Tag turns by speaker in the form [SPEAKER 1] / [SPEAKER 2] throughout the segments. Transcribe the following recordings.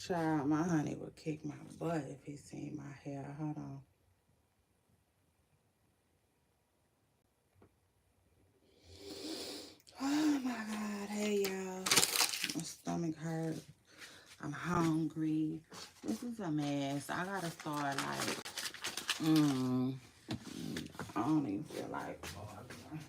[SPEAKER 1] Child, my honey would kick my butt if he seen my hair. Hold on. Oh my God. Hey, y'all. My stomach hurt. I'm hungry. This is a mess. I gotta start like, I don't even feel like arguing.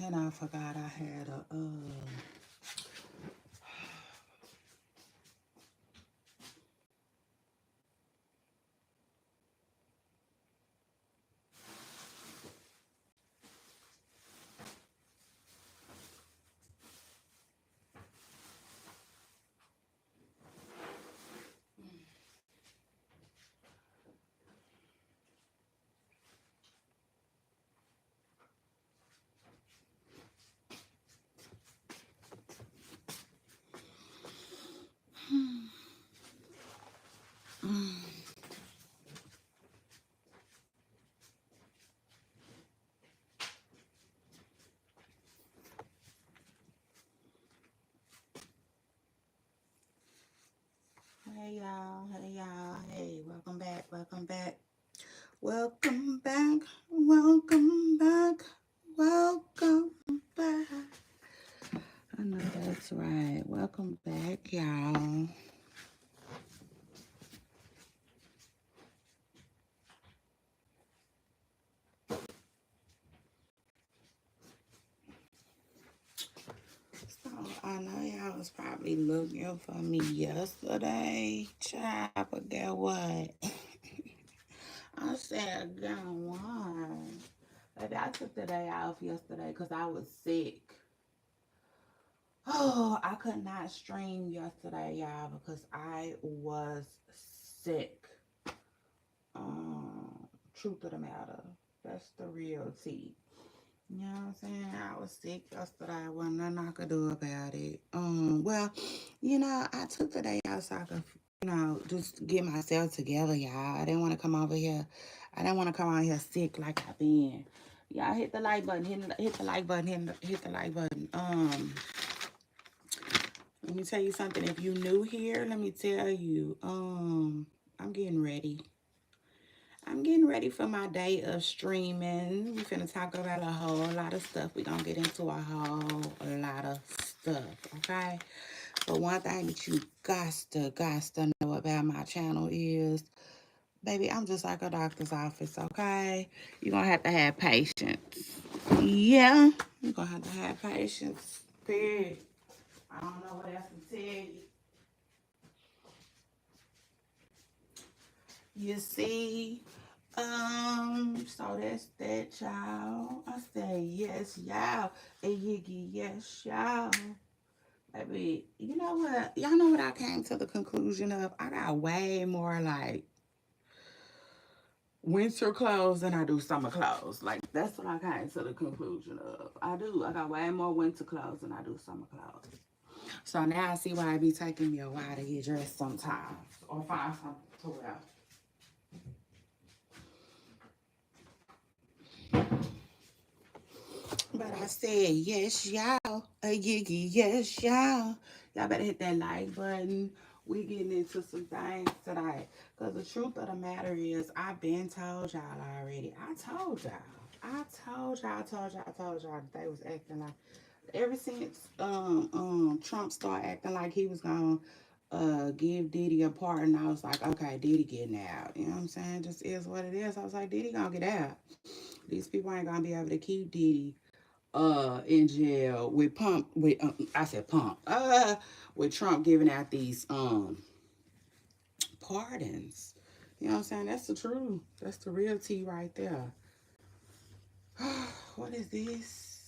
[SPEAKER 1] And I forgot I had a, hey y'all, hey y'all, hey, welcome back, welcome back, welcome back, welcome back, welcome back. I know that's right. Welcome back, y'all. So I know y'all was probably looking for me yesterday, child, but guess what? I said, "Go on." Baby, I took the day off yesterday because I was sick. Oh, I could not stream yesterday, y'all, because I was sick. Truth of the matter, that's the real tea. You know what I'm saying? I was sick yesterday. Wasn't nothing I could do about it. Well, I took the day out so I could, just get myself together, y'all. I didn't want to come over here. I didn't want to come out here sick like I've been. Y'all hit the like button, hit the like button, hit the like button. Let me tell you something. If you new here, let me tell you, I'm getting ready. I'm getting ready for my day of streaming. We finna talk about a whole lot of stuff. We gonna get into a whole lot of stuff, okay? But one thing that you got to know about my channel is, baby, I'm just like a doctor's office, okay? You're gonna have to have patience. Yeah, you're gonna have to have patience, period. I don't know what else to tell you. You see, so that's that, y'all. I say yes, y'all. A yiggy, yes, y'all. Baby, you know what? Y'all know what I came to the conclusion of? I got way more like winter clothes than I do summer clothes. Like, that's what I came to the conclusion of. I do. I got way more winter clothes than I do summer clothes. So now I see why it be taking me a while to get dressed sometimes or find something to wear. But I said, yes, y'all. A yiggy, yes, y'all. Y'all better hit that like button. We getting into some things tonight. Because the truth of the matter is, I've been told y'all already. I told y'all. I told y'all that they was acting like, ever since Trump started acting like he was gonna give Diddy a pardon, I was like, okay, Diddy getting out. You know what I'm saying? Just is what it is. I was like, Diddy gonna get out. These people ain't gonna be able to keep Diddy in jail with I said pump with Trump giving out these pardons. You know what I'm saying? That's the truth. That's the real tea right there. What is this?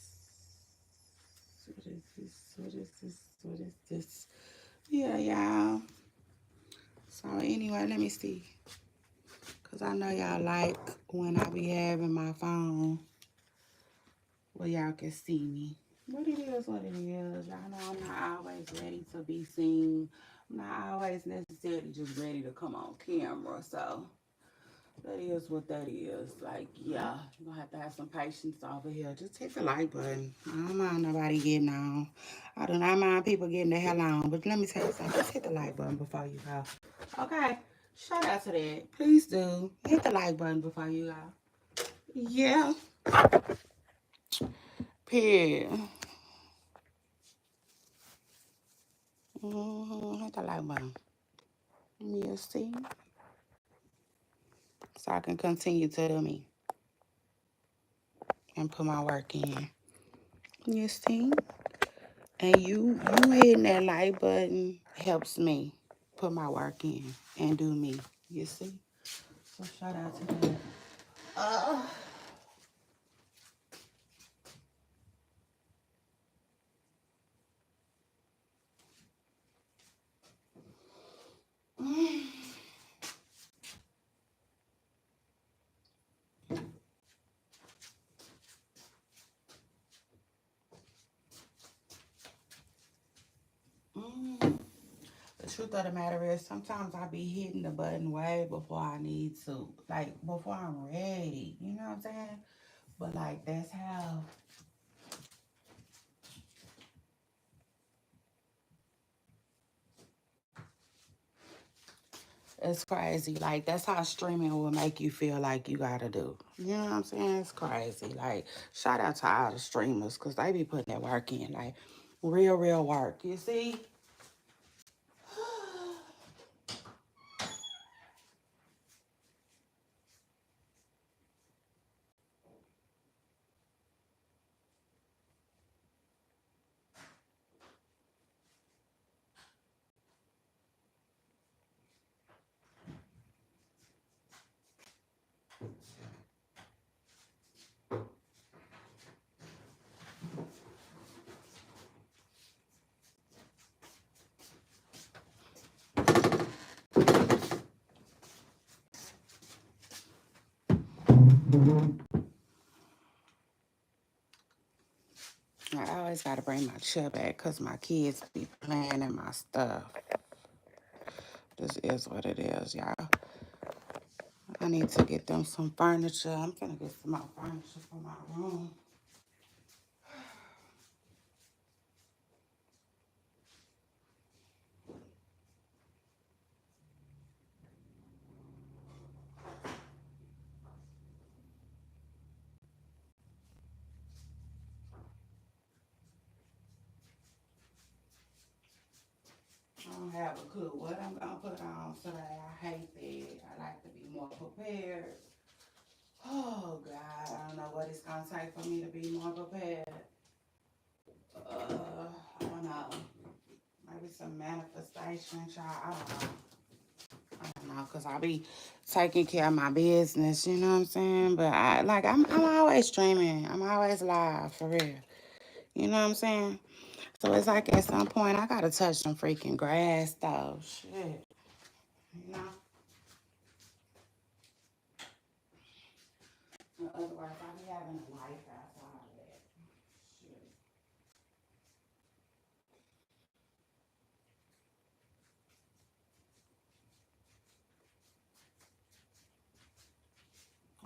[SPEAKER 1] What is this? What is this? What is this? Yeah, y'all. So anyway, let me see. Cause I know y'all like when I be having my phone where y'all can see me. What it is, what it is. Y'all know I'm not always ready to be seen. I'm not always necessarily just ready to come on camera. So that is what that is. Like, yeah, you're gonna have to have some patience over here. Just hit the like button. I don't mind nobody getting on. I do not mind people getting the hell on. But let me tell you something. Just hit the like button before you go. Okay? Shout out to that. Please do. Hit the like button before you go. Yeah. Period. Hit the like button. You see? So I can continue to do me and put my work in. You see? And you hitting that like button helps me put my work in and do me. You see? So shout out to that. Uh, the truth of the matter is sometimes I be hitting the button way before I need to. Like before I'm ready. You know what I'm saying? But like that's how it's crazy. Like that's how streaming will make you feel like you gotta do. You know what I'm saying? It's crazy. Like shout out to all the streamers because they be putting that work in. Like real work. You see? I always gotta bring my chair back because my kids be playing in my stuff. This is what it is, y'all. I need to get them some furniture. I'm finna get some more furniture for my room. I don't have a clue what I'm gonna put on today. I hate that. I like to be more prepared. Oh God, I don't know what it's gonna take for me to be more prepared. I don't know. Maybe some manifestation, child. I don't know. I don't know, cause I be taking care of my business. You know what I'm saying? But I'm always streaming. I'm always live for real. You know what I'm saying? So it's like at some point I gotta touch some freaking grass though. Shit. You know? Otherwise I be having a life outside of that. Shit.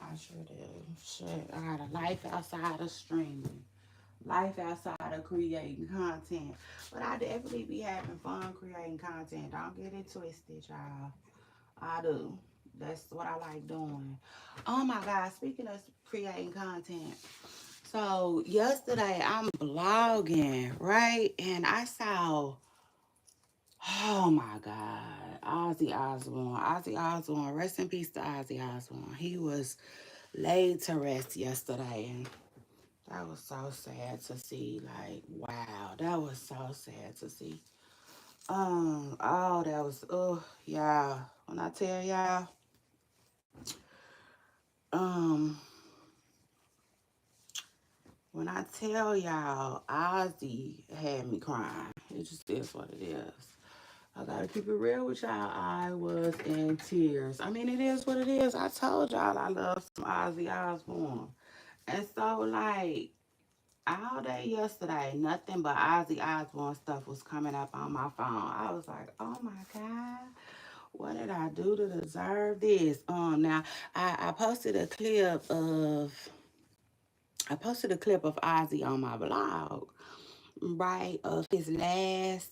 [SPEAKER 1] I sure do. Shit. I got a life outside of streaming. Life outside of creating content. But I definitely be having fun creating content. Don't get it twisted, y'all. I do. That's what I like doing. Oh my God, speaking of creating content. So yesterday I'm blogging, right? And I saw, oh my God, Ozzy Osbourne. Ozzy Osbourne, rest in peace to Ozzy Osbourne. He was laid to rest yesterday. And that was so sad to see. Like, wow, that was so sad to see. Oh, that was, oh, y'all. When I tell y'all, tell y'all, Ozzy had me crying. It just is what it is. I gotta keep it real with y'all. I was in tears. I mean, it is what it is. I told y'all I love some Ozzy Osbourne. And so, like, all day yesterday, nothing but Ozzy Osbourne stuff was coming up on my phone. I was like, oh my God, what did I do to deserve this? Now, I posted a clip of Ozzy on my blog, right, of his last,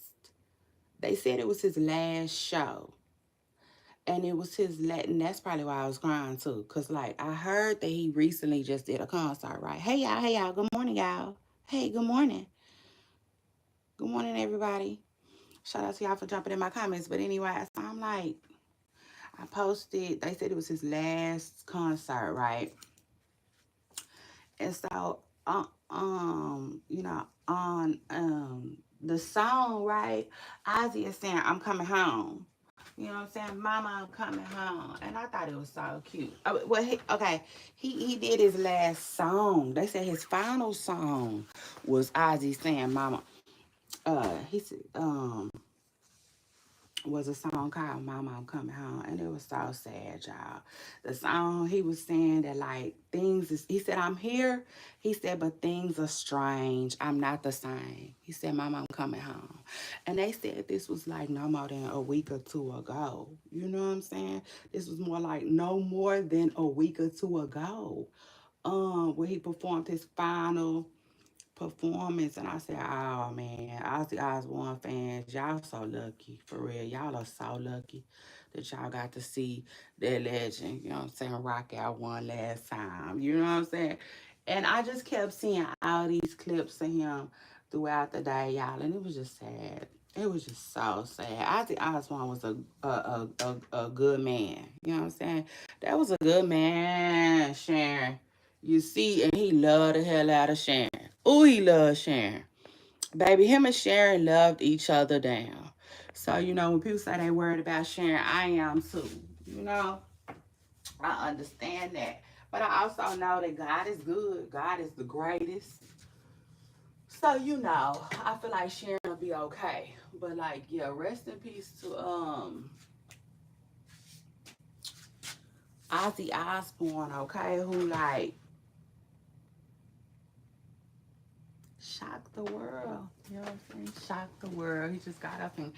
[SPEAKER 1] they said it was his last show. And it was his and that's probably why I was crying too. Cause like I heard that he recently just did a concert, right? Hey y'all, good morning, y'all. Hey, good morning. Good morning, everybody. Shout out to y'all for jumping in my comments. But anyway, so I'm like, I posted, they said it was his last concert, right? And so, on the song, right, Ozzy is saying, I'm coming home. You know what I'm saying? Mama, I'm coming home. And I thought it was so cute. Well, he did his last song. They said his final song was Ozzy saying, Mama. He said, was a song called Mama, I'm Coming Home. And it was so sad, y'all. The song, he was saying that, like, he said, I'm here. He said, but things are strange. I'm not the same. He said, Mama, I'm coming home. And they said this was, like, no more than a week or two ago. You know what I'm saying? This was more like no more than a week or two ago. When he performed his final performance, and I said, oh man, Ozzy Osbourne fans, y'all so lucky, for real. Y'all are so lucky that y'all got to see that legend, you know what I'm saying, rock out one last time. You know what I'm saying? And I just kept seeing all these clips of him throughout the day, y'all, and it was just sad. It was just so sad. Ozzy Osbourne was a good man. You know what I'm saying? That was a good man, Sharon. You see, and he loved the hell out of Sharon. Oh, he loved Sharon. Baby, him and Sharon loved each other down. So, when people say they worried about Sharon, I am too. You know, I understand that. But I also know that God is good. God is the greatest. So, I feel like Sharon will be okay. But like, yeah, rest in peace to Ozzy Osbourne, okay, who like shocked the world. You know what I'm saying? Shocked the world. He just got up and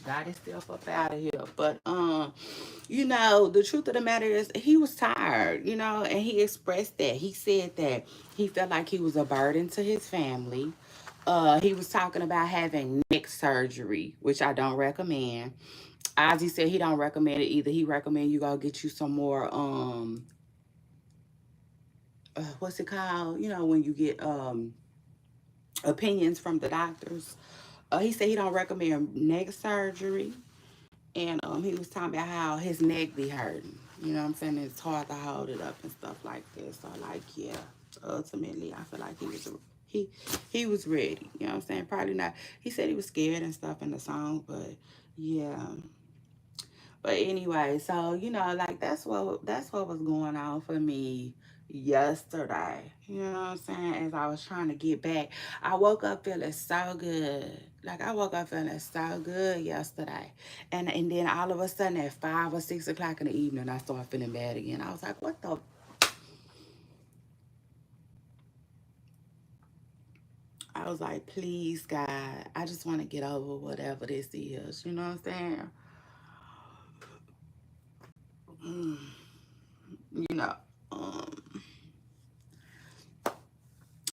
[SPEAKER 1] got himself up out of here. But the truth of the matter is he was tired, and he expressed that. He said that he felt like he was a burden to his family. He was talking about having neck surgery, which I don't recommend. Ozzy said he don't recommend it either. He recommend you go get you some more what's it called? When you get opinions from the doctors. He said he don't recommend neck surgery, and he was talking about how his neck be hurting. You know what I'm saying? It's hard to hold it up and stuff like this. So like, yeah, ultimately, I feel like he he was ready. You know what I'm saying? Probably not. He said he was scared and stuff in the song, but yeah. But anyway, so like that's what was going on for me yesterday. You know what I'm saying? As I was trying to get back, I woke up feeling so good. Like I woke up feeling so good yesterday, and then all of a sudden at 5 or 6 o'clock in the evening, I started feeling bad again. I was like, what the? I was like, please, God, I just want to get over whatever this is. You know what I'm saying? Mm, you know. Um,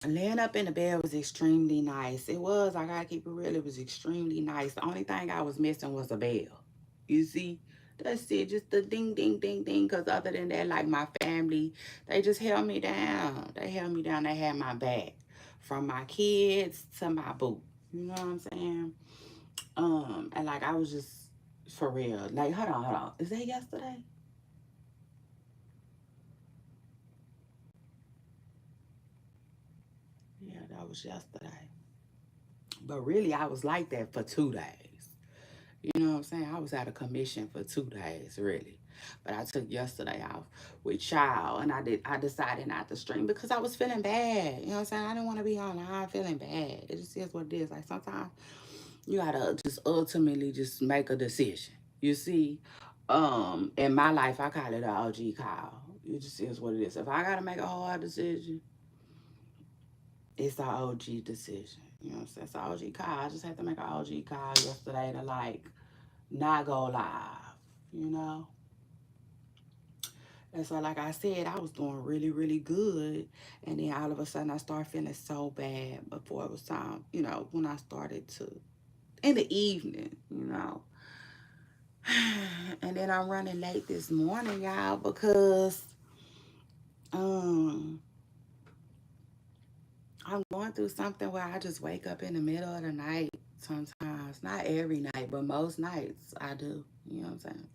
[SPEAKER 1] Laying up in the bed was extremely nice. It was, I gotta keep it real, it was extremely nice. The only thing I was missing was a bell. You see? That's it, just the ding, ding, ding, ding. Because other than that, like my family, they just held me down. They held me down. They had my back. From my kids to my boo. You know what I'm saying? And like I was just, for real. Like, hold on. Is that yesterday? Yeah, that was yesterday. But really, I was like that for 2 days. You know what I'm saying? I was out of commission for 2 days, really. But I took yesterday off with y'all, and I decided not to stream because I was feeling bad. You know what I'm saying? I didn't want to be online feeling bad. It just is what it is. Like sometimes you gotta just ultimately just make a decision. You see, in my life I call it an OG call. It just is what it is. If I gotta make a hard decision, it's an OG decision. You know what I'm saying? It's an OG call. I just had to make an OG call yesterday to like not go live, you know? And so, like I said, I was doing really, really good. And then all of a sudden, I started feeling so bad before it was time, you know, when I started to, in the evening, you know. And then I'm running late this morning, y'all, because um I'm going through something where I just wake up in the middle of the night sometimes. Not every night, but most nights I do. You know what I'm saying?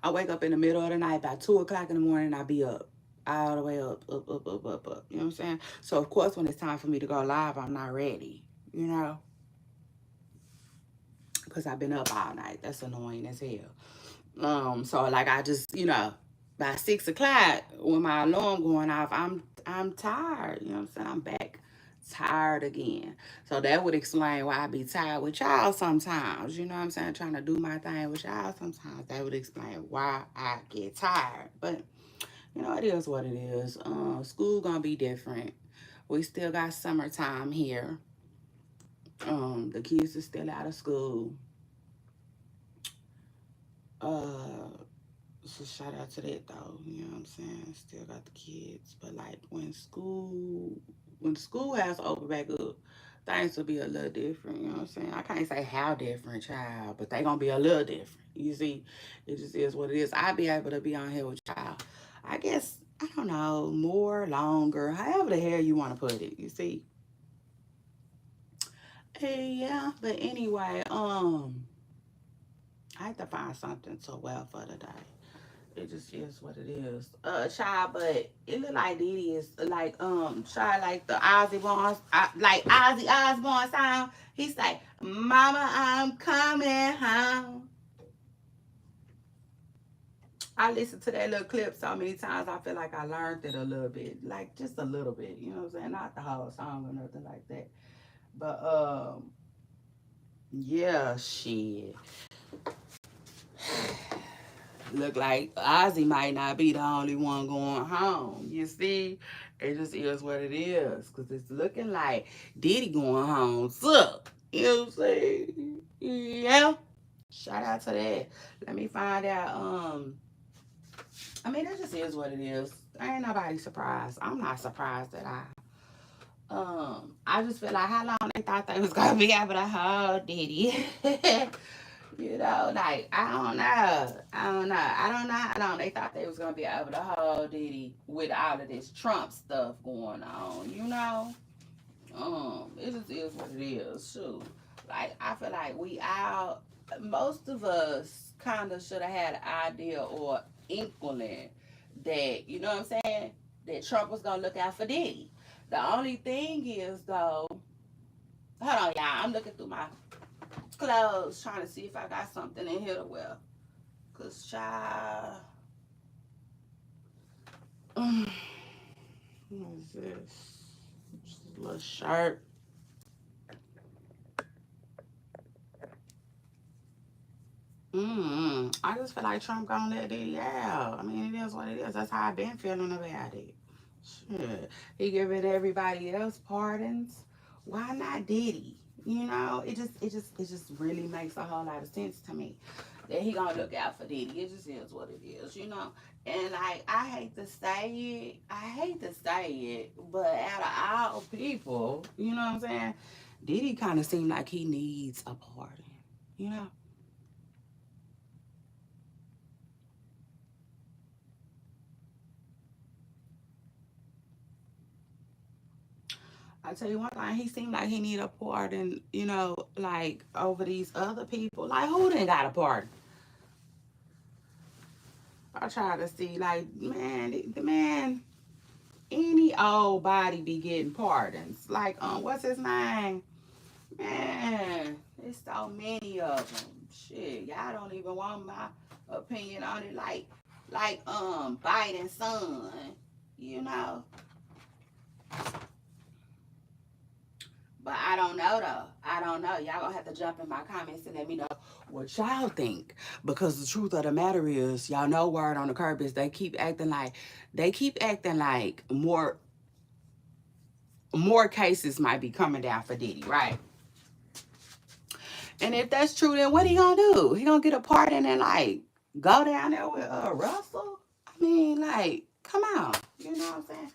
[SPEAKER 1] I wake up in the middle of the night, by 2 o'clock in the morning, I be up. All the way up, up, up, up, up, up. You know what I'm saying? So of course when it's time for me to go live, I'm not ready. You know? Because I've been up all night. That's annoying as hell. So like I just, you know, by 6 o'clock when my alarm going off, I'm tired. You know what I'm saying? I'm back tired again. So that would explain why I be tired with y'all sometimes. You know what I'm saying? Trying to do my thing with y'all sometimes. That would explain why I get tired. But you know, it is what it is. School gonna be different. We still got summertime here. The kids are still out of school. Uh, So shout out to that though, you know what I'm saying? Still got the kids. But like when school has to open back up, things will be a little different, you know what I'm saying? I can't say how different, child, but they gonna be a little different. You see, it just is what it is. I'll be able to be on here with y'all. I guess, I don't know, more, longer, however the hell you wanna put it, you see. Hey, yeah, but anyway, I have to find something to wear for today. It just is what it is. Child, but it look like Diddy is like child like the Ozzy Bones, like Ozzy Osbourne sound. He's like, "Mama, I'm coming home." I listened to that little clip so many times. I feel like I learned it a little bit, like just a little bit. You know what I'm saying? Not the whole song or nothing like that. But yeah, shit. Look like Ozzy might not be the only one going home. You see, it just is what it is. Cause it's looking like Diddy going home. So, you know what I'm saying? Yeah. Shout out to that. Let me find out. I mean, that just is what it is. Ain't nobody surprised. I'm not surprised that I just feel like how long they thought they was gonna be able to hold Diddy. You know, like I don't know. I don't know. They thought they was gonna be able to hold Diddy with all of this Trump stuff going on, you know? It just is what it is. Shoot. Like I feel like we all most of us kinda should have had an idea or inkling that, you know what I'm saying, that Trump was gonna look out for Diddy. The only thing is though, hold on y'all, I'm looking through my clothes trying to see if I got something in here to wear. Cause child, what is this? Just a little shirt. I just feel like Trump gonna let it out. I mean, it is what it is. That's how I've been feeling about it. Shit. He giving everybody else pardons. Why not Diddy? You know, it just really makes a whole lot of sense to me that he gonna look out for Diddy. It just is what it is, you know. And like I hate to say it, but out of all people, you know what I'm saying? Diddy kind of seemed like he needs a pardon, you know. I tell you one thing, he seemed like he need a pardon, you know, like over these other people. Like who didn't got a pardon? I try to see, like, man, the man, any old body be getting pardons. Like, what's his name? Man, there's so many of them. Shit, y'all don't even want my opinion on it, like Biden's son, you know. But I don't know though. I don't know. Y'all gonna have to jump in my comments and let me know what y'all think. Because the truth of the matter is, y'all know word on the curb is they keep acting like more cases might be coming down for Diddy, right? And if that's true, then what he gonna do? He gonna get a pardon and like go down there with Russell? I mean, like, come on. You know what I'm saying?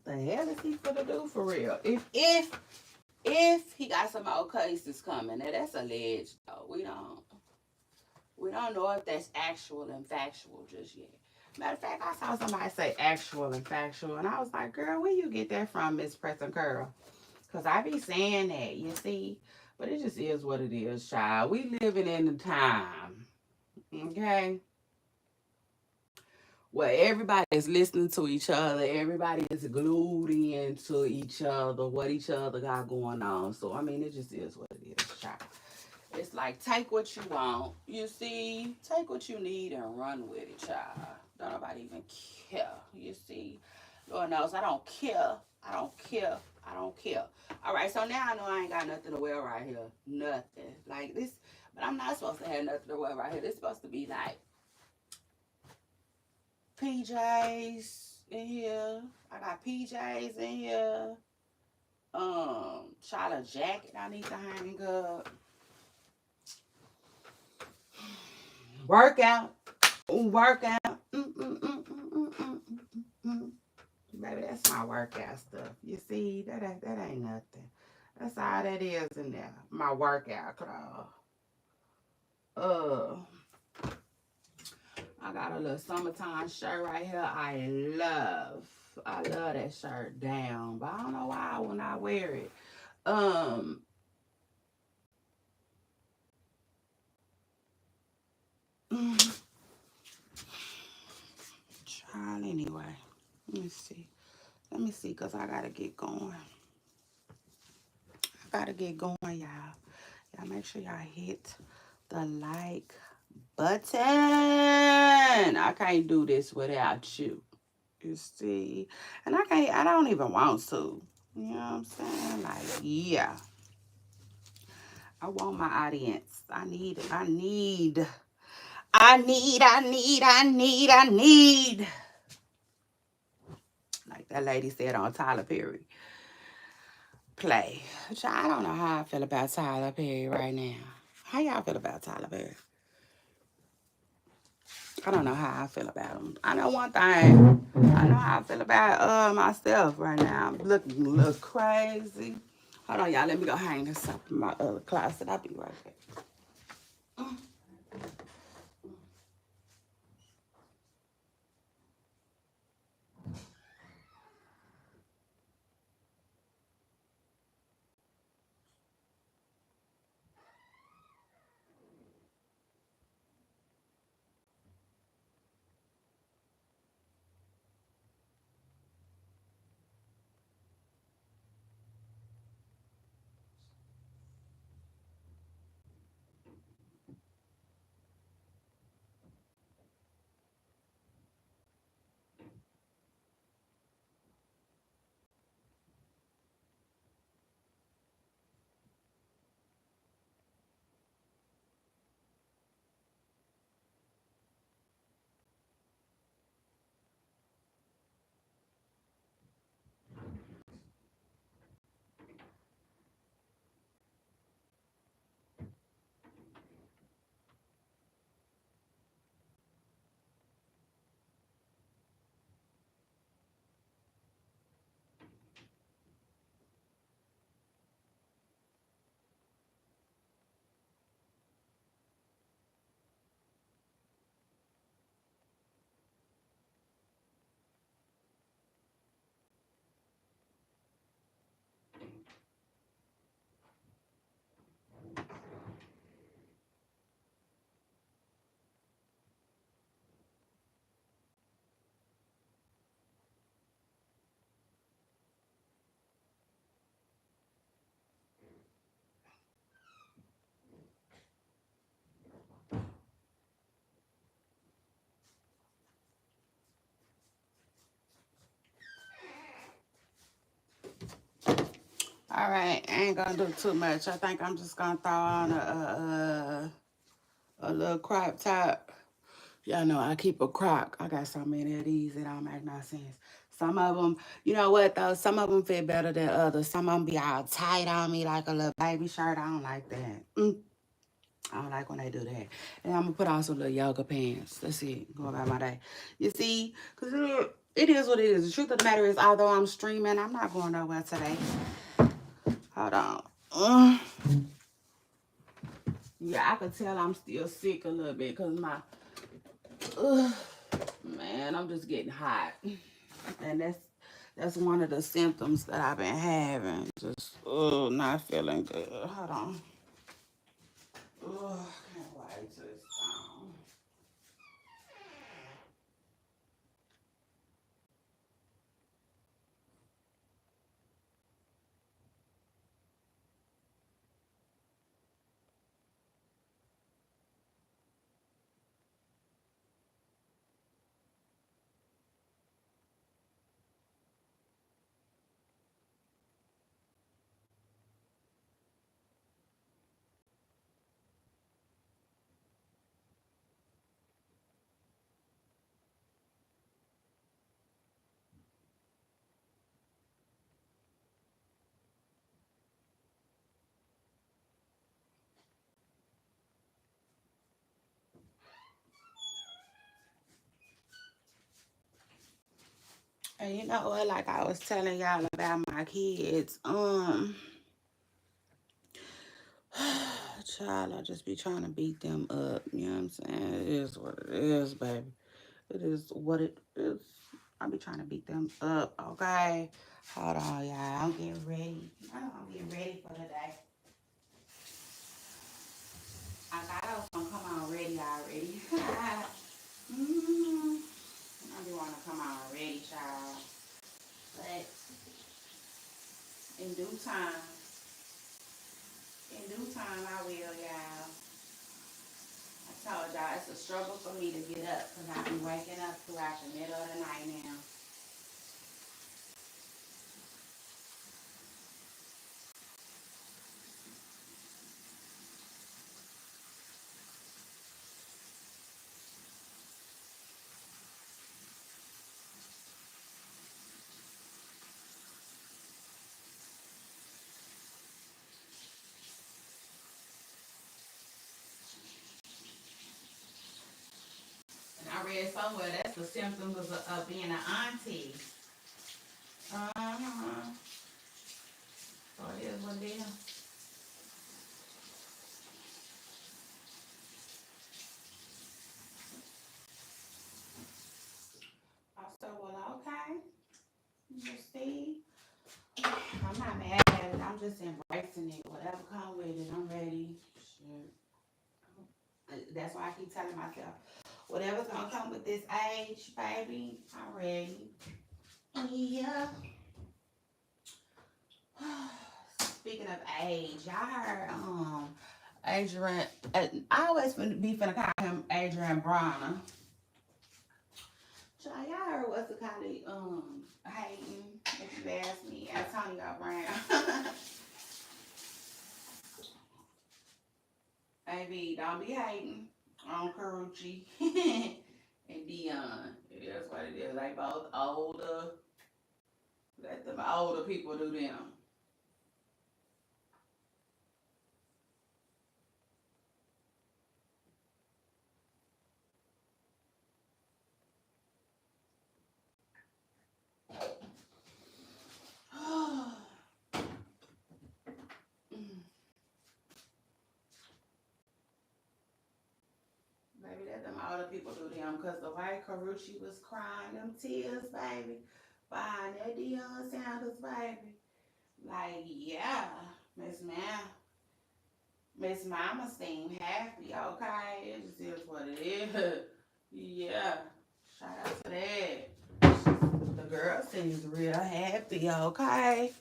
[SPEAKER 1] What the hell is he gonna do for real? If he got some more cases coming, now that's alleged though. We don't know if that's actual and factual just yet. Matter of fact, I saw somebody say actual and factual, and I was like, girl, where you get that from, Miss Preston Curl? Because I be saying that, you see. But it just is what it is, child. We living in a time, okay, where everybody is listening to each other. Everybody is glued into each other, what each other got going on. So, I mean, it just is what it is, child. It's like, take what you want, you see, take what you need and run with it, child. Don't nobody even care, you see. Lord knows I don't care. I don't care. I don't care. All right, so now I know I ain't got nothing to wear right here. Nothing. Like this, but I'm not supposed to have nothing to wear right here. This supposed to be like PJs in here. I got PJs in here. Child, jacket I need to hang up. Workout. Workout. Baby, that's my workout stuff. You see, that ain't nothing. That's all that is in there. My workout clothes. Uh, I got a little summertime shirt right here. I love that shirt down, but I don't know why when I wear it. Um, Child, anyway. Let me see. Cause I gotta get going. Y'all. Y'all make sure y'all hit the like button. I can't do this without you. You see? And I don't even want to. You know what I'm saying? Like, yeah. I want my audience. I need. Like that lady said on Tyler Perry. Play. Which I don't know how I feel about Tyler Perry right now. How y'all feel about Tyler Perry? I don't know how I feel about him. I know one thing. I know how I feel about myself right now. I'm looking a little crazy. Hold on, y'all. Let me go hang this up in my other closet. I'll be right back. right, I ain't gonna do too much. I think I'm just gonna throw on a little crop top. Y'all know I keep a crock. I got so many of these, it don't make no sense. Some of them, you know what though? Some of them fit better than others. Some of them be all tight on me like a little baby shirt. I don't like that. I don't like when they do that. And I'm gonna put on some little yoga pants. That's it. Go about my day. You see, because it is what it is. The truth of the matter is, although I'm streaming, I'm not going nowhere today. Hold on. Yeah, I could tell I'm still sick a little bit because my, man, I'm just getting hot. And that's one of the symptoms that I've been having. Just, not feeling good. Hold on. Can't wait till it's gone. And you know what? Like I was telling y'all about my kids. Child, I just be trying to beat them up. You know what I'm saying? It is what it is, baby. It is what it is. I be trying to beat them up, okay? Hold on, y'all. I'm getting ready. I'm getting ready for the day. I thought I was gonna come on ready already. mm I be wanna come on ready, child. But in due time, I will, y'all. I told y'all it's a struggle for me to get up because I've been waking up throughout the middle of the night now. And I read somewhere that's the symptoms of being an auntie. Uh-huh. So it is what it is. I said, well, okay. You see, I'm not mad at it. I'm just embracing it. Whatever come with it, I'm ready. Shit. That's why I keep telling myself, whatever's gonna come with this age, baby, I'm ready. Yeah. Speaking of age, y'all heard Adrian. I always be finna call him Adrian Bronner. So y'all heard what's the kind of hating, if you ask me, Antonio Brown. Baby, don't be hating on Karuchi and Dion. It is what it is. They both older. Let them older people do them. Baby, let them older people do them. Because the way Karuchi was crying them tears, baby, behind that Dion Sanders, baby. Like, yeah, Miss Ma- Miss Mama seemed happy, okay? It just is what it is. Yeah, shout out to that. The girl seems real happy, okay?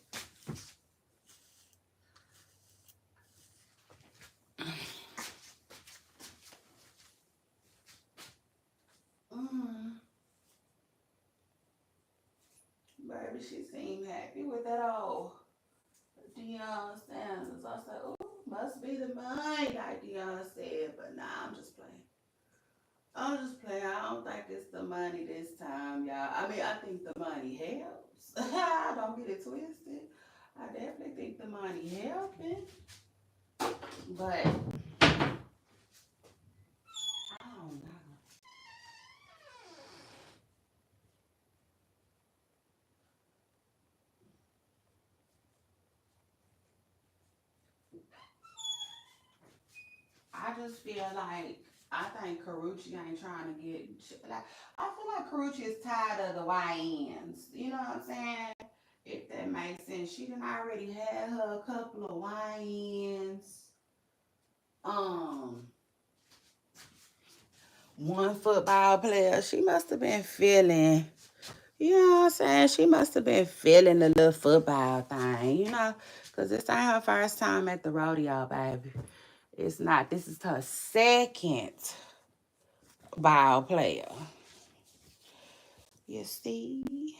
[SPEAKER 1] Mm, baby, she seemed happy with that old Deion Sanders. I said, oh, must be the money, like Deion said. But nah, I'm just playing. I'm just playing. I don't think it's the money this time, y'all. I mean, I think the money helps. Don't get it twisted. I definitely think the money helping. But I don't know. I just feel like I think Karuchi ain't trying to get like I feel like Karuchi is tired of the YNs. You know what I'm saying? If that makes sense. She done already had her a couple of YNs. Um, one football player. She must have been feeling. You know what I'm saying? She must have been feeling the little football thing. Cause this ain't her first time at the rodeo, baby. It's not. This is her second ball player. You see?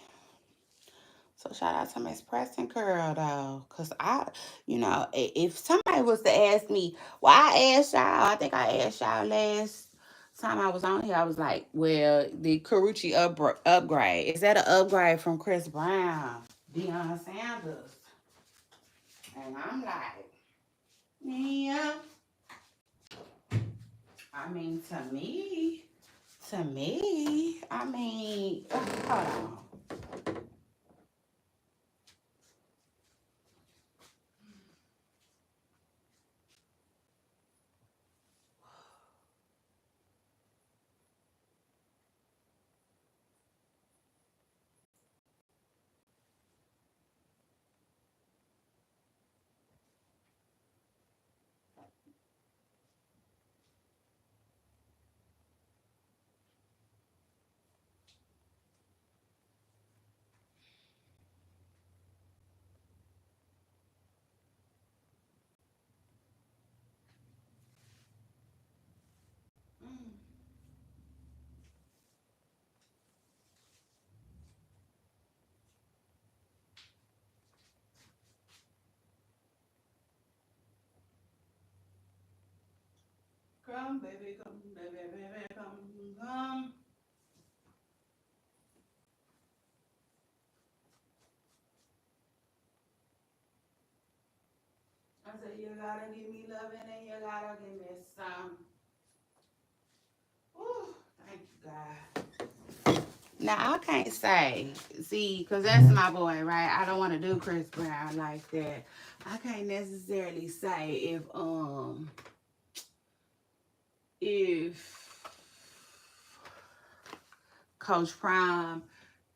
[SPEAKER 1] So shout out to Miss Preston Curl though. Cause if somebody was to ask me, well, I asked y'all, I think I asked y'all last time I was on here, I was like, well, the Carucci upgrade. Is that an upgrade from Chris Brown, Deion Sanders? And I'm like, yeah. I mean, to me, I mean, hold on. Mm. Come, baby, come, baby, baby, come, come. I said, you gotta give me loving and you gotta give me some. Whew, thank you, God. Now, I can't say, see, because that's my boy, right? I don't want to do Chris Brown like that. I can't necessarily say if Coach Prime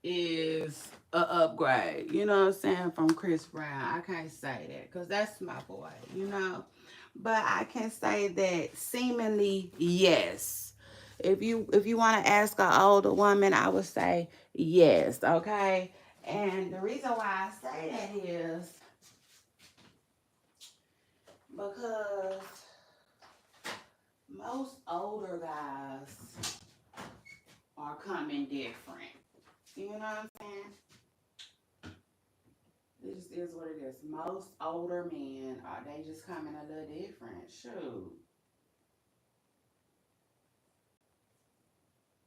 [SPEAKER 1] is a upgrade, you know what I'm saying, from Chris Brown. I can't say that because that's my boy. But I can say that seemingly yes. If you want to ask an older woman, I would say yes, okay? And the reason why I say that is because most older guys are coming different. You know what I'm saying? It just is what it is. Most older men are they just coming a little different. Shoot.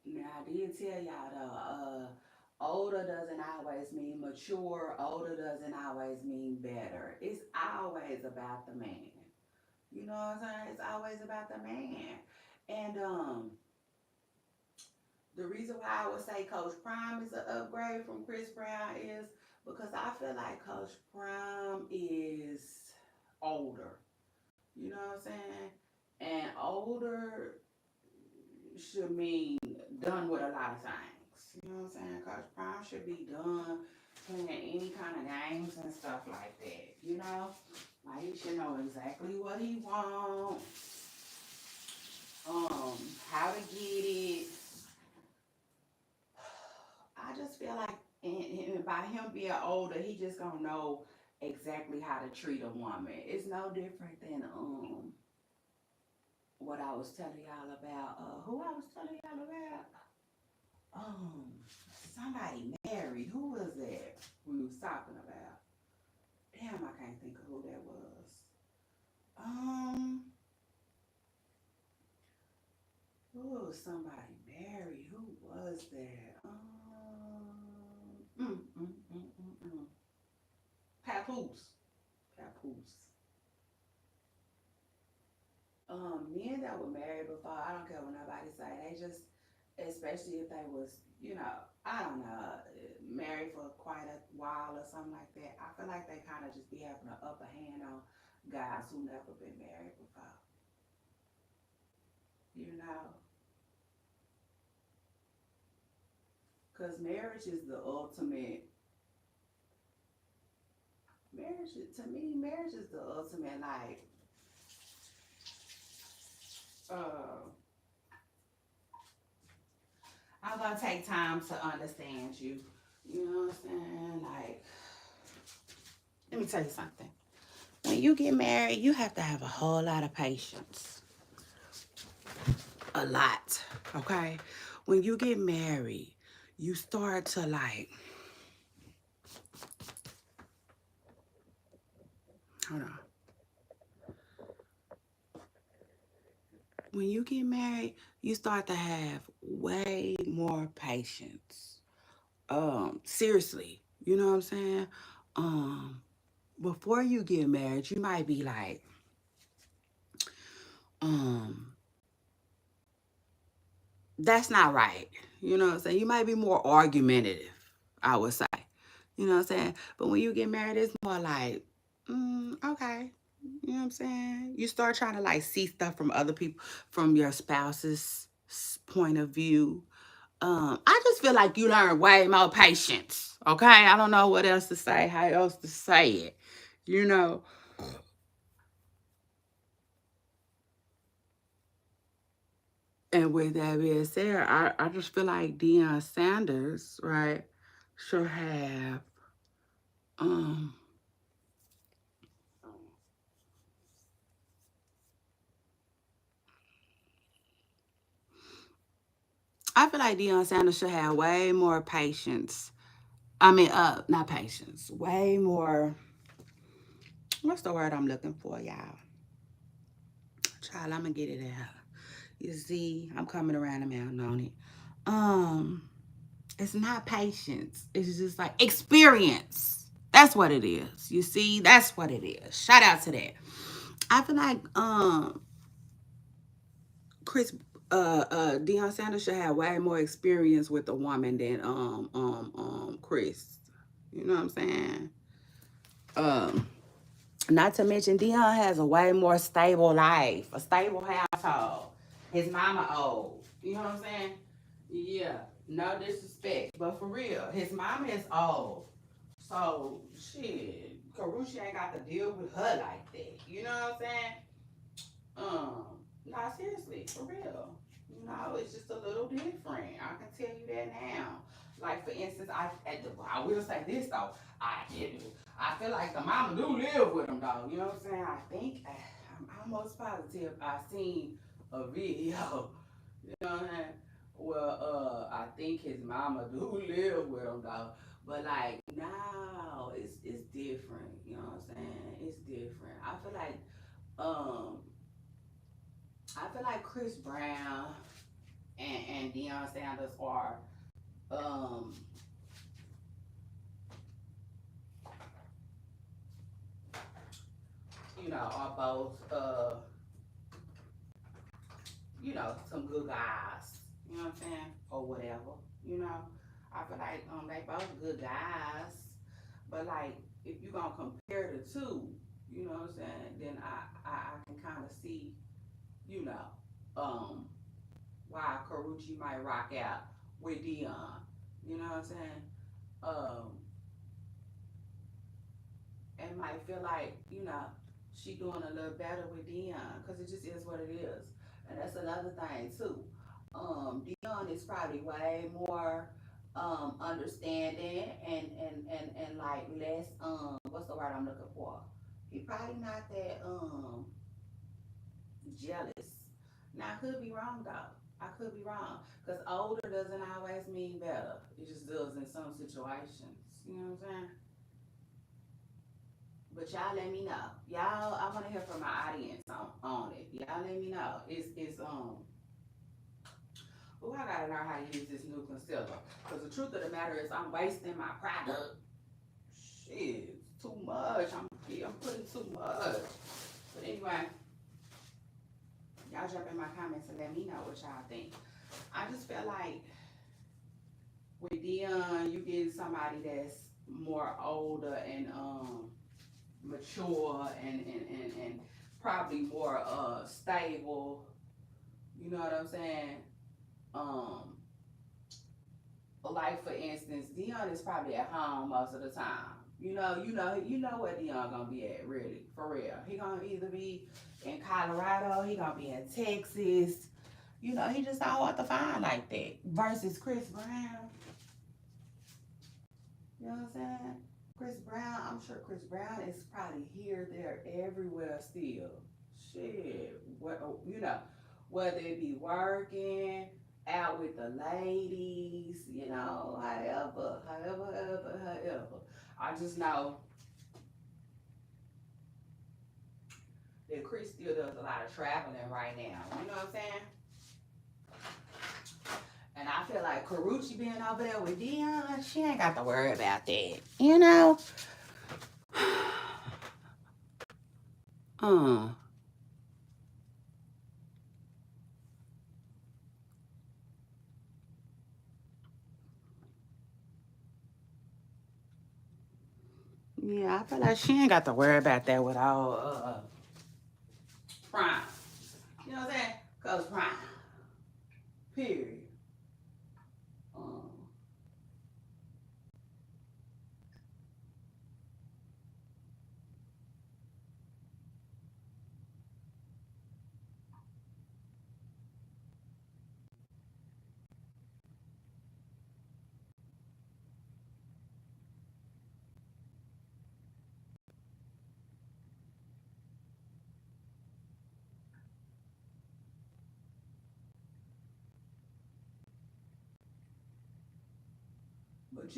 [SPEAKER 1] Now I did tell y'all though, older doesn't always mean mature. Older doesn't always mean better. It's always about the man. You know what I'm saying? It's always about the man. And the reason why I would say Coach Prime is an upgrade from Chris Brown is because I feel like Coach Prime is older. You know what I'm saying? And older should mean done with a lot of things. You know what I'm saying? Coach Prime should be done playing any kind of games and stuff like that. Like he should know exactly what he wants, how to get it. I just feel like and by him being older, he just gonna know exactly how to treat a woman. It's no different than what I was telling y'all about. Who I was telling y'all about? Um, somebody married. Who was that we was talking about? Damn, I can't think of who that was. Um, who was somebody married? Who was that? Papoose. Papoose. Men that were married before, I don't care what nobody say. They just, especially if they was, I don't know, married for quite a while or something like that. I feel like they kind of just be having an upper hand on guys who never been married before. You know, because marriage is the ultimate. To me, marriage is the ultimate. Like, uh, I'm gonna take time to understand you. You know what I'm saying? Like, let me tell you something. When you get married, you have to have a whole lot of patience. A lot. Okay? When you get married, you start to like, hold on. When you get married, you start to have way more patience. Seriously. You know what I'm saying? Um, Before you get married, you might be like, um, that's not right. You know what I'm saying? You might be more argumentative, I would say. You know what I'm saying? But when you get married, it's more like, okay. You know what I'm saying? You start trying to like see stuff from other people, from your spouse's point of view. I just feel like you learn way more patience. Okay? I don't know what else to say, how else to say it. You know? And with that being said, I just feel like Deion Sanders, right, should have um I feel like Deion Sanders should have way more patience. I mean, not patience, way more. What's the word I'm looking for, y'all? Child, I'm gonna get it out. You see, I'm coming around the mountain on it. Um, it's not patience. It's just like experience. That's what it is. You see, that's what it is. Shout out to that. I feel like Chris Deion Sanders should have way more experience with a woman than Chris. You know what I'm saying? Um Not to mention Dion has a way more stable life, a stable household. His mama old. You know what I'm saying? Yeah. No disrespect. But for real, his mama is old. So shit. Karuchi ain't got to deal with her like that. You know what I'm saying? Nah, seriously, for real. You know, it's just a little different. I can tell you that now. Like for instance, I will say this though. I feel like the mama do live with him though. You know what I'm saying? I'm almost positive I seen a video. You know what I'm saying? Well, I think his mama do live with him though. But like now, it's different. You know what I'm saying? It's different. Um I feel like Chris Brown and Deion Sanders are um are both some good guys. You know what I'm saying? Or whatever. You know. I feel like they both good guys. But like if you're gonna compare the two, you know what I'm saying, then I can kinda see, you know, um why Karuchi might rock out with Dion. You know what I'm saying? Um, and might feel like, she doing a little better with Dion because it just is what it is. And that's another thing too. Dion is probably way more understanding and like less what's the word I'm looking for? He probably not that jealous. Now I could be wrong though. I could be wrong. Because older doesn't always mean better. It just does in some situations. You know what I'm saying? But y'all let me know. Y'all, I want to hear from my audience on it. Y'all let me know. Oh, I gotta learn how to use this new concealer. Cause the truth of the matter is, I'm wasting my product. Shit, it's too much. I'm putting too much. But anyway, y'all jump in my comments and let me know what y'all think. I just feel like with Dion, you get somebody that's more older and mature and probably more stable. You know what I'm saying? Um, like for instance, Dion is probably at home most of the time. You know where Dion gonna be at, really, for real. He gonna either be in Colorado, he gonna be in Texas. He just not hard to find like that. Versus Chris Brown, you know what I'm saying? Chris Brown, I'm sure Chris Brown is probably here, there, everywhere still. Shit, whether it be working, out with the ladies, however. I just know that Chris still does a lot of traveling right now. You know what I'm saying? And I feel like Karuchi being over there with Dion, she ain't got to worry about that. Uh, yeah, I feel like she ain't got to worry about that with all Prime. You know what I'm saying? Cause Prime. Period. Um,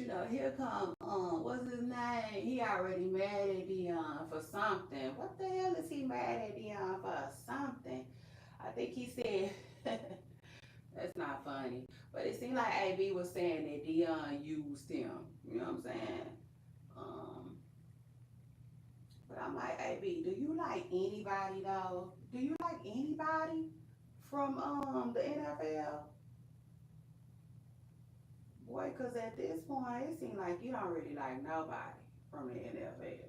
[SPEAKER 1] but here come what's his name? He already mad at Dion for something. What the hell is he mad at Dion for? Something. I think he said that's not funny. But it seemed like AB was saying that Dion used him. You know what I'm saying? Um, but I'm like, AB, do you like anybody though? Do you like anybody from the NFL? Boy, cause at this point it seems like you don't really like nobody from the NFL.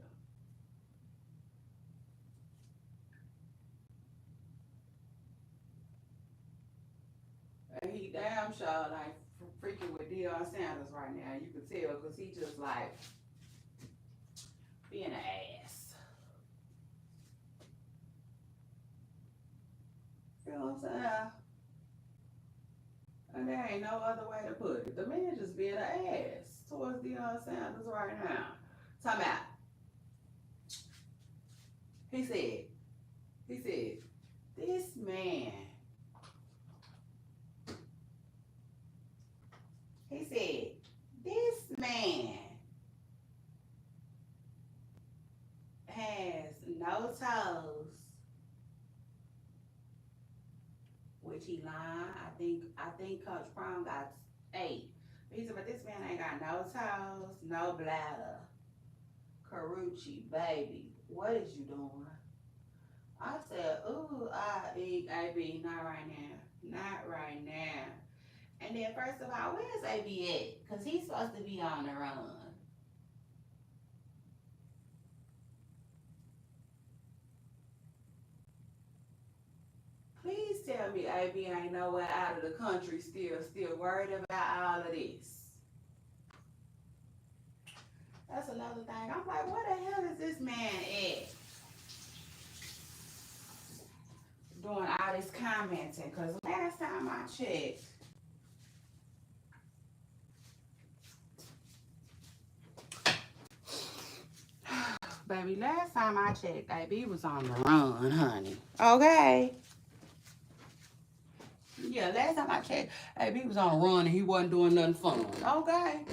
[SPEAKER 1] And he damn sure like freaking with Deion Sanders right now. You can tell because he just like being an ass. You know what I'm saying? And there ain't no other way to put it. The man just being an ass towards Deion Sanders right now. Talking about, he said, he said, this man, he said, this man has no toes, which he lying. I think Coach Prime got 8. But he said, but this man ain't got no toes, no bladder. Carucci, baby, what is you doing? I said, ooh, AB, not right now. Not right now. And then first of all, where's AB at? Because he's supposed to be on the run. Please tell me AB ain't nowhere out of the country still worried about all of this. That's another thing. I'm like, where the hell is this man at? Doing all this commenting. Because last time I checked, baby, last time I checked, AB was on the run, honey. Okay. Yeah, last time I checked, AB was on the run and he wasn't doing nothing fun. Okay.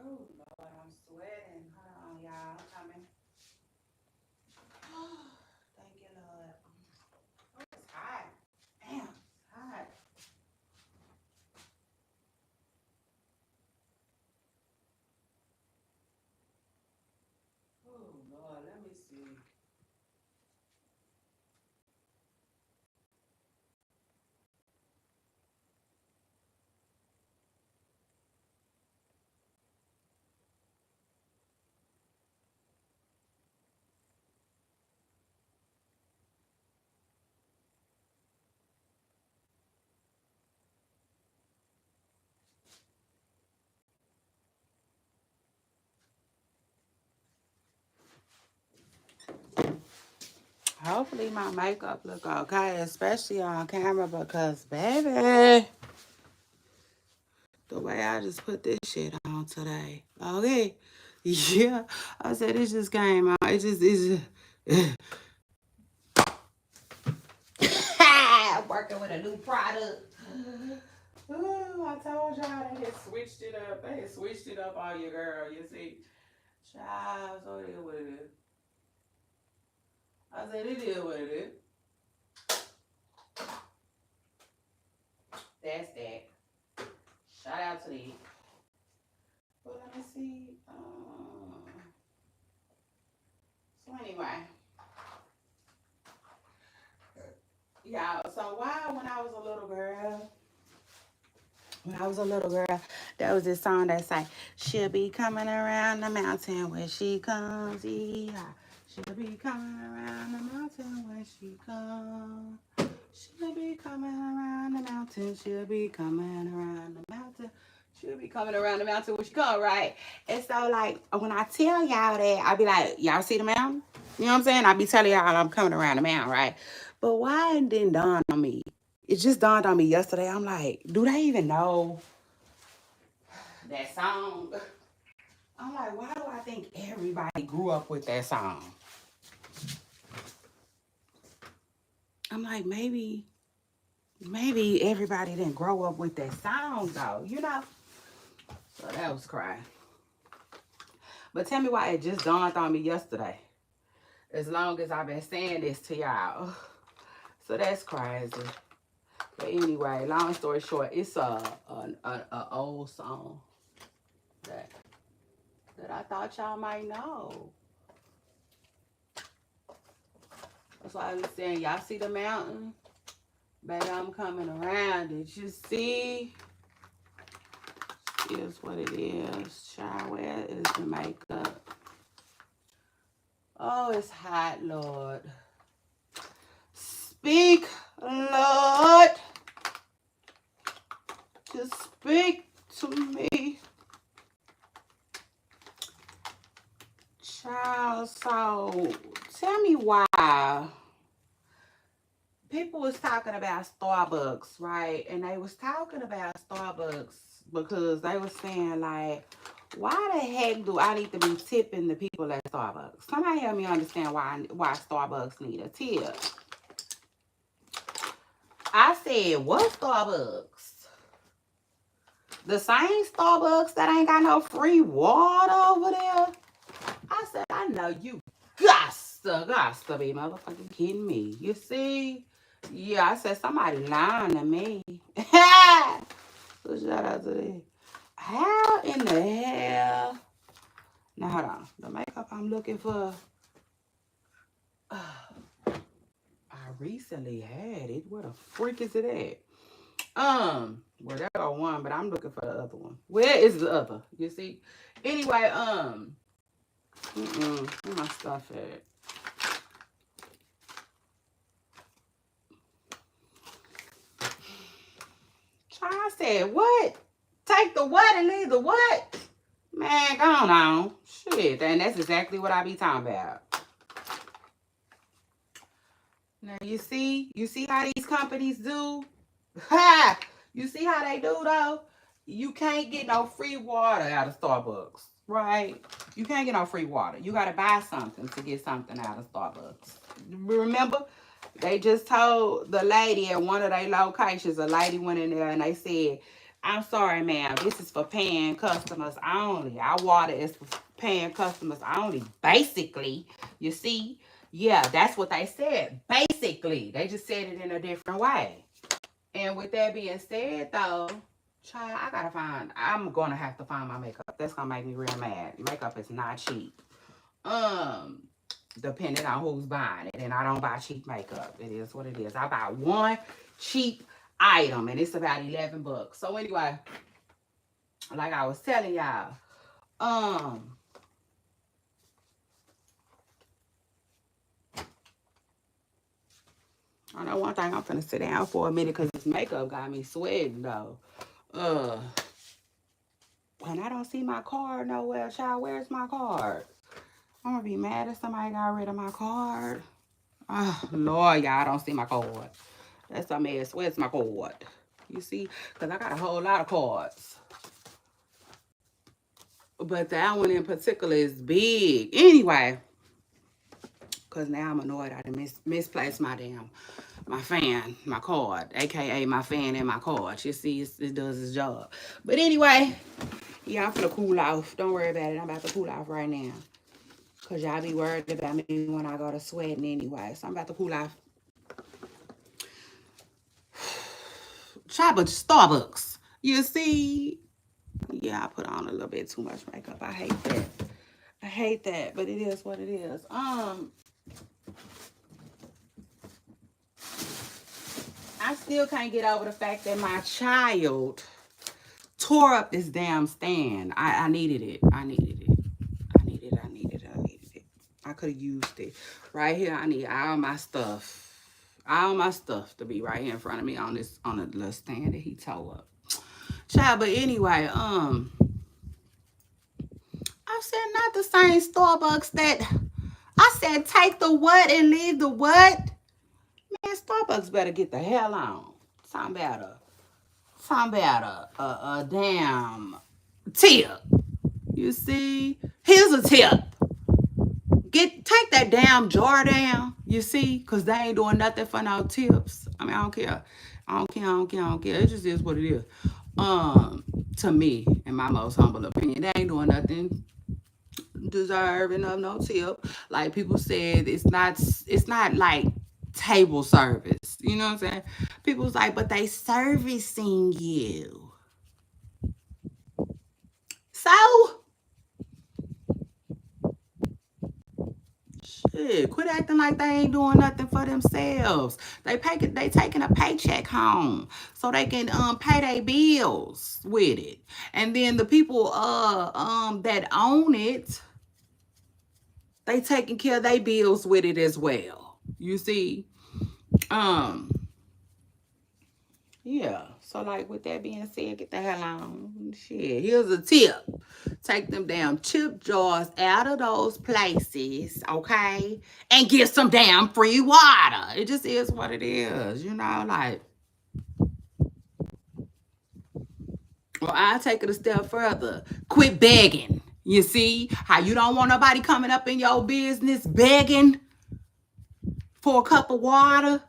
[SPEAKER 1] Oh, Lord, I'm sweating. Hold on, y'all. I'm coming. Thank you, Lord. Oh, it's hot. Damn, it's hot. Oh, Lord, let me see. Hopefully my makeup look okay, especially on camera because, baby, the way I just put this shit on today. Okay. Yeah. I said it just came out. It's just working with a new product. Ooh, I told y'all they had switched it up. They had switched it up on your girl. You see, child, so it is what it is. I said it is what it is. That's that. Shout out to them. But let me see. So anyway, yeah. So why when I was a little girl, there was this song that say, "She'll be coming around the mountain when she comes, yeah. She'll be coming around the mountain when she comes. She'll be coming around the mountain. She'll be coming around the mountain. She'll be coming around the mountain when she come, right?" And so, like, when I tell y'all that, I be like, y'all see the mountain? You know what I'm saying? I be telling y'all I'm coming around the mountain, right? But why it didn't dawn on me? It just dawned on me yesterday. I'm like, do they even know that song? I'm like, why do I think everybody grew up with that song? I'm like, maybe everybody didn't grow up with that song though, you know? So that was crying. But tell me why it just dawned on me yesterday. As long as I've been saying this to y'all. So that's crazy. But anyway, long story short, it's a old song that I thought y'all might know. That's why I was saying, y'all see the mountain? Baby, I'm coming around. Did you see? Here's what it is. Child, where is the makeup? Oh, it's hot, Lord. Speak, Lord. Just speak to me. Child, so tell me why. People was talking about Starbucks, right? And they was talking about Starbucks because they was saying, like, why the heck do I need to be tipping the people at Starbucks? Somebody help me understand why Starbucks need a tip. I said, what Starbucks? The same Starbucks that ain't got no free water over there? I said, I know you got to be motherfucking kidding me. You see? Yeah, I said, somebody lying to me. So shout out to them. How in the hell? Now, hold on. The makeup I'm looking for, I recently had it. Where the freak is it at? Well, there go one, but I'm looking for the other one. Where is the other? You see? Anyway, where my stuff at? I said, what? Take the what and leave the what? Man, go on. Shit, and that's exactly what I be talking about. Now, you see how these companies do? Ha! You see how they do, though? You can't get no free water out of Starbucks, right? You can't get no free water. You got to buy something to get something out of Starbucks. Remember? They just told the lady at one of their locations, a lady went in there and they said, I'm sorry, ma'am. This is for paying customers only. Our water is for paying customers only. Basically, you see, yeah, that's what they said. Basically, they just said it in a different way. And with that being said, though, child, I'm gonna have to find my makeup. That's gonna make me real mad. Makeup is not cheap. Um, Depending on who's buying it. And I don't buy cheap makeup. It is what it is. I buy one cheap item and it's about 11 bucks. So anyway, like I was telling y'all, I know one thing, I'm finna sit down for a minute because this makeup got me sweating though. When I don't see my card nowhere, child, where's my card? I'm gonna be mad if somebody got rid of my card. Oh, Lord, y'all, I don't see my card. That's a mess. Where's my card? You see? Because I got a whole lot of cards. But that one in particular is big. Anyway, because now I'm annoyed I misplaced my fan, my card, aka my fan and my card. You see, it does its job. But anyway, yeah, I'm finna cool off. Don't worry about it. I'm about to cool off right now. Because y'all be worried about me when I go to sweating anyway. So I'm about to cool off. Try but Starbucks. You see? Yeah, I put on a little bit too much makeup. I hate that. I hate that, but it is what it is. I still can't get over the fact that my child tore up this damn stand. I needed it. I needed it. I needed it. I needed it. I needed it. I could have used it. Right here, I need all my stuff. All my stuff to be right here in front of me on a little stand that he tore up. Child, but anyway, I said not the same Starbucks that I said take the what and leave the what. Man, Starbucks better get the hell on. Talking about a damn tip. You see? Here's a tip. Take that damn jar down. You see? Because they ain't doing nothing for no tips. I mean, I don't care. I don't care. It just is what it is. To me, in my most humble opinion, they ain't doing nothing deserving of no tip. Like people said, it's not like table service. You know what I'm saying? People's like, but they servicing you. So shit, quit acting like they ain't doing nothing for themselves. They taking a paycheck home so they can pay their bills with it. And then the people that own it, they taking care of their bills with it as well. You see? Yeah. So like with that being said, get the hell on. Shit. Here's a tip. Take them damn chip jars out of those places, okay? And get some damn free water. It just is what it is, you know, like. Well, I'll take it a step further. Quit begging. You see how you don't want nobody coming up in your business begging for a cup of water?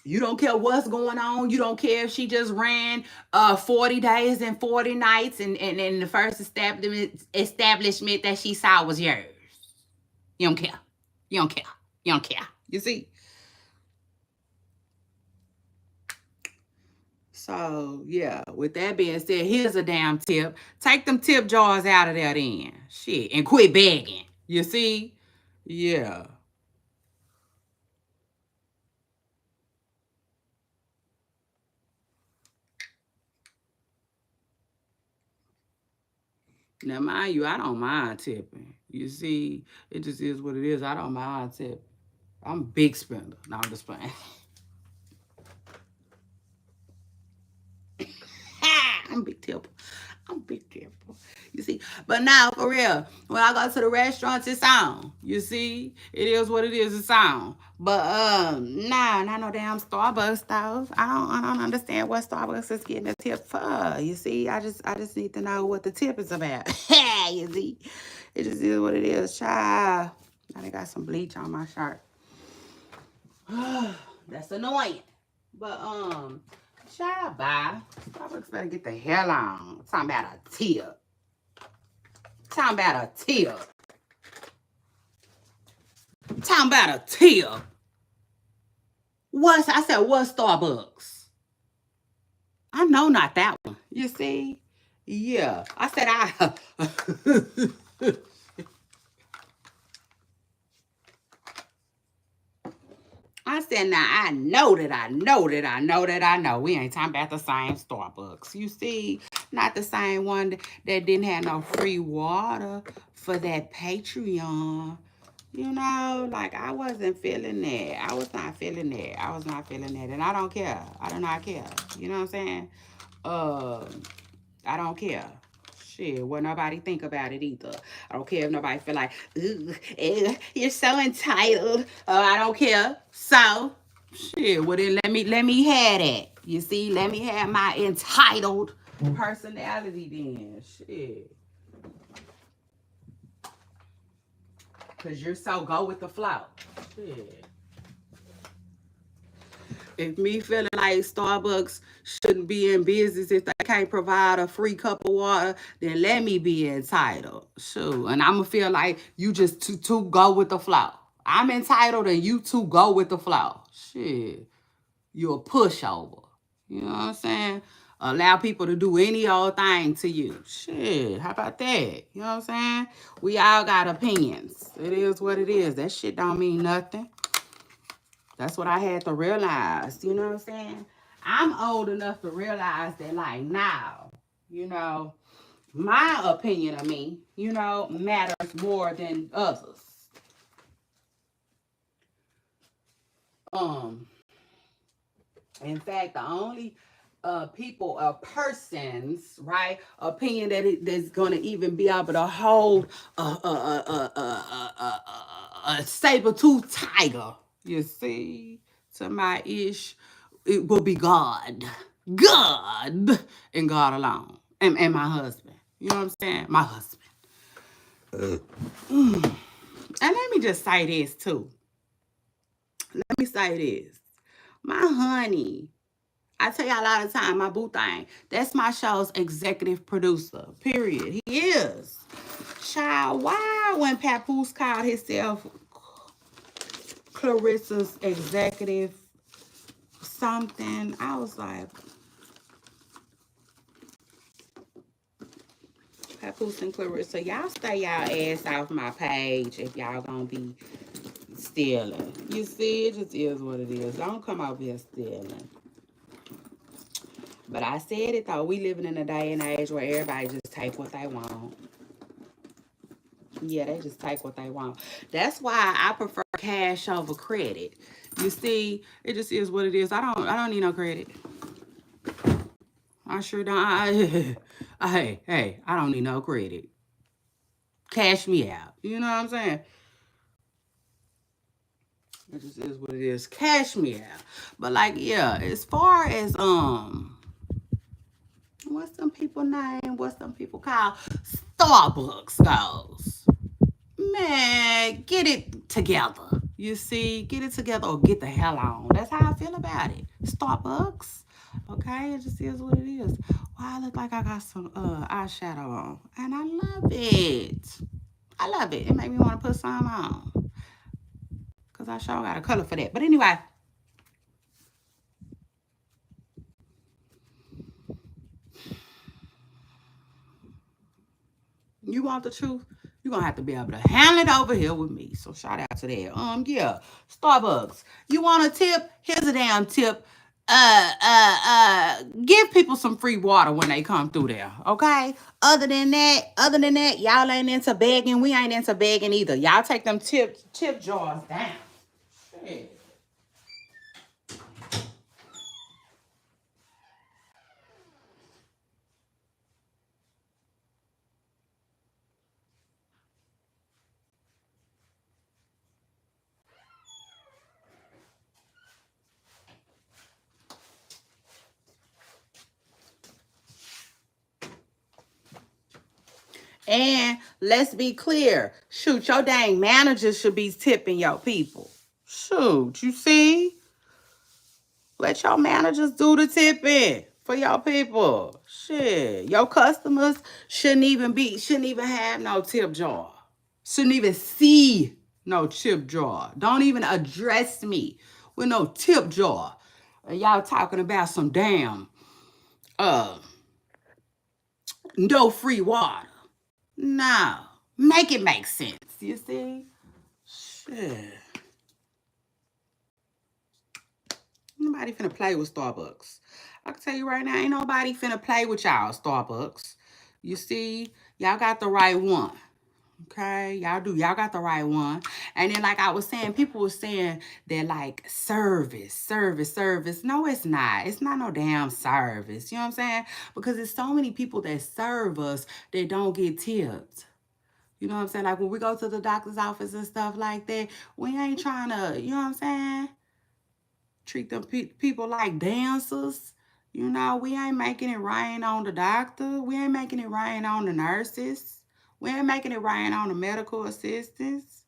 [SPEAKER 1] You don't care what's going on. You don't care if she just ran 40 days and 40 nights and the first establishment that she saw was yours. You don't care. You don't care. You don't care. You see? So, yeah, with that being said, here's a damn tip. Take them tip jars out of there then. Shit. And quit begging. You see? Yeah. Now, mind you, I don't mind tipping. You see, it just is what it is. I don't mind tipping. I'm a big spender. No, I'm just playing. I'm big tipper. I'm big tipper. You see, but now for real, when I go to the restaurants, it's on. You see, it is what it is. It's on. But not no damn Starbucks stuff. I don't understand what Starbucks is getting a tip for. You see, I just need to know what the tip is about. You see, it just is what it is. Child, now they got some bleach on my shirt. That's annoying. But Child, bye. Starbucks better get the hell on. Talking about a tip. Talking about a tip. Talking about a tip. I said, what's Starbucks? I know not that one. You see? Yeah. I said, I said, now I know that I know that I know that I know. We ain't talking about the same Starbucks. You see, not the same one that didn't have no free water for that Patreon. You know, like I wasn't feeling that. I was not feeling that. I was not feeling that. And I don't care. I do not care. You know what I'm saying? I don't care. Shit, what nobody think about it either. I don't care if nobody feel like, you're so entitled. I don't care. So, shit, well then let me have that. You see, let me have my entitled personality then. Shit. Cause you're so go with the flow. Shit. If me feeling like Starbucks shouldn't be in business if they can't provide a free cup of water, then let me be entitled. Sure. And I'm going to feel like you just to go with the flow. I'm entitled and you two go with the flow. Shit. You're a pushover. You know what I'm saying? Allow people to do any old thing to you. Shit. How about that? You know what I'm saying? We all got opinions. It is what it is. That shit don't mean nothing. That's what I had to realize. You know what I'm saying? I'm old enough to realize that, like, now, you know, my opinion of me, you know, matters more than others. In fact, the only people or persons, right, opinion that's gonna even be able to hold a saber-toothed tiger, you see, to my ish, it will be God, and God alone, and my husband. You know what I'm saying? My husband. And let me just say this too. Let me say this. My honey, I tell y'all a lot of time, my boo thing, that's my show's executive producer, period. He is. Child, why when Papoose called himself Clarissa's executive something, I was like, Papoose and Clarissa, y'all stay y'all ass off my page if y'all gonna be stealing. You see, it just is what it is. Don't come over here stealing. But I said it though, we living in a day and age where everybody just take what they want. Yeah, they just take what they want. That's why I prefer cash over credit. You see, it just is what it is. I don't need no credit. I sure don't. Hey, I don't need no credit. Cash me out. You know what I'm saying? It just is what it is. Cash me out. But like, yeah, as far as what's some people name? What's some people call Starbucks goes? Man, get it together. You see, get it together or get the hell on. That's how I feel about it. Starbucks. Okay, it just is what it is. Why I look like I got some eyeshadow on. And I love it. I love it. It made me want to put some on. Because I sure got a color for that. But anyway. You want the truth? You're gonna have to be able to handle it over here with me. So shout out to that. Yeah, Starbucks. You want a tip? Here's a damn tip. Give people some free water when they come through there. Okay. Other than that, y'all ain't into begging. We ain't into begging either. Y'all take them tip jars down. Shit. And let's be clear. Shoot, your dang manager should be tipping your people. Shoot, you see? Let your managers do the tipping for your people. Shit. Your customers shouldn't even have no tip jar. Shouldn't even see no tip jar. Don't even address me with no tip jar. And y'all talking about some damn uh no free water. No. Make it make sense. You see? Shit. Nobody finna play with Starbucks. I can tell you right now, ain't nobody finna play with y'all, Starbucks. You see, y'all got the right one. Okay, y'all do. Y'all got the right one. And then, like I was saying, people were saying that like service. No, it's not. It's not no damn service. You know what I'm saying? Because there's so many people that serve us that don't get tipped. You know what I'm saying? Like when we go to the doctor's office and stuff like that, we ain't trying to, you know what I'm saying? Treat them people like dancers. You know, we ain't making it rain on the doctor. We ain't making it rain on the nurses. We ain't making it rain on the medical assistants.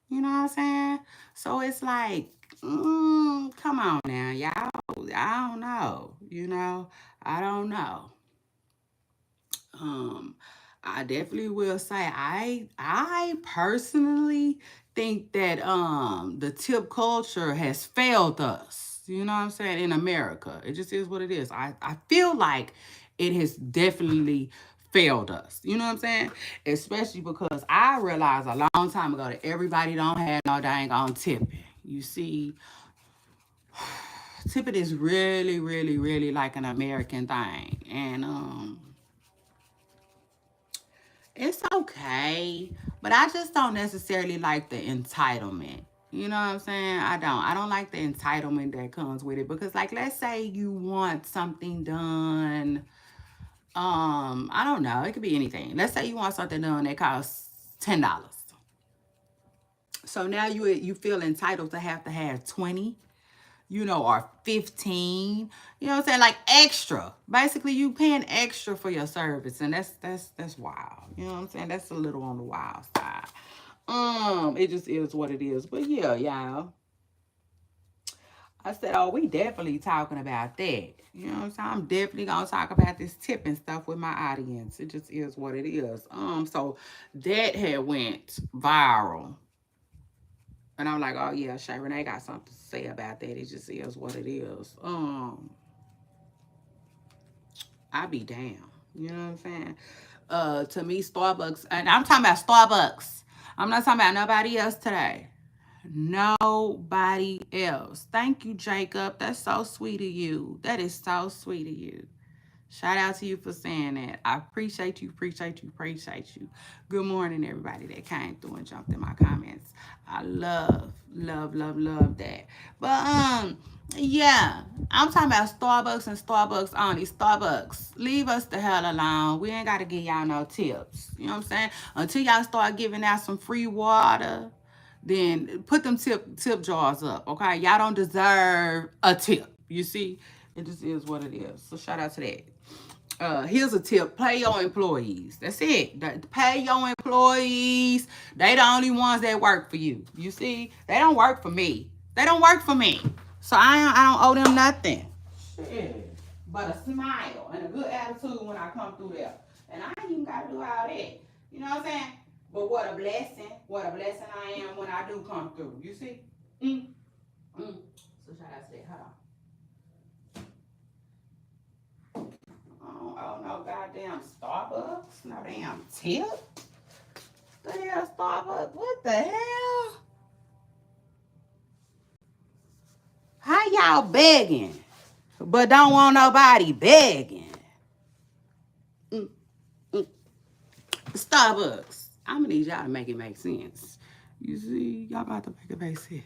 [SPEAKER 1] You know what I'm saying? So it's like, come on now, y'all. I don't know. You know, I don't know. Um, I definitely will say I personally think that the tip culture has failed us. You know what I'm saying? In America. It just is what it is. I feel like it has definitely failed us. You know what I'm saying? Especially because I realized a long time ago that everybody don't have no dang on tipping. You see, tipping is really like an American thing. And it's okay, but I just don't necessarily like the entitlement. You know what I'm saying? I don't like the entitlement that comes with it because like let's say you want something done. I don't know, it could be anything. Let's say you want something done that costs $10. So now you feel entitled to have 20, you know, or 15, you know what I'm saying? Like extra. Basically you paying extra for your service. And that's wild. You know what I'm saying? That's a little on the wild side. It just is what it is. But yeah, y'all. I said, oh, we definitely talking about that. You know what I'm saying? I'm definitely gonna talk about this tipping stuff with my audience. It just is what it is. So that had went viral. And I'm like, oh yeah, Shay Renee got something to say about that. It just is what it is. I be damn. You know what I'm saying? To me, Starbucks, and I'm talking about Starbucks. I'm not talking about nobody else today. Nobody else. Thank you, Jacob. That's so sweet of you. That is so sweet of you. Shout out to you for saying that. I appreciate you. Good morning, everybody that came through and jumped in my comments. I love that. But yeah, I'm talking about Starbucks and Starbucks only. Starbucks, leave us the hell alone. We ain't gotta give y'all no tips. You know what I'm saying? Until y'all start giving out some free water, then put them tip jars up. Okay, y'all don't deserve a tip. You see, it just is what it is. So shout out to that. Here's a tip: pay your employees. That's it. Pay your employees. They the only ones that work for you. You see, they don't work for me. They don't work for me. So I don't owe them nothing. Shit. But a smile and a good attitude when I come through there. And I ain't even gotta do all that. You know what I'm saying? But what a blessing. What a blessing I am when I do come through. You see? So shout out to that. Hold on. Oh, no goddamn Starbucks. No damn tip. The hell Starbucks? What the hell? How y'all begging, but don't want nobody begging? Starbucks. I'm gonna need y'all to make it make sense. You see, y'all got to make it make sense.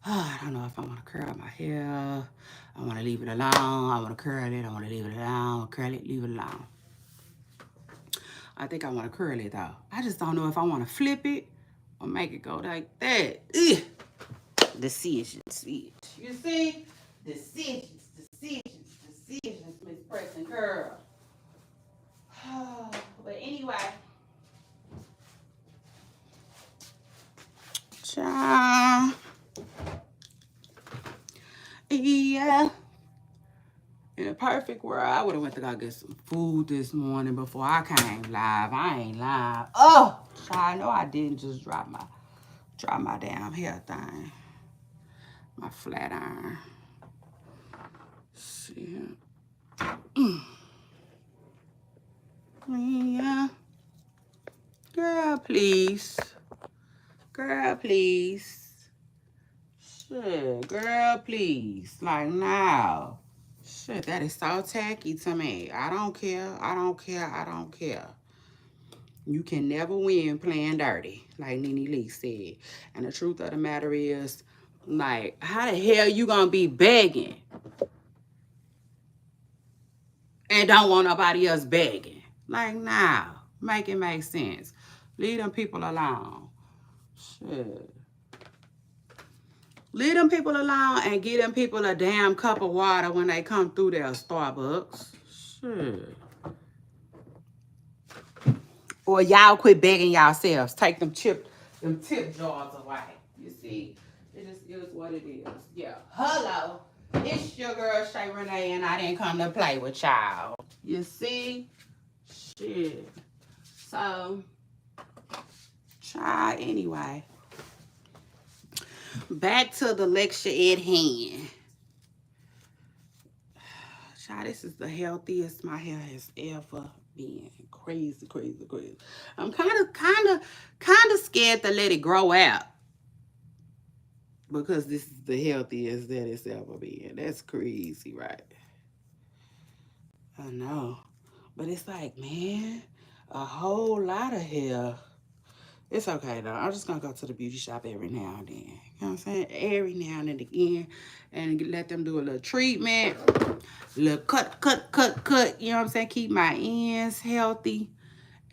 [SPEAKER 1] Oh, I don't know if I want to curl my hair. I want to leave it alone. I want to curl it. I want to leave it alone. Curl it, leave it alone. I think I want to curl it though. I just don't know if I want to flip it or make it go like that. Ugh. Decisions. You see? Decisions, Miss Preston Girl. But anyway. Child. Yeah. In a perfect world, I would have went to go get some food this morning before I came live. I ain't lying. Oh, I know I didn't just drop my damn hair thing. My flat iron. See. Yeah. Girl, please. Girl, please. Shit, girl, please. Like, now. Shit, that is so tacky to me. I don't care. I don't care. I don't care. You can never win playing dirty, like Nene Lee said. And the truth of the matter is, like, how the hell you gonna be begging and don't want nobody else begging? Like, now, make it make sense. Leave them people alone. Shit. Leave them people alone and give them people a damn cup of water when they come through their Starbucks. Shit. Or y'all quit begging yourselves. Take them tip jars away. You see? It just is what it is. Yeah. Hello. It's your girl Shay Renee and I didn't come to play with y'all. You see? Shit. So, try anyway. Back to the lecture at hand. Child, this is the healthiest my hair has ever been. Crazy, crazy, crazy. I'm kind of scared to let it grow out because this is the healthiest that it's ever been. That's crazy, right? I know, but it's like, man, a whole lot of hair. It's okay though. I'm just gonna go to the beauty shop every now and then. You know what I'm saying? Every now and again, and let them do a little treatment. Little cut. You know what I'm saying? Keep my ends healthy.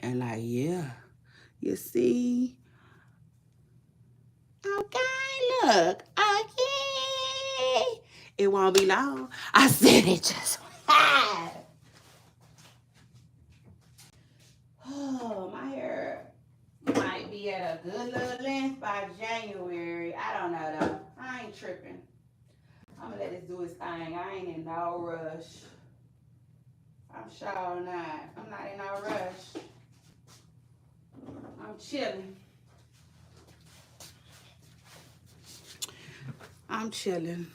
[SPEAKER 1] And like, yeah. You see? Okay, look. Okay. It won't be long. I said it just. Oh, my hair might be at a good little length by January. I don't know though. I ain't tripping. I'm gonna let this do its thing. I ain't in no rush. I'm sure not. I'm not in no rush. I'm chilling. I'm chilling.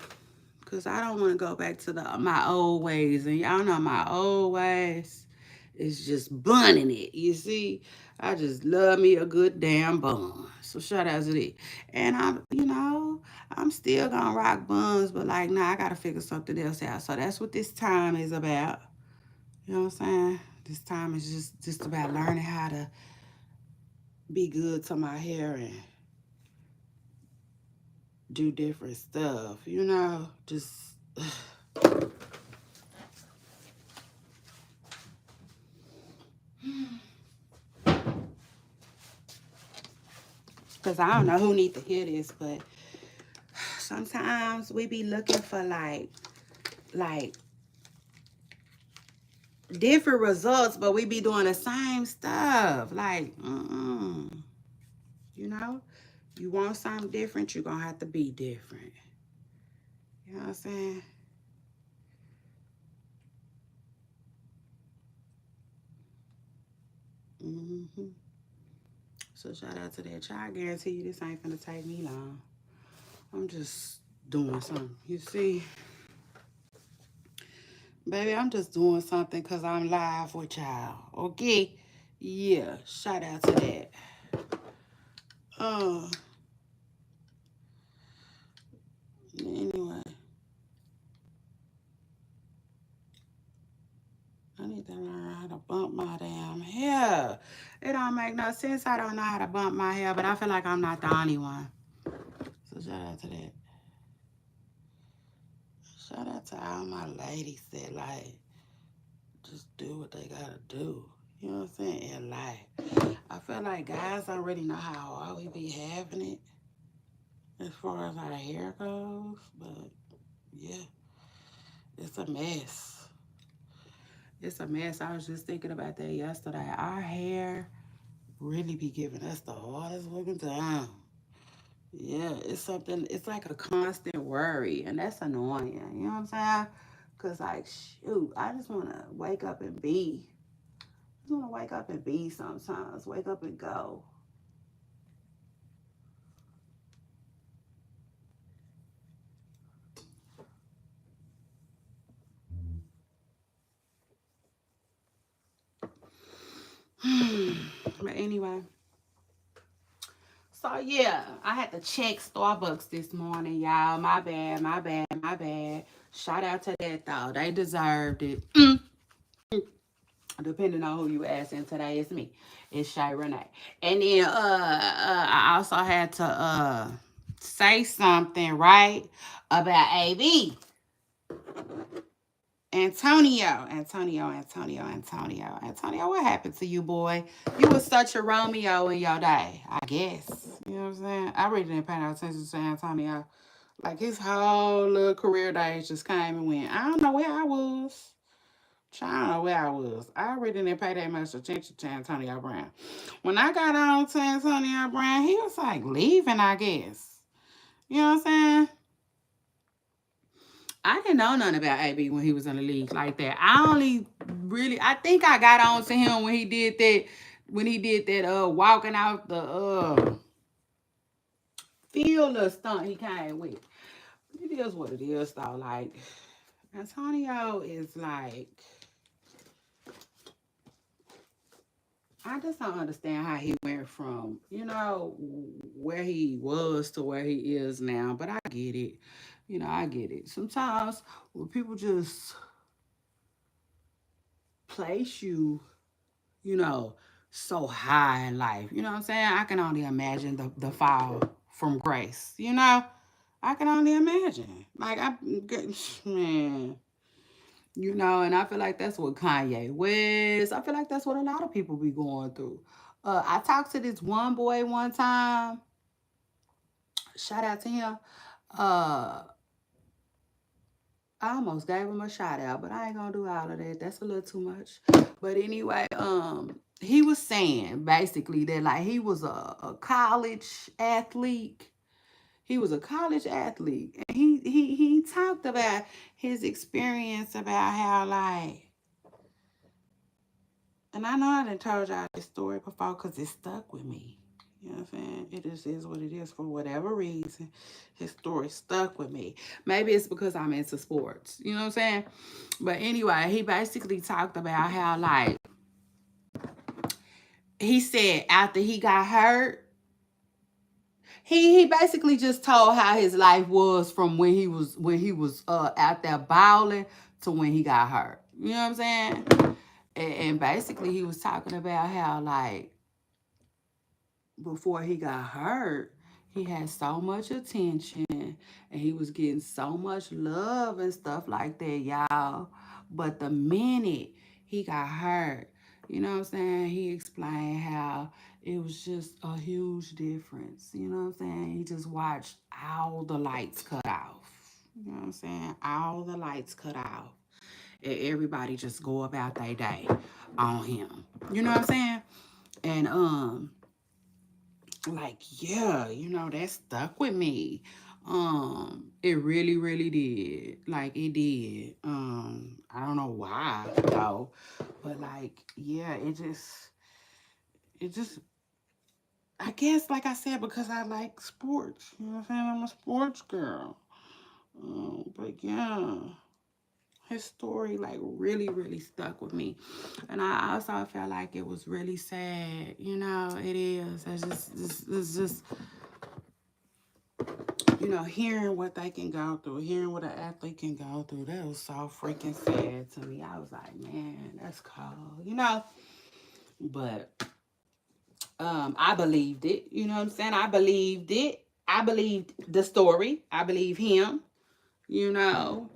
[SPEAKER 1] Because I don't want to go back to my old ways. And y'all know my old ways is just bunning it. You see? I just love me a good damn bun. So shout out to that. And I'm still going to rock buns. But like, nah, I got to figure something else out. So that's what this time is about. You know what I'm saying? This time is just about learning how to be good to my hair and do different stuff. Just... Because I don't know who needs to hear this, but sometimes we be looking for like different results, but we be doing the same stuff. Like, you want something different, you're going to have to be different. You know what I'm saying? So shout out to that. I guarantee you this ain't finna take me long. I'm just doing something. You see? Baby, I'm just doing something because I'm live with y'all. Okay? Yeah. Shout out to that. Anyway. I need to learn how to bump my damn hair. It don't make no sense. I don't know how to bump my hair, but I feel like I'm not the only one. So shout out to that. Shout out to all my ladies that like just do what they gotta do. You know what I'm saying? In life. I feel like guys already know how hard we be having it as far as our hair goes, but yeah, it's a mess. It's a mess. I was just thinking about that yesterday. Our hair really be giving us the hardest looking time. Yeah, it's something, it's like a constant worry, and that's annoying. You know what I'm saying? Because, like, shoot, I just want to wake up and be. I just want to wake up and be sometimes. Wake up and go. But anyway, so yeah, I had to check Starbucks this morning, y'all. My bad, my bad, my bad. Shout out to that, though. They deserved it. Depending on who you ask, and today it's me. It's Shay Renee. And then I also had to say something, right? About AB. Antonio, what happened to you, boy? You was such a Romeo in your day, I guess. You know what I'm saying? I really didn't pay no attention to Antonio. Like, his whole little career days just came and went. I don't know where I was. I don't know where I was. I really didn't pay that much attention to Antonio Brown. When I got on to Antonio Brown, he was like leaving, I guess. You know what I'm saying? I didn't know nothing about AB when he was in the league like that. I think I got on to him when he did that walking out the field or stunt he came with. It is what it is though. Like, Antonio is like, I just don't understand how he went from, where he was to where he is now. But I get it. I get it. Sometimes when people just place you, you know, so high in life, you know what I'm saying? I can only imagine the fall from grace, I can only imagine. Like, man, and I feel like that's what Kanye West, I feel like that's what a lot of people be going through. I talked to this one boy one time. Shout out to him. Uh, I almost gave him a shout out, but I ain't gonna do all of that. That's a little too much. But anyway, he was saying basically that like he was a college athlete. He was a college athlete, and he talked about his experience about how like, and I know I done told y'all this story before because it stuck with me. You know what I'm saying? It just is what it is for whatever reason. His story stuck with me. Maybe it's because I'm into sports. You know what I'm saying? But anyway, he basically talked about how, like, he said after he got hurt, he basically just told how his life was from when he was out there balling to when he got hurt. You know what I'm saying? And basically he was talking about how like before he got hurt, he had so much attention and he was getting so much love and stuff like that, y'all. But the minute he got hurt, you know what I'm saying? He explained how it was just a huge difference. You know what I'm saying? He just watched all the lights cut off. You know what I'm saying? All the lights cut off. And everybody just go about their day on him. You know what I'm saying? And like, yeah, that stuck with me. It really, really did. Like, it did. I don't know why though, but like, yeah, it just I guess, like I said, because I like sports. You know what I'm saying? I'm a sports girl. But yeah, his story like really, really stuck with me. And I also felt like it was really sad. It is. It's just hearing what they can go through, hearing what an athlete can go through, that was so freaking sad to me. I was like, man, that's cold. But I believed it. You know what I'm saying? I believed it. I believed the story. I believe him. You know,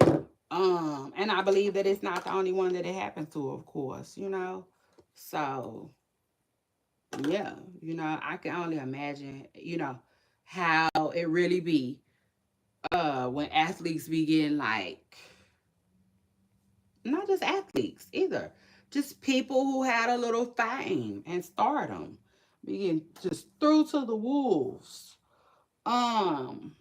[SPEAKER 1] and I believe that it's not the only one that it happens to, of course. So yeah, I can only imagine, how it really be when athletes begin like, not just athletes either, just people who had a little fame and stardom begin just threw to the wolves Um,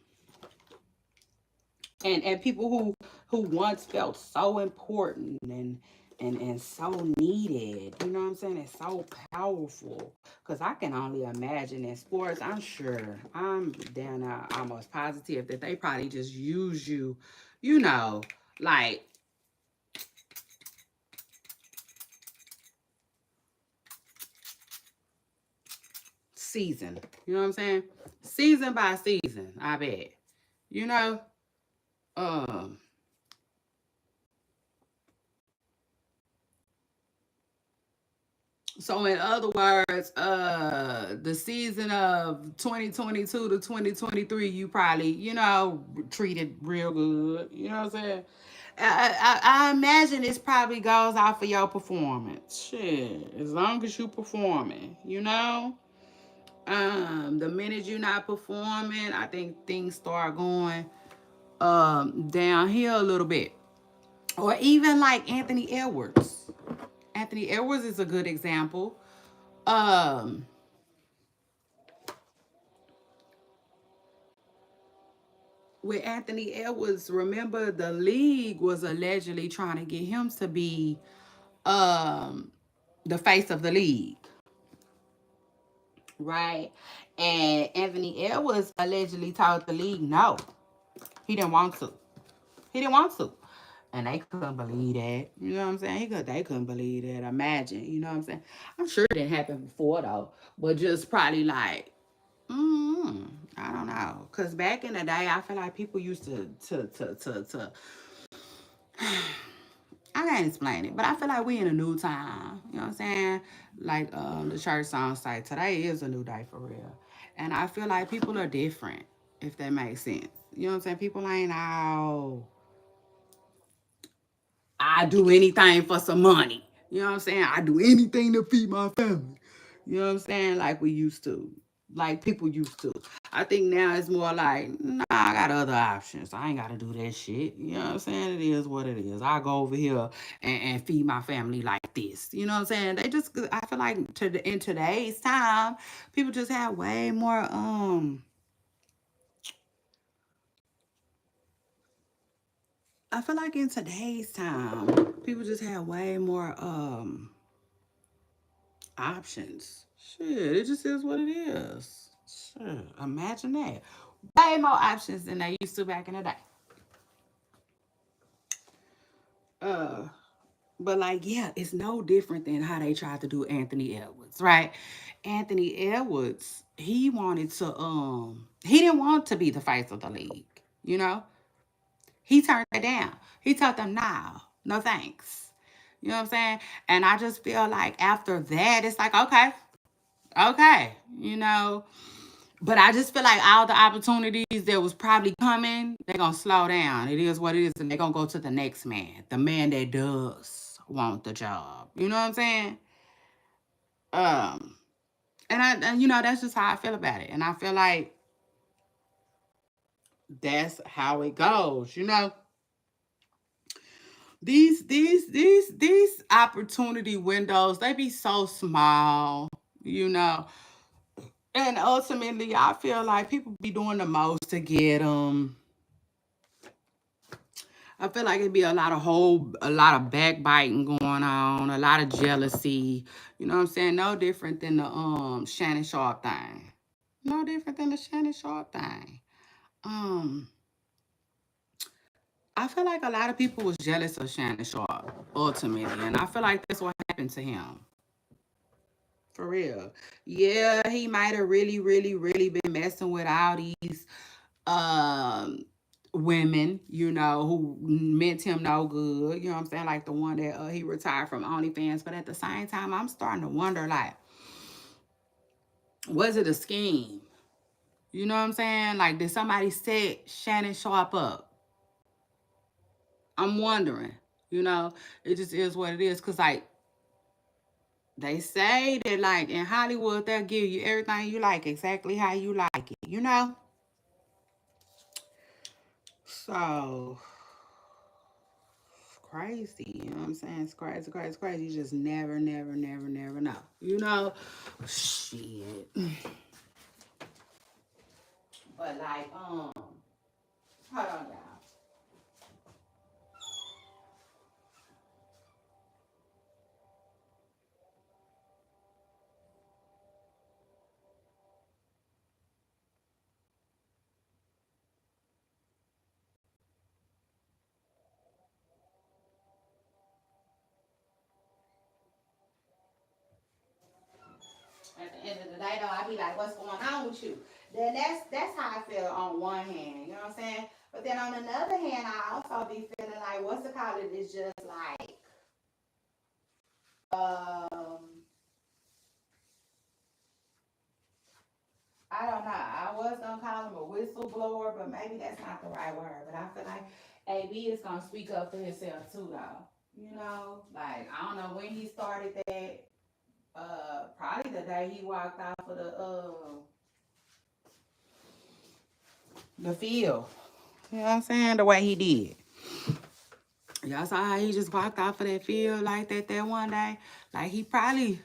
[SPEAKER 1] and people who once felt so important and so needed, you know what I'm saying? It's so powerful. Cause I can only imagine in sports, I'm sure, I'm down now almost positive that they probably just use you, you know, like season. You know what I'm saying? Season by season, I bet. You know? Um So in other words, the season of 2022 to 2023, you probably, treated real good. You know what I'm saying? I imagine this probably goes off of your performance. Shit, as long as you performing, the minute you're not performing, I think things start going downhill a little bit. Or even like Anthony Edwards. Anthony Edwards is a good example. Um, with Anthony Edwards, remember the league was allegedly trying to get him to be um the face of the league, right? And Anthony Edwards allegedly told the league no, he didn't want to. He didn't want to. And they couldn't believe that. You know what I'm saying? They couldn't believe that. Imagine, you know what I'm saying? I'm sure it didn't happen before though, but just probably like, I don't know. Cause back in the day, I feel like people used to I can't explain it, but I feel like we in a new time. You know what I'm saying? Like the church song say, today is a new day for real. And I feel like people are different, if that makes sense. You know what I'm saying? People ain't all I do anything for some money. You know what I'm saying? I do anything to feed my family. You know what I'm saying? Like we used to. Like people used to. I think now it's more like, nah, I got other options. I ain't got to do that shit. You know what I'm saying? It is what it is. I go over here and feed my family like this. You know what I'm saying? I feel like in today's time, people just have way more, I feel like in today's time, people just have way more, options. Shit, it just is what it is. Shit, imagine that. Way more options than they used to back in the day. Uh, but like, yeah, it's no different than how they tried to do Anthony Edwards, right? Anthony Edwards, he didn't want to be the face of the league, you know? He turned it down. He told them, no, no thanks. You know what I'm saying? And I just feel like after that, it's like, okay, okay, But I just feel like all the opportunities that was probably coming, they're gonna slow down. It is what it is, and they're gonna go to the next man, the man that does want the job. You know what I'm saying? Um, and that's just how I feel about it. And I feel like that's how it goes. These opportunity windows, they be so small. You know, and ultimately, I feel like people be doing the most to get them. I feel like it'd be a lot of backbiting going on, a lot of jealousy. You know what I'm saying? No different than the Shannon Sharp thing. No different than the Shannon Sharp thing. Um, I feel like a lot of people was jealous of Shannon Sharp ultimately, and I feel like that's what happened to him. For real. Yeah, he might have really, really, really been messing with all these um women, who meant him no good. You know what I'm saying? Like the one that he retired from OnlyFans. But at the same time, I'm starting to wonder, like, was it a scheme? You know what I'm saying? Like, did somebody set Shannon Sharp up? I'm wondering. You know, it just is what it is. Cause like they say that like in Hollywood they'll give you everything you like exactly how you like it. So crazy. You know what I'm saying? It's crazy, crazy, crazy. You just never, never, never, never know. Shit. But like, hold on, y'all. At the end of the day, though, I be like, "What's going on with you?" Then that's how I feel on one hand. You know what I'm saying? But then on the other hand, I also be feeling like, what's the call it? Is just like, um, I don't know. I was gonna call him a whistleblower, but maybe that's not the right word. But I feel like AB is gonna speak up for himself too, though. You know, like I don't know when he started that. Probably the day he walked off of the field. You know what I'm saying? The way he did. Y'all saw how he just walked off of that field like that one day. Like he probably,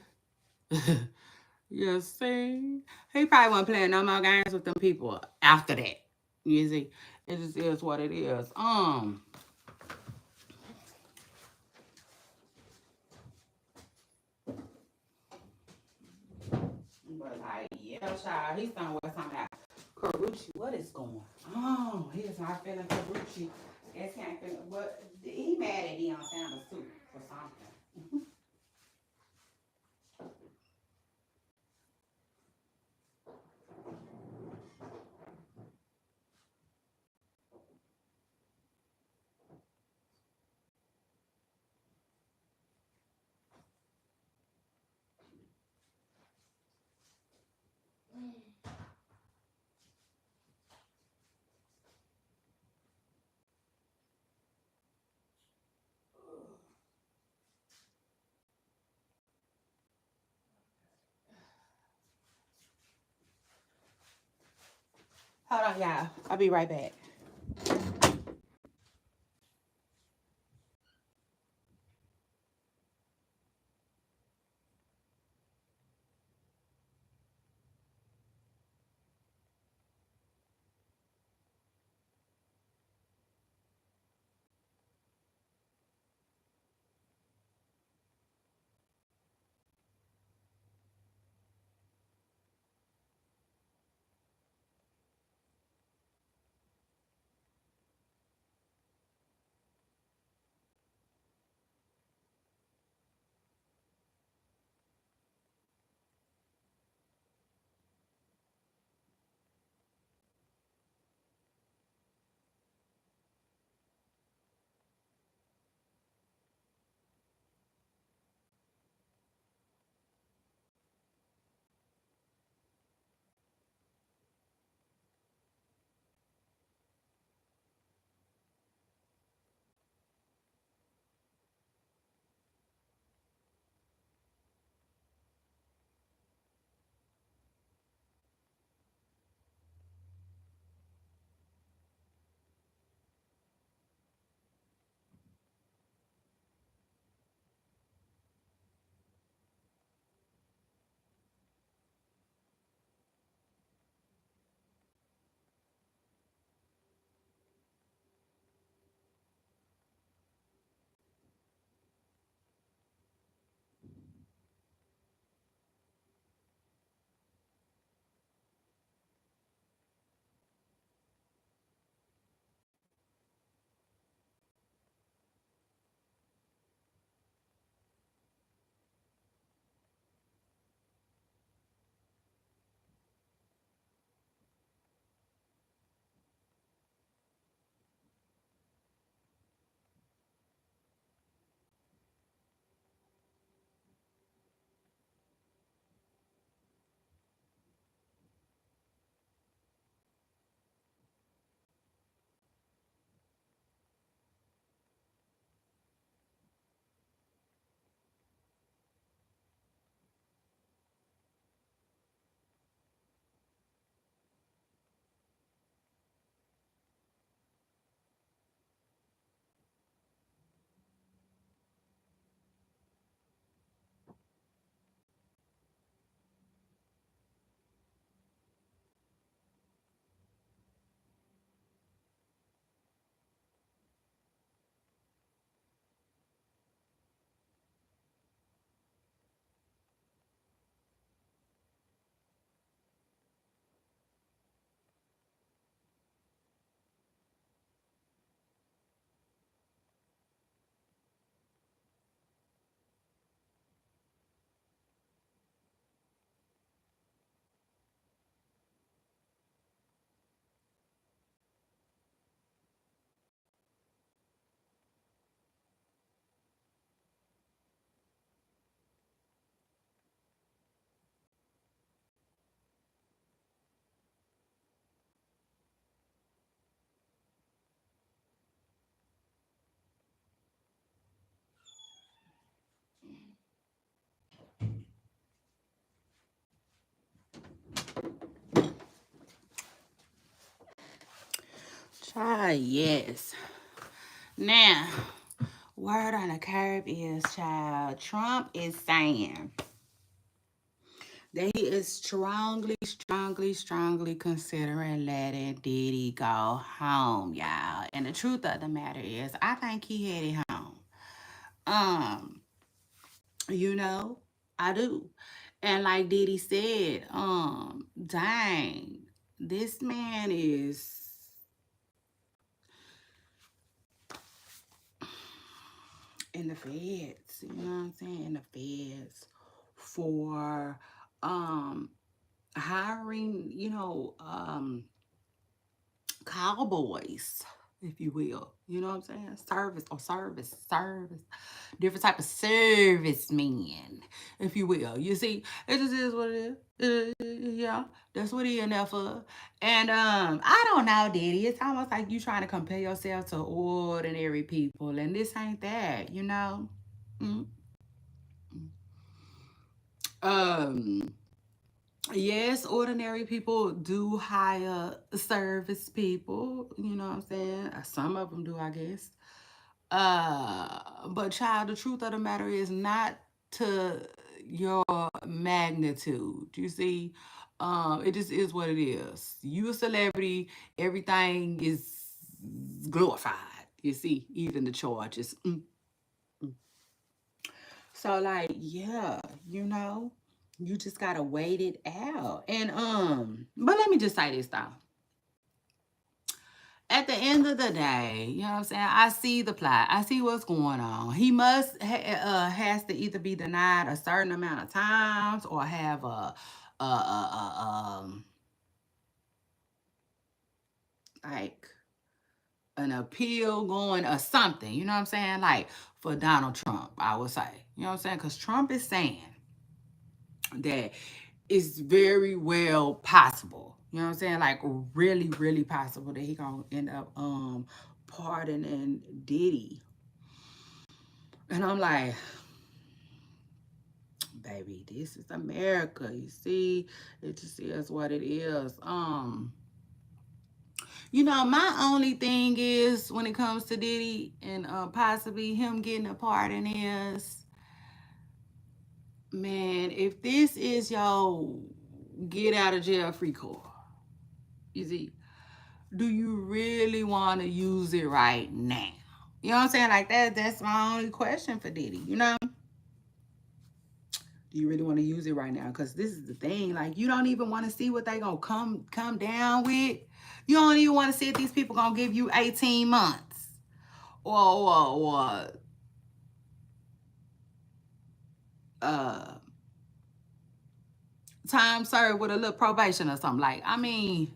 [SPEAKER 1] you see, he probably wasn't playing no more games with them people after that. You see, it just is what it is. But like, yeah, child, he's somewhere talking about Karuchi. What is going on? He is not feeling Karuchi. Guess he ain't feeling. But he mad at Deion Sanders too for something. Hold on, y'all. I'll be right back. Child, yes. Now, word on the curb is, child, Trump is saying that he is strongly considering letting Diddy go home, y'all. And the truth of the matter is, I think he headed home. Um, you know, I do. And like Diddy said, dang, this man is in the feds, you know what I'm saying? In the feds for hiring, cowboys, if you will. You know what I'm saying? Service. Different type of servicemen, if you will. You see, it just is what it is. Yeah, that's what he in there for. And I don't know, Diddy. It's almost like you trying to compare yourself to ordinary people, and this ain't that, you know. Mm. Um, yes, ordinary people do hire service people. You know what I'm saying? Some of them do, I guess. But child, the truth of the matter is not to your magnitude. You see, it just is what it is. You a celebrity, everything is glorified. You see, even the charges. So like, yeah, you just gotta wait it out. And but let me just say this though. At the end of the day, you know what I'm saying? I see the plot. I see what's going on. He must has to either be denied a certain amount of times or have a like an appeal going or something. You know what I'm saying? Like for Donald Trump, I would say. You know what I'm saying? Because Trump is saying that it's very well possible. You know what I'm saying? Like really possible that he gonna end up pardoning Diddy. And I'm like, baby, this is America. You see, it just is what it is. My only thing is when it comes to Diddy and possibly him getting a pardon is, man, if this is your get out of jail free card, you see, do you really want to use it right now? You know what I'm saying? Like that's my only question for Diddy, you know? Do you really want to use it right now? Because this is the thing. Like, you don't even want to see what they gonna come down with. You don't even want to see if these people gonna give you 18 months or uh time served with a little probation or something. Like, I mean,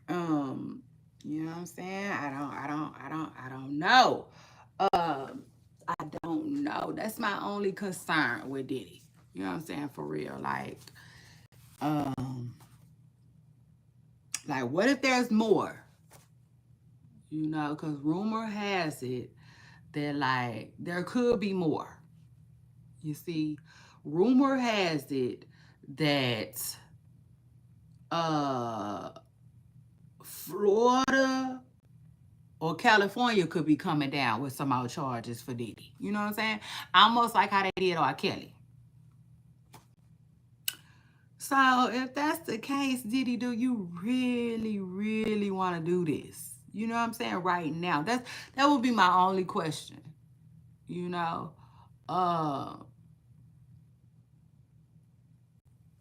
[SPEAKER 1] um, you know what I'm saying? I don't know. I don't know. That's my only concern with Diddy. You know what I'm saying? For real. Um, like what if there's more? Because rumor has it that like there could be more. You see, rumor has it that uh Florida or California could be coming down with some more charges for Diddy. You know what I'm saying? Almost like how they did R. Kelly. So if that's the case, Diddy, do you really want to do this? You know what I'm saying? Right now. That would be my only question. You know? Uh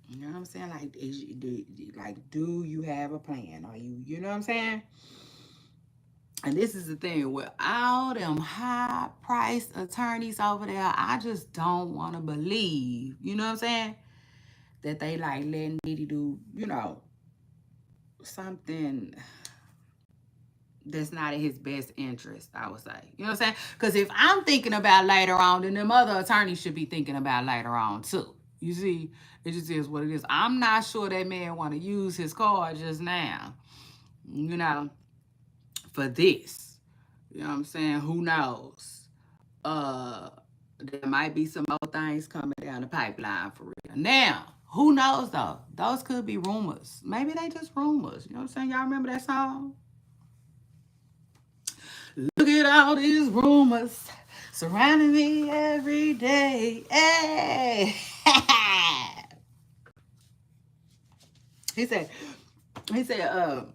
[SPEAKER 1] you know what I'm saying? Like, do you have a plan? Are you know what I'm saying? And this is the thing with all them high priced attorneys over there, I just don't want to believe, you know what I'm saying? That they like letting Diddy do, something that's not in his best interest, I would say. You know what I'm saying? Because if I'm thinking about later on, then them other attorneys should be thinking about later on too. You see, it just is what it is. I'm not sure that man want to use his card just now, you know, for this. You know what I'm saying? Who knows? Uh, there might be some more things coming down the pipeline for real. Now, Who knows though? Those could be rumors. Maybe they just rumors. You know what I'm saying? Y'all remember that song? Look at all these rumors surrounding me every day. Hey. he said, he said,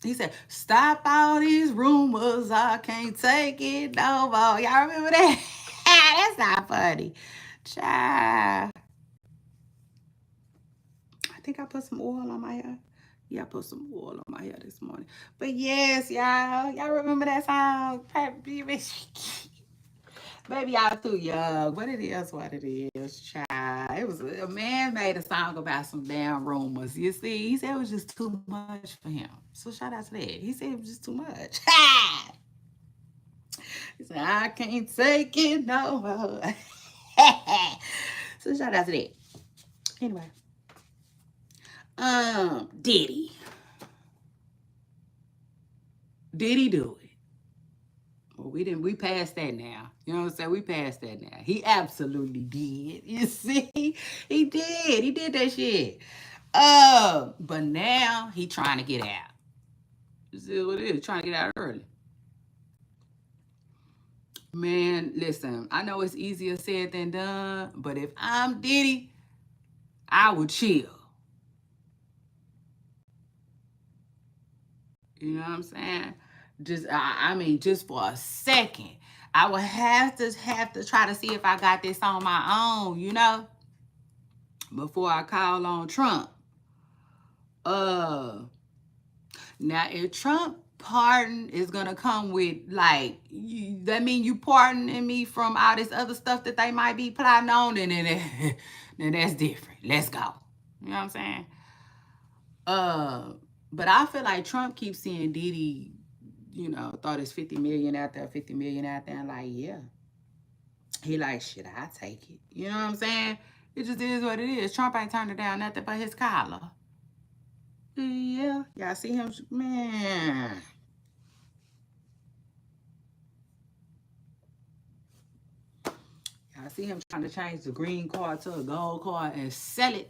[SPEAKER 1] he said, stop all these rumors. I can't take it no more. Y'all remember that? That's not funny. Child. I think I put some oil on my hair. Yeah, I put some oil on my hair this morning. But yes, y'all. Y'all remember that song? Baby, y'all too young. But it is what it is, child. It was a man made a song about some damn rumors. You see, he said it was just too much for him. So shout out to that. He said it was just too much. He said, I can't take it no more. So shout out to that. Anyway. Diddy. Did he do it? Well, we passed that now. You know what I'm saying? We passed that now. He absolutely did. You see? He did. He did that shit. But now he trying to get out. You see what it is? Trying to get out early. Man, listen, I know it's easier said than done, but if I'm Diddy, I would chill. You know what I'm saying? I mean, just for a second, I would have to try to see if I got this on my own, you know, before I call on Trump. Uh, Now if Trump pardon is gonna come with like, that mean you pardoning me from all this other stuff that they might be plotting on, and then that's different. Let's go. You know what I'm saying? Uh, but I feel like Trump keeps seeing Diddy, you know, thought it's 50 million out there, 50 million out there, and like, yeah. He like, shit, I take it. You know what I'm saying? It just is what it is. Trump ain't turning down nothing but his collar. Yeah, y'all see him, man. Y'all see him trying to change the green card to a gold card and sell it.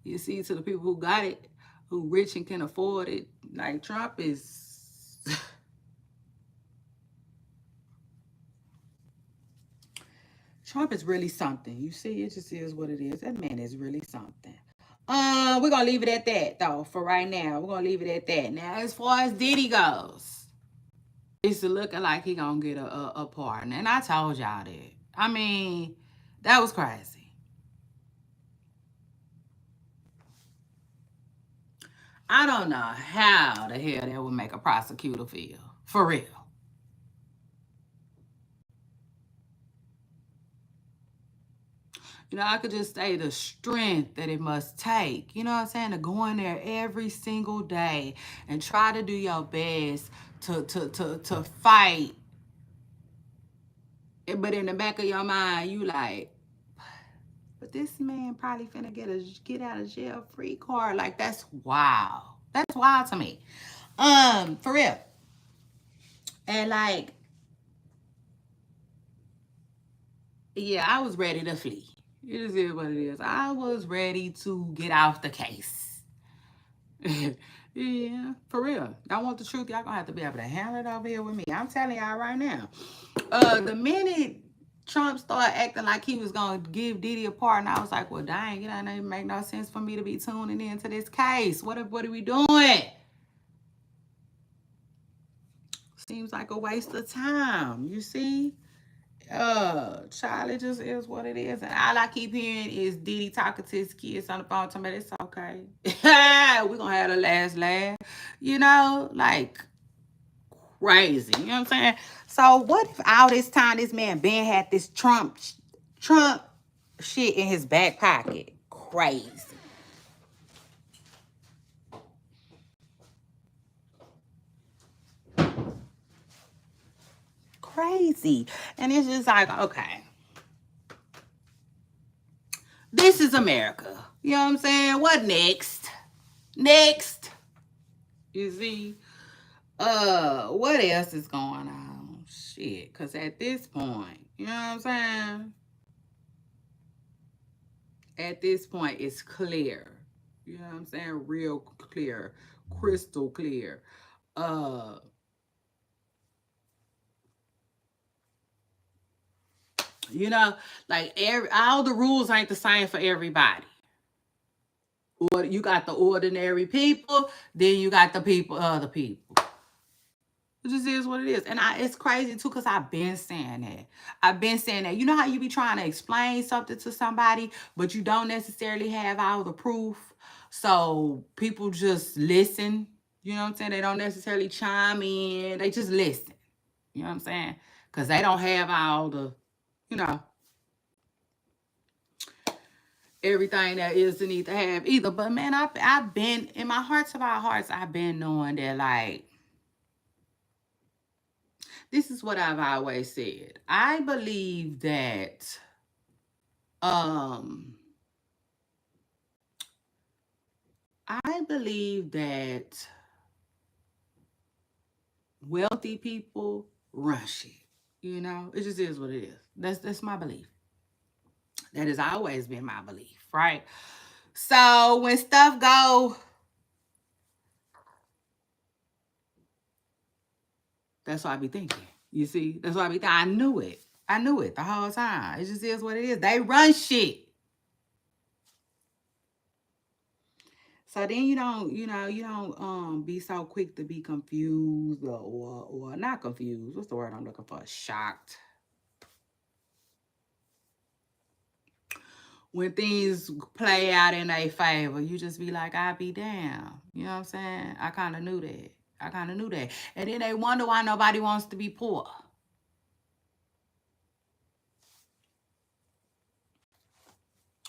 [SPEAKER 1] You see, to the people who got it, who rich and can afford it. Like Trump is. Trump is really something. You see, it just is what it is. That man is really something. We're gonna leave it at that though for right now. We're gonna leave it at that. Now, as far as Diddy goes, it's looking like he gonna get a partner. And I told y'all that. I mean, that was crazy. I don't know how the hell that would make a prosecutor feel. For real. You know, I could just say the strength that it must take, you know what I'm saying, to go in there every single day and try to do your best to fight. But in the back of your mind, you like, but this man probably finna get out of jail free card. Like, that's wild. That's wild to me. For real. And like, yeah, I was ready to flee. It just is what it is. I was ready to get off the case. Yeah, for real. Y'all want the truth? Y'all gonna have to be able to handle it over here with me. I'm telling y'all right now. The minute Trump started acting like he was gonna give Diddy a pardon, I was like, well, dang, it don't even make no sense for me to be tuning into this case. What are we doing? Seems like a waste of time. You see? Charlie just is what it is. And all I keep hearing is Diddy talking to his kids on the phone, telling me it's okay. We're gonna have the last laugh. You know, like crazy. You know what I'm saying? So what if all this time this man Ben had this Trump shit in his back pocket? Crazy. Crazy. And it's just like, okay. This is America. You know what I'm saying? What next? Next. You see? What else is going on? Shit. Cause at this point, you know what I'm saying? At this point, it's clear. You know what I'm saying? Real clear, crystal clear. Uh, you know, like all the rules ain't the same for everybody. Or you got the ordinary people, then you got the people, other people. It just is what it is. And it's crazy too, because I've been saying that. I've been saying that. You know how you be trying to explain something to somebody, but you don't necessarily have all the proof. So people just listen. You know what I'm saying? They don't necessarily chime in. They just listen. You know what I'm saying? Because they don't have all the, you know, everything that is to need to have either. But man, I've been, in my hearts of our hearts, I've been knowing that, like, this is what I've always said. I believe that um I believe that wealthy people run shit. You know, it just is what it is. That's my belief. That has always been my belief, right? So when stuff go, that's what I be thinking. You see, that's what I be thinking. I knew it. I knew it the whole time. It just is what it is. They run shit. So then you don't be so quick to be confused or not confused. What's the word I'm looking for? Shocked. When things play out in their favor, you just be like, I be damn. You know what I'm saying? I kind of knew that. I kind of knew that. And then they wonder why nobody wants to be poor.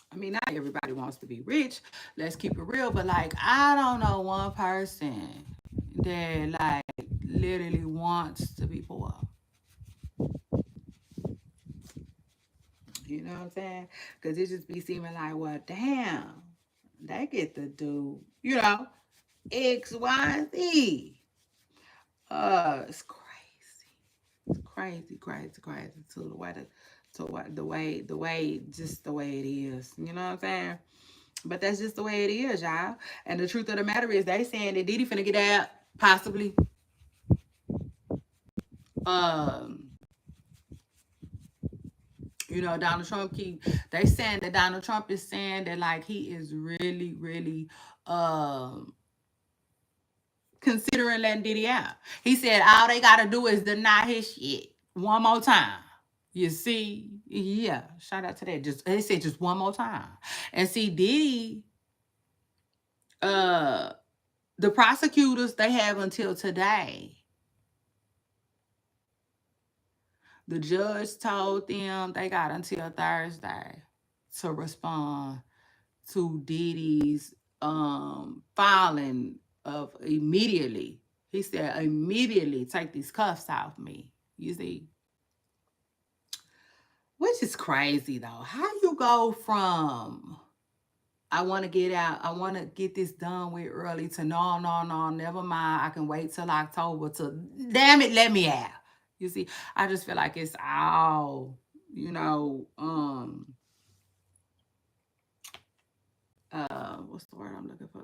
[SPEAKER 1] I mean, not everybody wants to be rich. Let's keep it real. But like, I don't know one person that like literally wants to be poor. You know what I'm saying? Because it just be seeming like, well, damn, they get to do, you know, X, Y, and Z. It's crazy. It's crazy, crazy, crazy. To the way, just the way it is. You know what I'm saying? But that's just the way it is, y'all. And the truth of the matter is, they saying that Diddy finna get out, possibly. Um, you know, Donald Trump they saying that Donald Trump is saying that like he is really, really considering letting Diddy out. He said all they gotta do is deny his shit one more time. You see, yeah, shout out to that. Just they said just one more time. And see, Diddy, uh, the prosecutors, they have until today. The judge told them they got until Thursday to respond to Diddy's filing of immediately. He said, immediately take these cuffs off me. You see? Which is crazy though. How you go from I want to get out, I want to get this done with early to no, no, no, never mind. I can wait till October to damn it, let me out. You see, I just feel like it's all, you know, what's the word I'm looking for?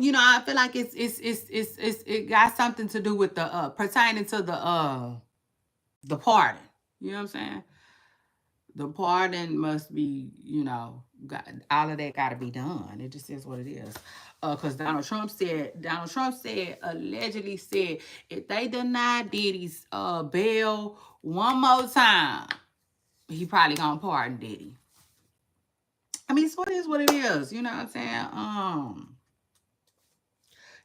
[SPEAKER 1] You know, I feel like it got something to do with the pertaining to the pardon. You know what I'm saying? The pardon must be, you know, all of that got to be done. It just is what it is. Because Donald Trump said, allegedly said, if they deny Diddy's bail one more time, he probably gonna pardon Diddy. I mean, so it is what it is. You know what I'm saying?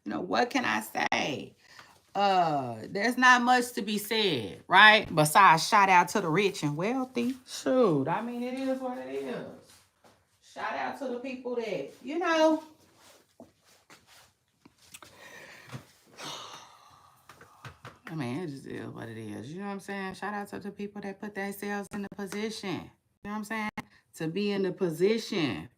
[SPEAKER 1] You know, what can I say? There's not much to be said, right? Besides, shout out to the rich and wealthy. Shoot, I mean, it is what it is. Shout out to the people that, you know, I mean, it just is what it is. You know what I'm saying? Shout out to the people that put themselves in the position. You know what I'm saying? To be in the position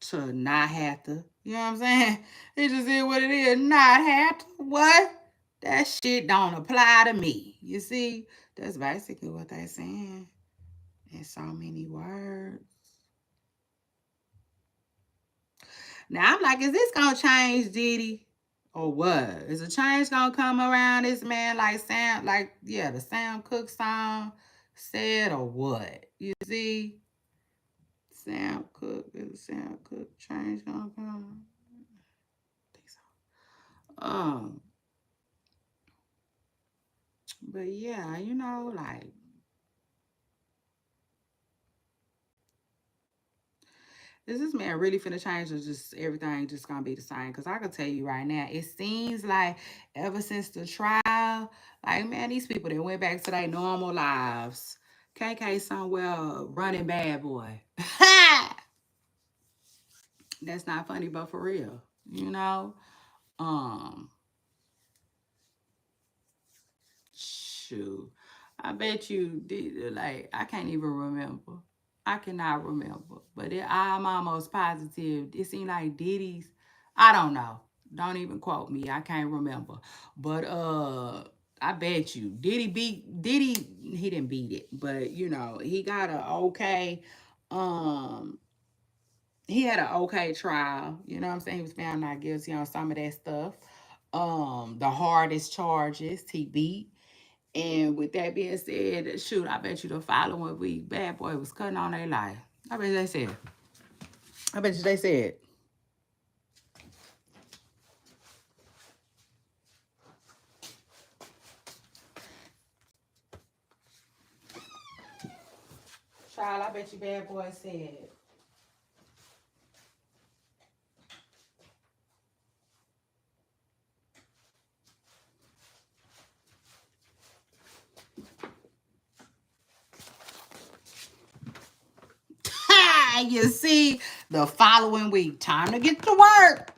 [SPEAKER 1] to not have to. You know what I'm saying? It just is what it is. Not have to. What? That shit don't apply to me. You see, that's basically what they saying in so many words. Now I'm like, is this gonna change Diddy? Or what? Is a change gonna come around this man like Sam, like, yeah, the Sam Cooke song said, or what? You see? Sam Cooke, is Sam Cooke change gonna come? I think so. But yeah, like, is this man really finna change, or just everything just gonna be the same? Because I can tell you right now, it seems like ever since the trial, like, man, these people that went back to their normal lives. KK somewhere running bad boy. That's not funny, but for real, you know? Um, Shoot. I bet you did, like, I can't even remember. I cannot remember. But I'm almost positive. It seemed like Diddy's, I don't know. Don't even quote me. I can't remember. But I bet you Diddy, he didn't beat it. But he got a okay, um he had an okay trial. You know what I'm saying? He was found not guilty on some of that stuff. The hardest charges he beat. And with that being said, shoot, I bet you the following week, Bad Boy was cutting on their life. I bet you they said. I bet you they said. Child, I bet you Bad Boy said. You see, the following week, time to get to work.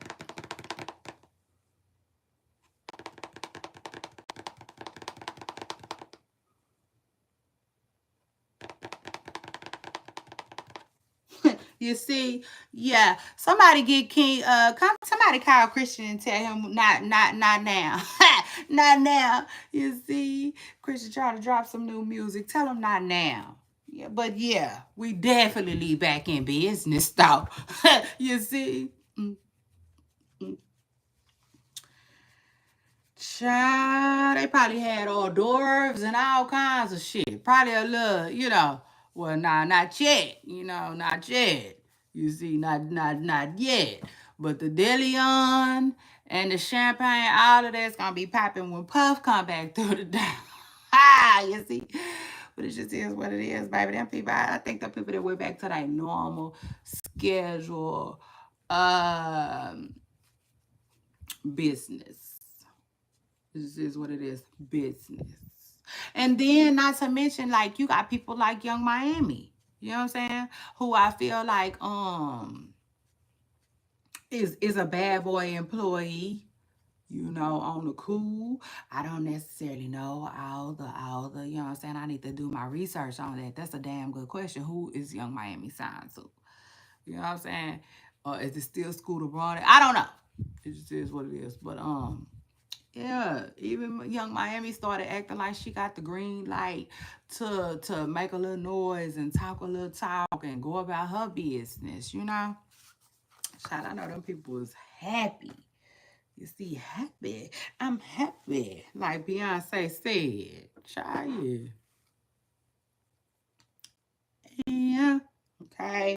[SPEAKER 1] You see, yeah. Somebody get King. Somebody call Christian and tell him not now, not now. You see, Christian trying to drop some new music. Tell him not now. Yeah, but yeah, we definitely back in business though. You see. Child, they probably had hors d'oeuvres and all kinds of shit. Probably a little, well, nah, not yet. Not yet. You see, not yet. But the Deleon and the champagne, all of that's gonna be popping when Puff come back through the door. You see. But it just is what it is, baby. Them people, I think the people that went back to their normal schedule, business. This is what it is, business. And then not to mention, like, you got people like Young Miami, you know what I'm saying? Who I feel like is a bad boy employee, on the cool. I don't necessarily know all the, you know what I'm saying? I need to do my research on that. That's a damn good question. Who is Young Miami signed to? You know what I'm saying? Is it still Scooter Braun? I don't know. It just is what it is. But yeah, even Young Miami started acting like she got the green light to make a little noise and talk a little talk and go about her business, Child, I know them people was happy. You see, happy. I'm happy. Like Beyonce said. Child, yeah. Yeah. Okay.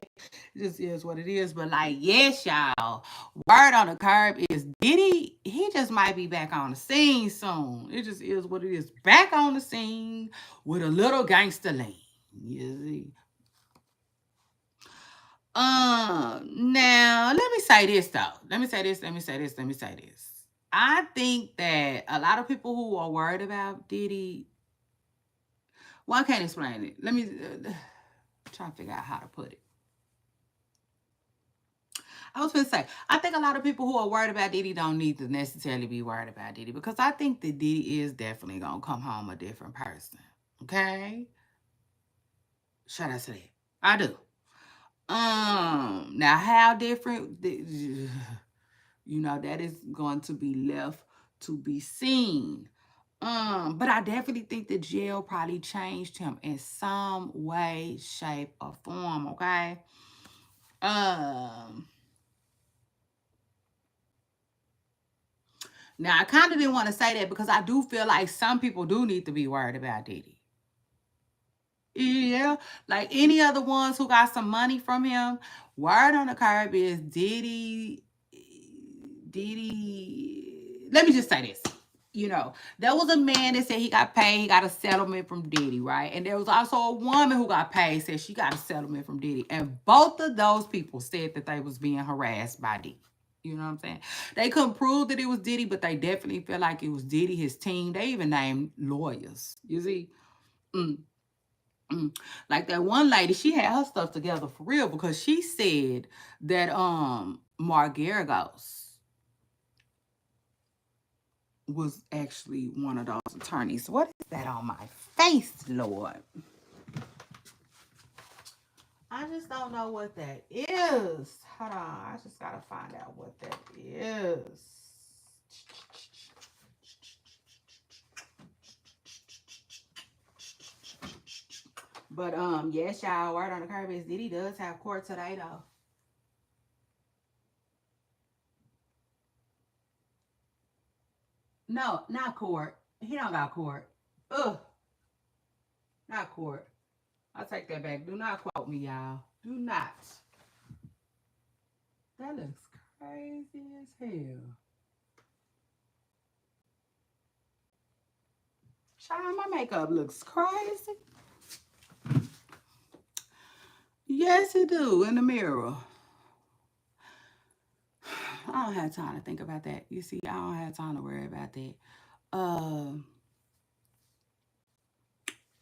[SPEAKER 1] It just is what it is. But like, yes, y'all. Word on the curb is Diddy. He just might be back on the scene soon. It just is what it is. Back on the scene with a little gangster lean. You see. Now let me say this though. Let me say this. Let me say this. Let me say this. I think that a lot of people who are worried about Diddy, well, I can't explain it. Let me try to figure out how to put it. I was going to say, I think a lot of people who are worried about Diddy don't need to necessarily be worried about Diddy, because I think that Diddy is definitely going to come home a different person. Okay? Shout out to that. I do. Now how different, that is going to be left to be seen. But I definitely think the jail probably changed him in some way, shape, or form, okay? Um, Now I kind of didn't want to say that because I do feel like some people do need to be worried about Diddy. Yeah, like any other ones who got some money from him. Word on the curb is Diddy. Let me just say this. There was a man that said he got paid, he got a settlement from Diddy, right? And there was also a woman who got paid, said she got a settlement from Diddy. And both of those people said that they was being harassed by Diddy. You know what I'm saying? They couldn't prove that it was Diddy, but they definitely feel like it was Diddy, his team. They even named lawyers. You see? Mm. Like that one lady, she had her stuff together for real because she said that Margaragos was actually one of those attorneys. What is that on my face, Lord? I just don't know what that is. Hold on, I just gotta find out what that is. But yes, y'all, word on the curve is Diddy does have court today though. No, not court. He don't got court. Ugh, not court. I take that back. Do not quote me, y'all. Do not. That looks crazy as hell. Child, my makeup looks crazy. Yes, it do in the mirror. I don't have time to think about that. You see, I don't have time to worry about that. Um,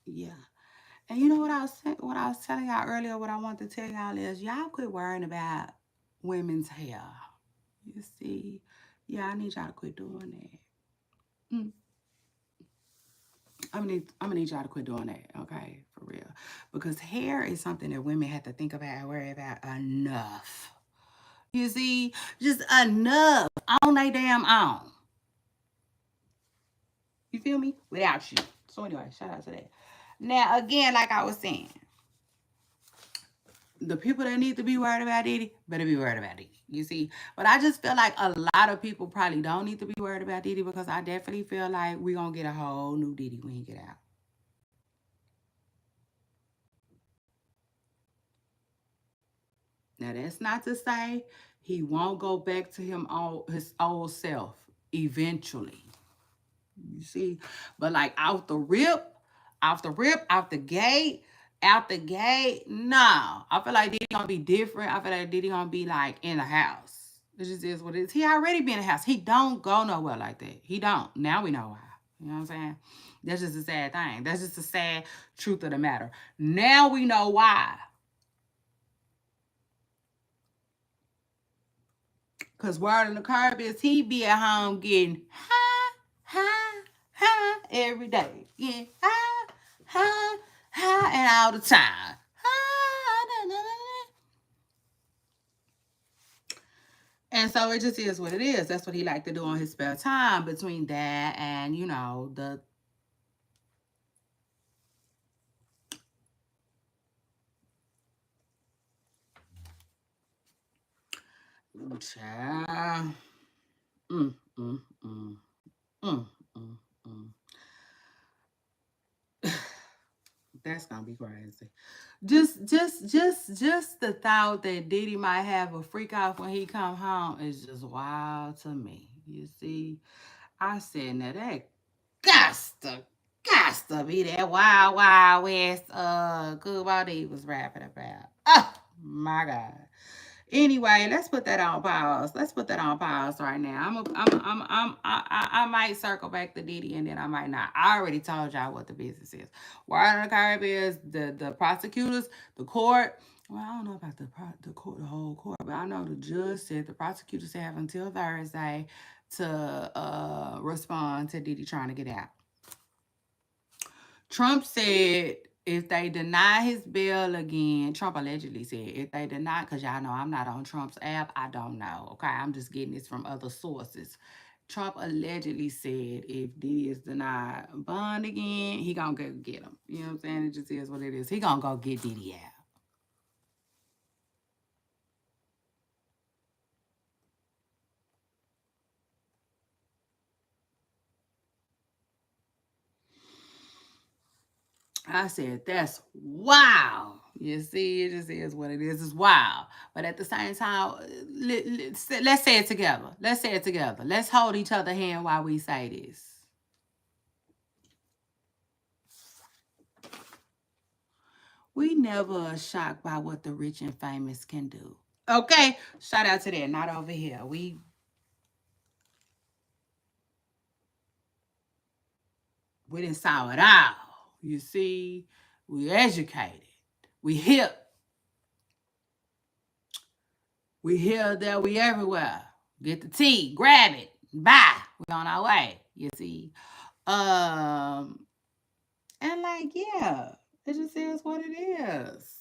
[SPEAKER 1] yeah. And you know what I was telling y'all earlier, what I want to tell y'all is y'all quit worrying about women's hair. You see? Yeah, I need y'all to quit doing that. Mm. I'm gonna need y'all to quit doing that, okay? For real. Because hair is something that women have to think about and worry about enough. You see? Just enough on they damn own. You feel me? Without you. So anyway, shout out to that. Now again, like I was saying, the people that need to be worried about Diddy better be worried about Diddy. You see? But I just feel like a lot of people probably don't need to be worried about Diddy because I definitely feel like we're gonna get a whole new Diddy when he get out. Now that's not to say he won't go back to his old self eventually. You see, but like out the gate, no. I feel like Diddy gonna be different. I feel like Diddy gonna be like in the house. It just is what it is. He already be in the house. He don't go nowhere like that. He don't. Now we know why. You know what I'm saying? That's just a sad thing. That's just a sad truth of the matter. Now we know why. Cause word on the curb is he be at home getting high, high, high every day. Yeah, high, high, high, and all the time. And so it just is what it is. That's what he like to do on his spare time between that and, the child. Mm, mm, mm, mm, mm, mm. That's gonna be crazy. Just the thought that Diddy might have a freak out when he come home is just wild to me. You see, I said now that gots to gots to be that wild wild west Kubo D was rapping about. Oh my God. Anyway, let's put that on pause. Let's put that on pause right now. I might circle back to Diddy and then I might not. I already told y'all what the business is. Word on the curb is the prosecutors, the court. Well, I don't know about the court, the whole court, but I know the judge said the prosecutors have until Thursday to respond to Diddy trying to get out. Trump said if they deny his bail again, Trump allegedly said if they deny, because y'all know I'm not on Trump's app, I don't know. Okay, I'm just getting this from other sources. Trump allegedly said if Diddy is denied bond again, he gonna go get him. You know what I'm saying? It just is what it is. He gonna go get Diddy out. I said, that's wow. You see, it just is what it is. It's wild. But at the same time, let's say it together. Let's say it together. Let's hold each other hand while we say this. We never are shocked by what the rich and famous can do. Okay? Shout out to that. Not over here. We didn't saw it all. You see, we educated. We hip. We here, there, we everywhere. Get the tea, grab it, bye. We on our way. You see, um, and like yeah, it just is what it is.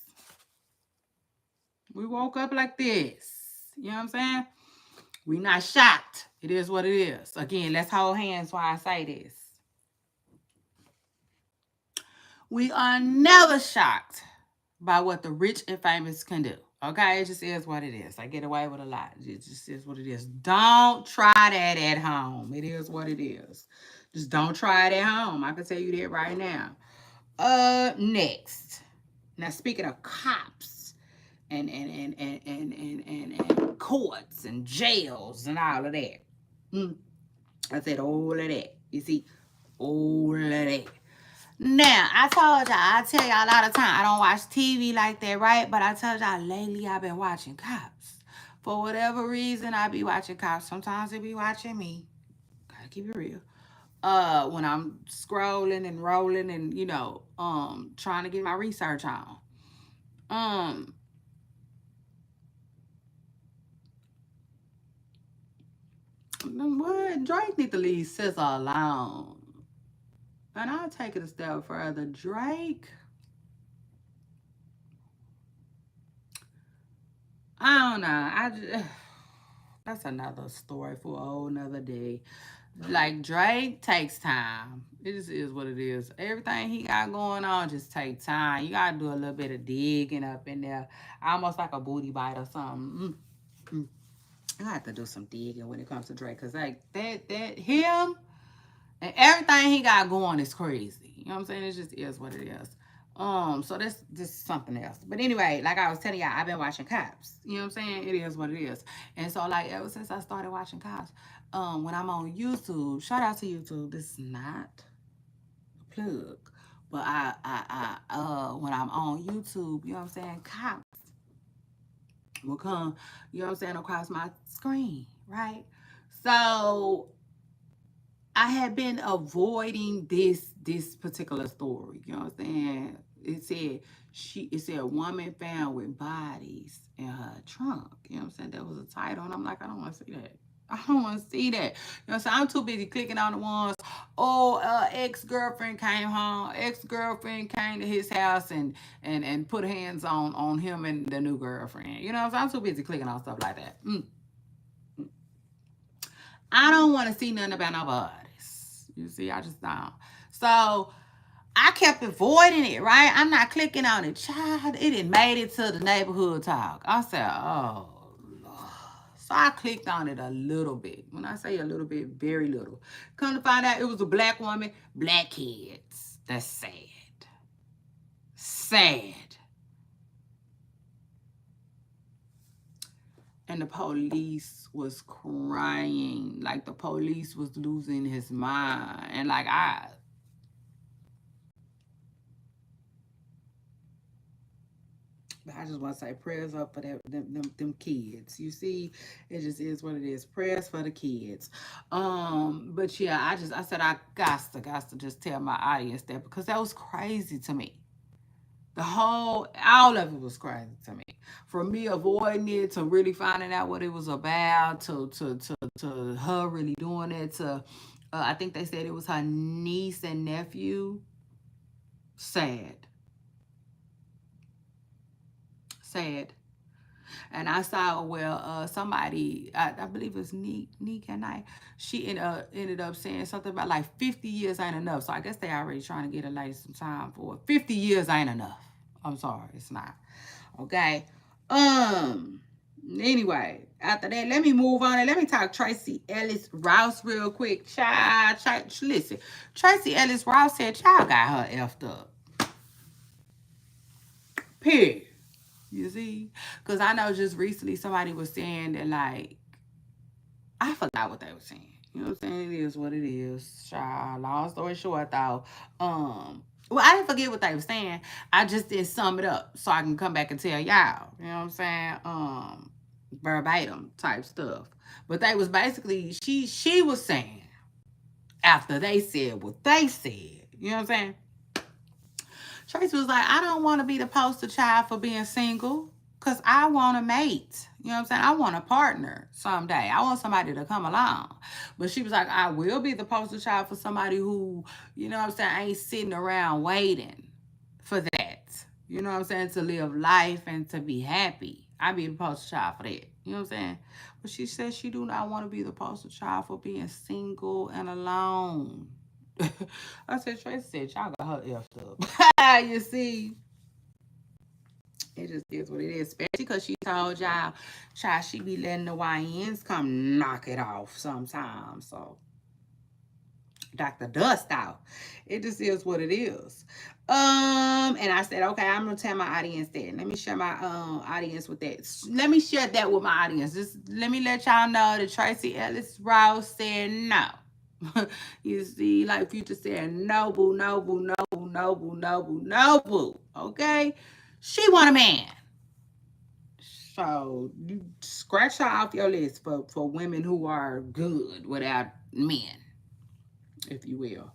[SPEAKER 1] We woke up like this. You know what I'm saying? We not shocked. It is what it is. Again, let's hold hands while I say this. We are never shocked by what the rich and famous can do. Okay, it just is what it is. I get away with a lot. It just is what it is. Don't try that at home. It is what it is. Just don't try it at home. I can tell you that right now. Next. Now speaking of cops and courts and jails and all of that. I said all of that. You see, all of that. Now, I told y'all, I tell y'all a lot of time, I don't watch TV like that, right? But I told y'all lately I've been watching cops. For whatever reason, I be watching cops. Sometimes they be watching me. Gotta keep it real. When I'm scrolling and rolling and, trying to get my research on. Um, what? Drake need to leave SZA alone. And I'll take it a step further. Drake, I don't know. That's another story for a whole nother day. Like Drake takes time. It just is what it is. Everything he got going on just take time. You gotta do a little bit of digging up in there, almost like a booty bite or something. I have to do some digging when it comes to Drake, cause like that him and everything he got going is crazy. You know what I'm saying? It just is what it is. So that's just something else. But anyway, like I was telling y'all, I've been watching Cops. You know what I'm saying? It is what it is. And so like ever since I started watching Cops, when I'm on YouTube, shout out to YouTube. This is not a plug. But when I'm on YouTube, you know what I'm saying, Cops will come, you know what I'm saying, across my screen, right? So I had been avoiding this particular story. You know what I'm saying? It said a woman found with bodies in her trunk. You know what I'm saying? That was a title, and I'm like, I don't want to see that. I don't want to see that. You know what I'm saying? I'm too busy clicking on the ones. Oh, ex-girlfriend came home. Ex-girlfriend came to his house and put hands on him and the new girlfriend. You know what I'm saying? I'm too busy clicking on stuff like that. I don't want to see nothing about nobody's. You see, I just don't. So I kept avoiding it, right? I'm not clicking on it. Child, it had made it to the neighborhood talk. I said, oh, Lord. So I clicked on it a little bit. When I say a little bit, very little. Come to find out it was a black woman, black kids. That's sad. Sad. And the police was crying. Like the police was losing his mind. And like I just want to say prayers up for them kids. You see, it just is what it is. Prayers for the kids. But yeah, I said I got to just tell my audience that because that was crazy to me. All of it was crazy to me. From me avoiding it to really finding out what it was about to her really doing it to, I think they said it was her niece and nephew. Sad. Sad. And I saw somebody, I believe it was Neek and I, she ended up saying something about like 50 years ain't enough. So I guess they already trying to get a lady some time for it. 50 years ain't enough. I'm sorry, it's not. Okay. Um. Anyway, after that, let me move on and let me talk Tracy Ellis Rouse real quick. Child, listen. Tracy Ellis Rouse said, "Child got her effed up." Period. You see, because I know just recently somebody was saying that like I forgot what they were saying. You know what I'm saying? It is what it is. Child. Long story short, though, well, I didn't forget what they were saying. I just didn't sum it up so I can come back and tell y'all. You know what I'm saying? Verbatim type stuff. But they was basically she was saying after they said what they said. You know what I'm saying? Tracy was like, I don't want to be the poster child for being single because I want a mate. You know what I'm saying? I want a partner someday. I want somebody to come along. But she was like, I will be the poster child for somebody who, you know what I'm saying, ain't sitting around waiting for that. You know what I'm saying? To live life and to be happy. I be the poster child for that. You know what I'm saying? But she said she do not want to be the poster child for being single and alone. I said, Tracy said, y'all got her effed up. You see, it just is what it is. Especially because she told y'all, child, she be letting the YNs come knock it off sometimes. So, Dr. Dust out. It just is what it is. And I said, okay, I'm gonna tell my audience that. Let me share my audience with that. Let me share that with my audience. Just let me let y'all know that Tracy Ellis Rouse said no. You see, like Future said, no boo, no boo, no boo, no boo, no boo, no boo. Okay? She want a man. So you scratch her off your list for women who are good without men, if you will.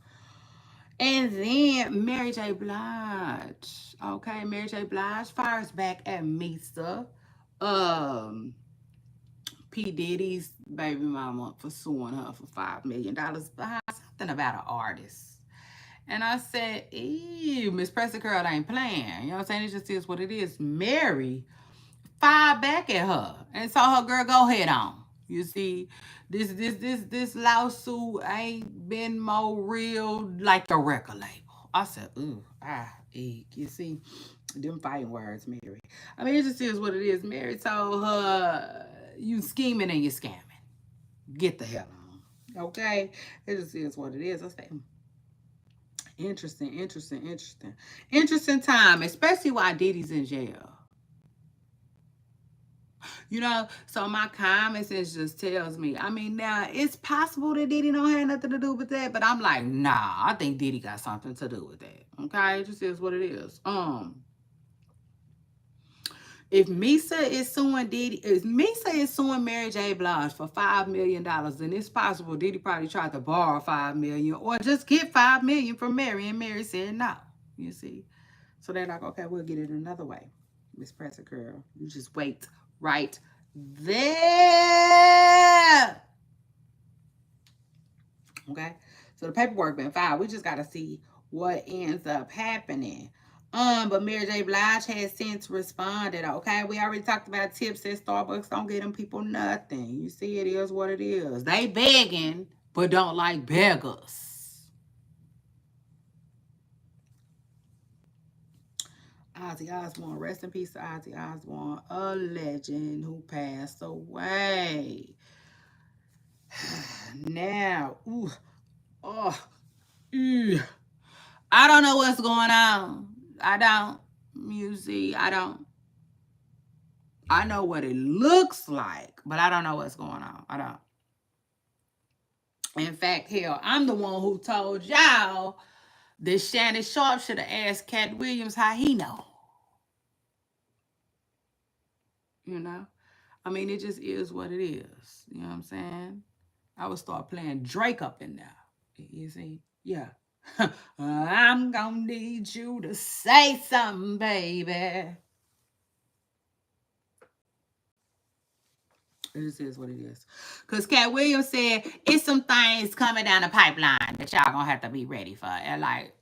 [SPEAKER 1] And then Mary J. Blige. Okay, Mary J. Blige fires back at Misa. Um, P. Diddy's baby mama for suing her for $5 million behind something about an artist. And I said, ew, Miss Pressy Girl ain't playing. You know what I'm saying? It just is what it is. Mary fired back at her and told her, girl, go head on. You see, this lawsuit ain't been more real like the record label. I said, ooh, eek. You see, them fighting words, Mary. I mean, it just is what it is. Mary told her, you scheming and you scamming. Get the hell on. Okay? It just is what it is. I say, interesting, interesting, interesting. Interesting time, especially while Diddy's in jail. You know, so my common sense just tells me. I mean, now it's possible that Diddy don't have nothing to do with that, but I'm like, nah, I think Diddy got something to do with that. Okay, it just is what it is. If Misa is suing Diddy, if Misa is suing Mary J. Blige for $5 million, then it's possible Diddy probably tried to borrow $5 million or just get $5 million from Mary, and Mary said no. You see, so they're like, okay, we'll get it another way, Miss Presser Girl. You just wait right there. Okay, so the paperwork been filed. We just gotta see what ends up happening. But Mary J. Blige has since responded. Okay, we already talked about tips at Starbucks. Don't get them people nothing. You see, it is what it is. They begging, but don't like beggars. Ozzy Osbourne, rest in peace to Ozzy Osbourne, a legend who passed away. Now, ooh, oh, I don't know what's going on. I don't. You see, I don't. I know what it looks like, but I don't know what's going on. I don't. In fact, hell, I'm the one who told y'all that Shannon Sharp should have asked Cat Williams how he know. You know? I mean, it just is what it is. You know what I'm saying? I would start playing Drake up in there. You see? Yeah. I'm gonna need you to say something, baby. It is what it is. Because Cat Williams said, it's some things coming down the pipeline that y'all gonna have to be ready for. And like,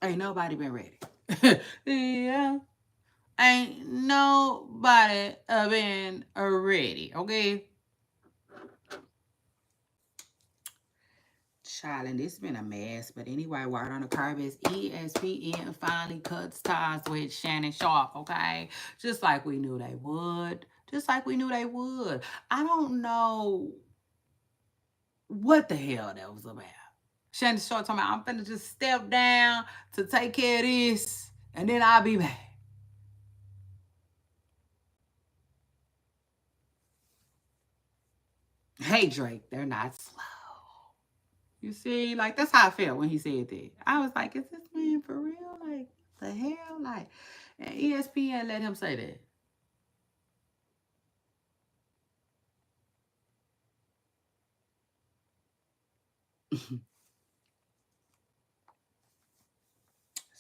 [SPEAKER 1] Ain't nobody been ready. Yeah. Ain't nobody been ready. Okay. Child, and this been a mess. But anyway, word on the curb is ESPN finally cuts ties with Shannon Sharp, okay? Just like we knew they would. Just like we knew they would. I don't know what the hell that was about. Shannon Sharp told me, I'm finna just step down to take care of this, and then I'll be back. Hey, Drake, they're not slow. You see, like that's how I felt when he said that. I was like, is this man for real? Like the hell? Like, and ESPN let him say that.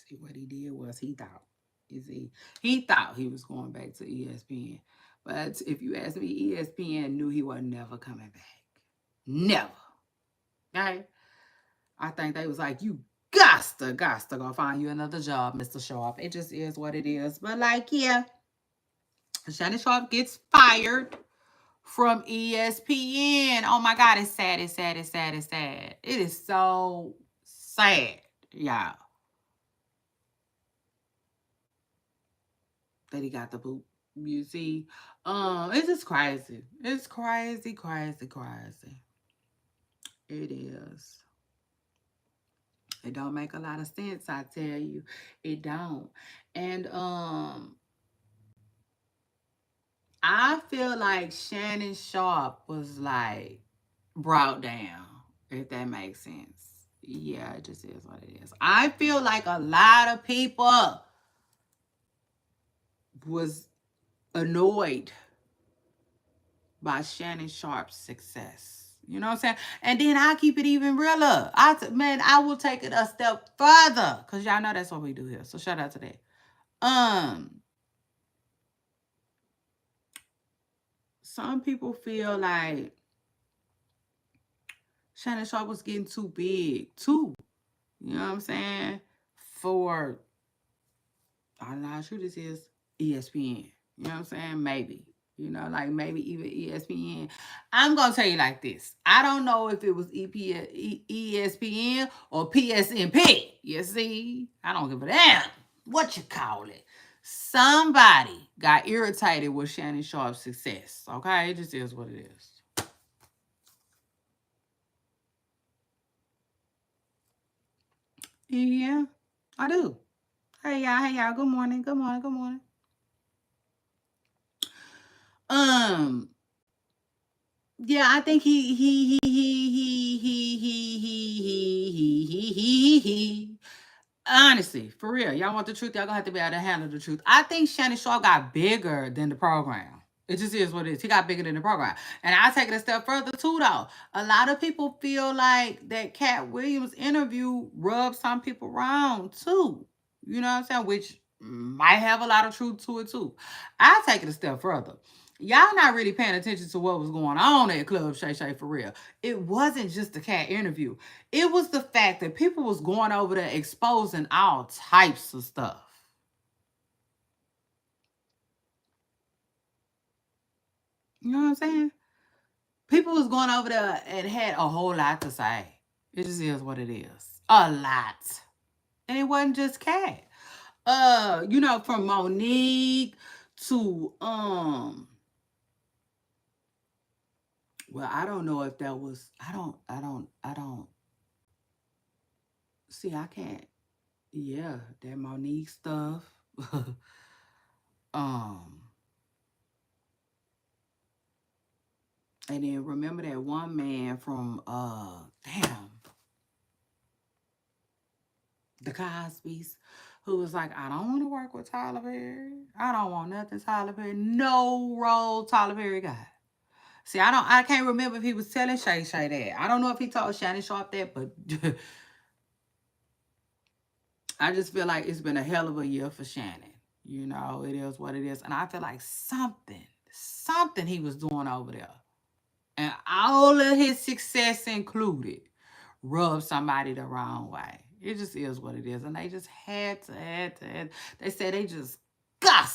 [SPEAKER 1] See, what he did was he thought, you see, he thought he was going back to ESPN. But if you ask me, ESPN knew he was never coming back. Never. Okay? I think they was like, you gots to go find you another job, Mr. Sharp. It just is what it is. But like, yeah, Shannon Sharp gets fired from ESPN. Oh my God, it's sad, it's sad, it's sad, it's sad. It is so sad, y'all, that he got the boot. You see, it's just crazy. It's crazy, crazy, crazy. It is. It don't make a lot of sense, I tell you. It don't. And I feel like Shannon Sharp was like brought down, if that makes sense. Yeah, it just is what it is. I feel like a lot of people was annoyed by Shannon Sharp's success. You know what I'm saying? And then I keep it even realer. Man, I will take it a step further. Cause y'all know that's what we do here. So shout out to that. Um, some people feel like Shannon Sharp was getting too big too. You know what I'm saying? For I'm not sure this is ESPN. You know what I'm saying? Maybe. You know, like maybe even ESPN. I'm gonna tell you like this. I don't know if it was ESPN or PSNP. You see, I don't give a damn what you call it. Somebody got irritated with Shannon Sharp's success. Okay, it just is what it is. Yeah, I do. Hey y'all, hey y'all. Good morning. Good morning. Good morning. Um, yeah, I think he. Honestly, for real, y'all want the truth? Y'all gonna have to be able to handle the truth. I think Shannon Sharp got bigger than the program. It just is what it is. He got bigger than the program. And I take it a step further too, though. A lot of people feel like that Cat Williams interview rubbed some people wrong too. You know what I'm saying? Which might have a lot of truth to it too. I take it a step further. Y'all not really paying attention to what was going on at Club Shay Shay for real. It wasn't just the Cat interview. It was the fact that people was going over there exposing all types of stuff. You know what I'm saying? People was going over there and had a whole lot to say. It just is what it is. A lot. And it wasn't just Cat. You know, from Monique to well, I don't know if that was I don't see I can't yeah, that Monique stuff. um and then remember that one man from damn the Cosby's who was like, I don't want to work with Tyler Perry. I don't want nothing Tyler Perry. No role Tyler Perry got. See, I can't remember if he was telling Shay Shay that. I don't know if he told Shannon Sharp that, but I just feel like it's been a hell of a year for Shannon. You know, it is what it is. And I feel like something he was doing over there. And all of his success included, rub somebody the wrong way. It just is what it is. And they just had. They said they just got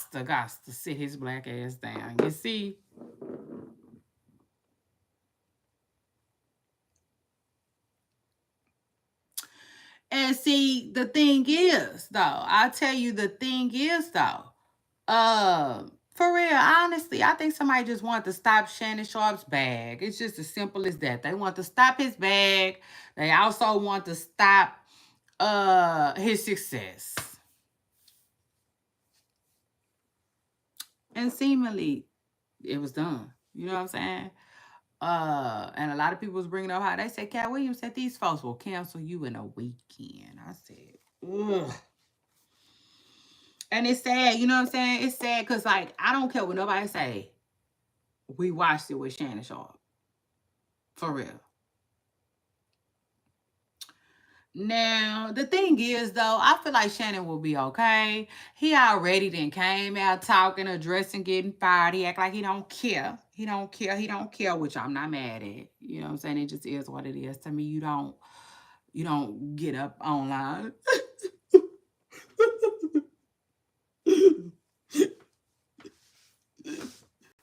[SPEAKER 1] to sit his black ass down. You see? And see, the thing is, though, I'll tell you the thing is, though, for real, honestly, I think somebody just wanted to stop Shannon Sharp's bag. It's just as simple as that. They want to stop his bag. They also want to stop his success. And seemingly, it was done. You know what I'm saying? And a lot of people was bringing up how they said Cat Williams said these folks will cancel you in a weekend. I said, ugh. And it's sad, you know what I'm saying? It's sad because, like, I don't care what nobody say. We watched it with Shannon Sharp. For real. Now, the thing is, though, I feel like Shannon will be okay. He already then came out talking, addressing, getting fired. He act like he don't care. He don't care. He don't care, which I'm not mad at. You know what I'm saying? It just is what it is. To me, you don't get up online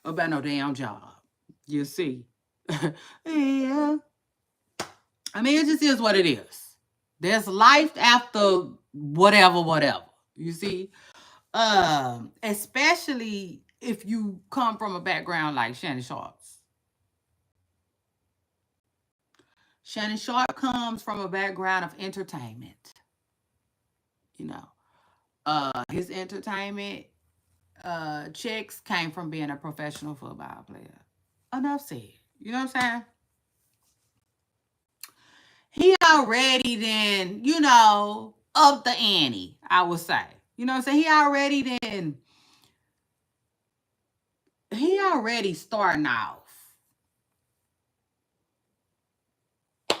[SPEAKER 1] about no damn job. You see. Yeah. I mean, it just is what it is. There's life after whatever. You see? Especially if you come from a background like Shannon Sharp's. Shannon Sharp comes from a background of entertainment. You know, his entertainment checks came from being a professional football player. Enough said. You know what I'm saying? He already then, up the ante, I would say. You know what I'm saying? He already starting off.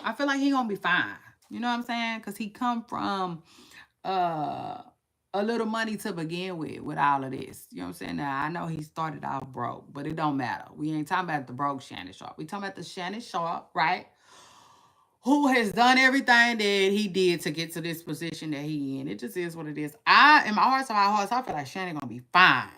[SPEAKER 1] I feel like he gonna be fine. You know what I'm saying? Because he come from uh a little money to begin with all of this. You know what I'm saying? Now I know he started off broke, but it don't matter. We ain't talking about the broke Shannon Sharp. We talking about the Shannon Sharp, right? Who has done everything that he did to get to this position that he in. It just is what it is. In my heart of my hearts, I feel like Shannon gonna be fine.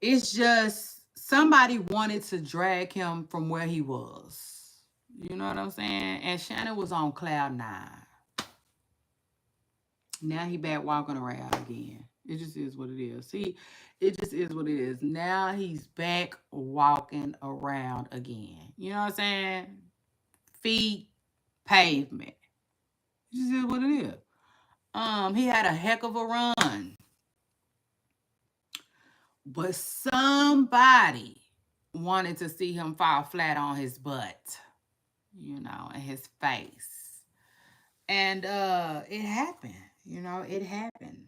[SPEAKER 1] It's just somebody wanted to drag him from where he was. You know what I'm saying? And Shannon was on cloud nine. Now he back walking around again. It just is what it is. See, it just is what it is. Now he's back walking around again. You know what I'm saying? Feet, pavement. It just is what it is. He had a heck of a run. But somebody wanted to see him fall flat on his butt, and his face. And it happened. It happened.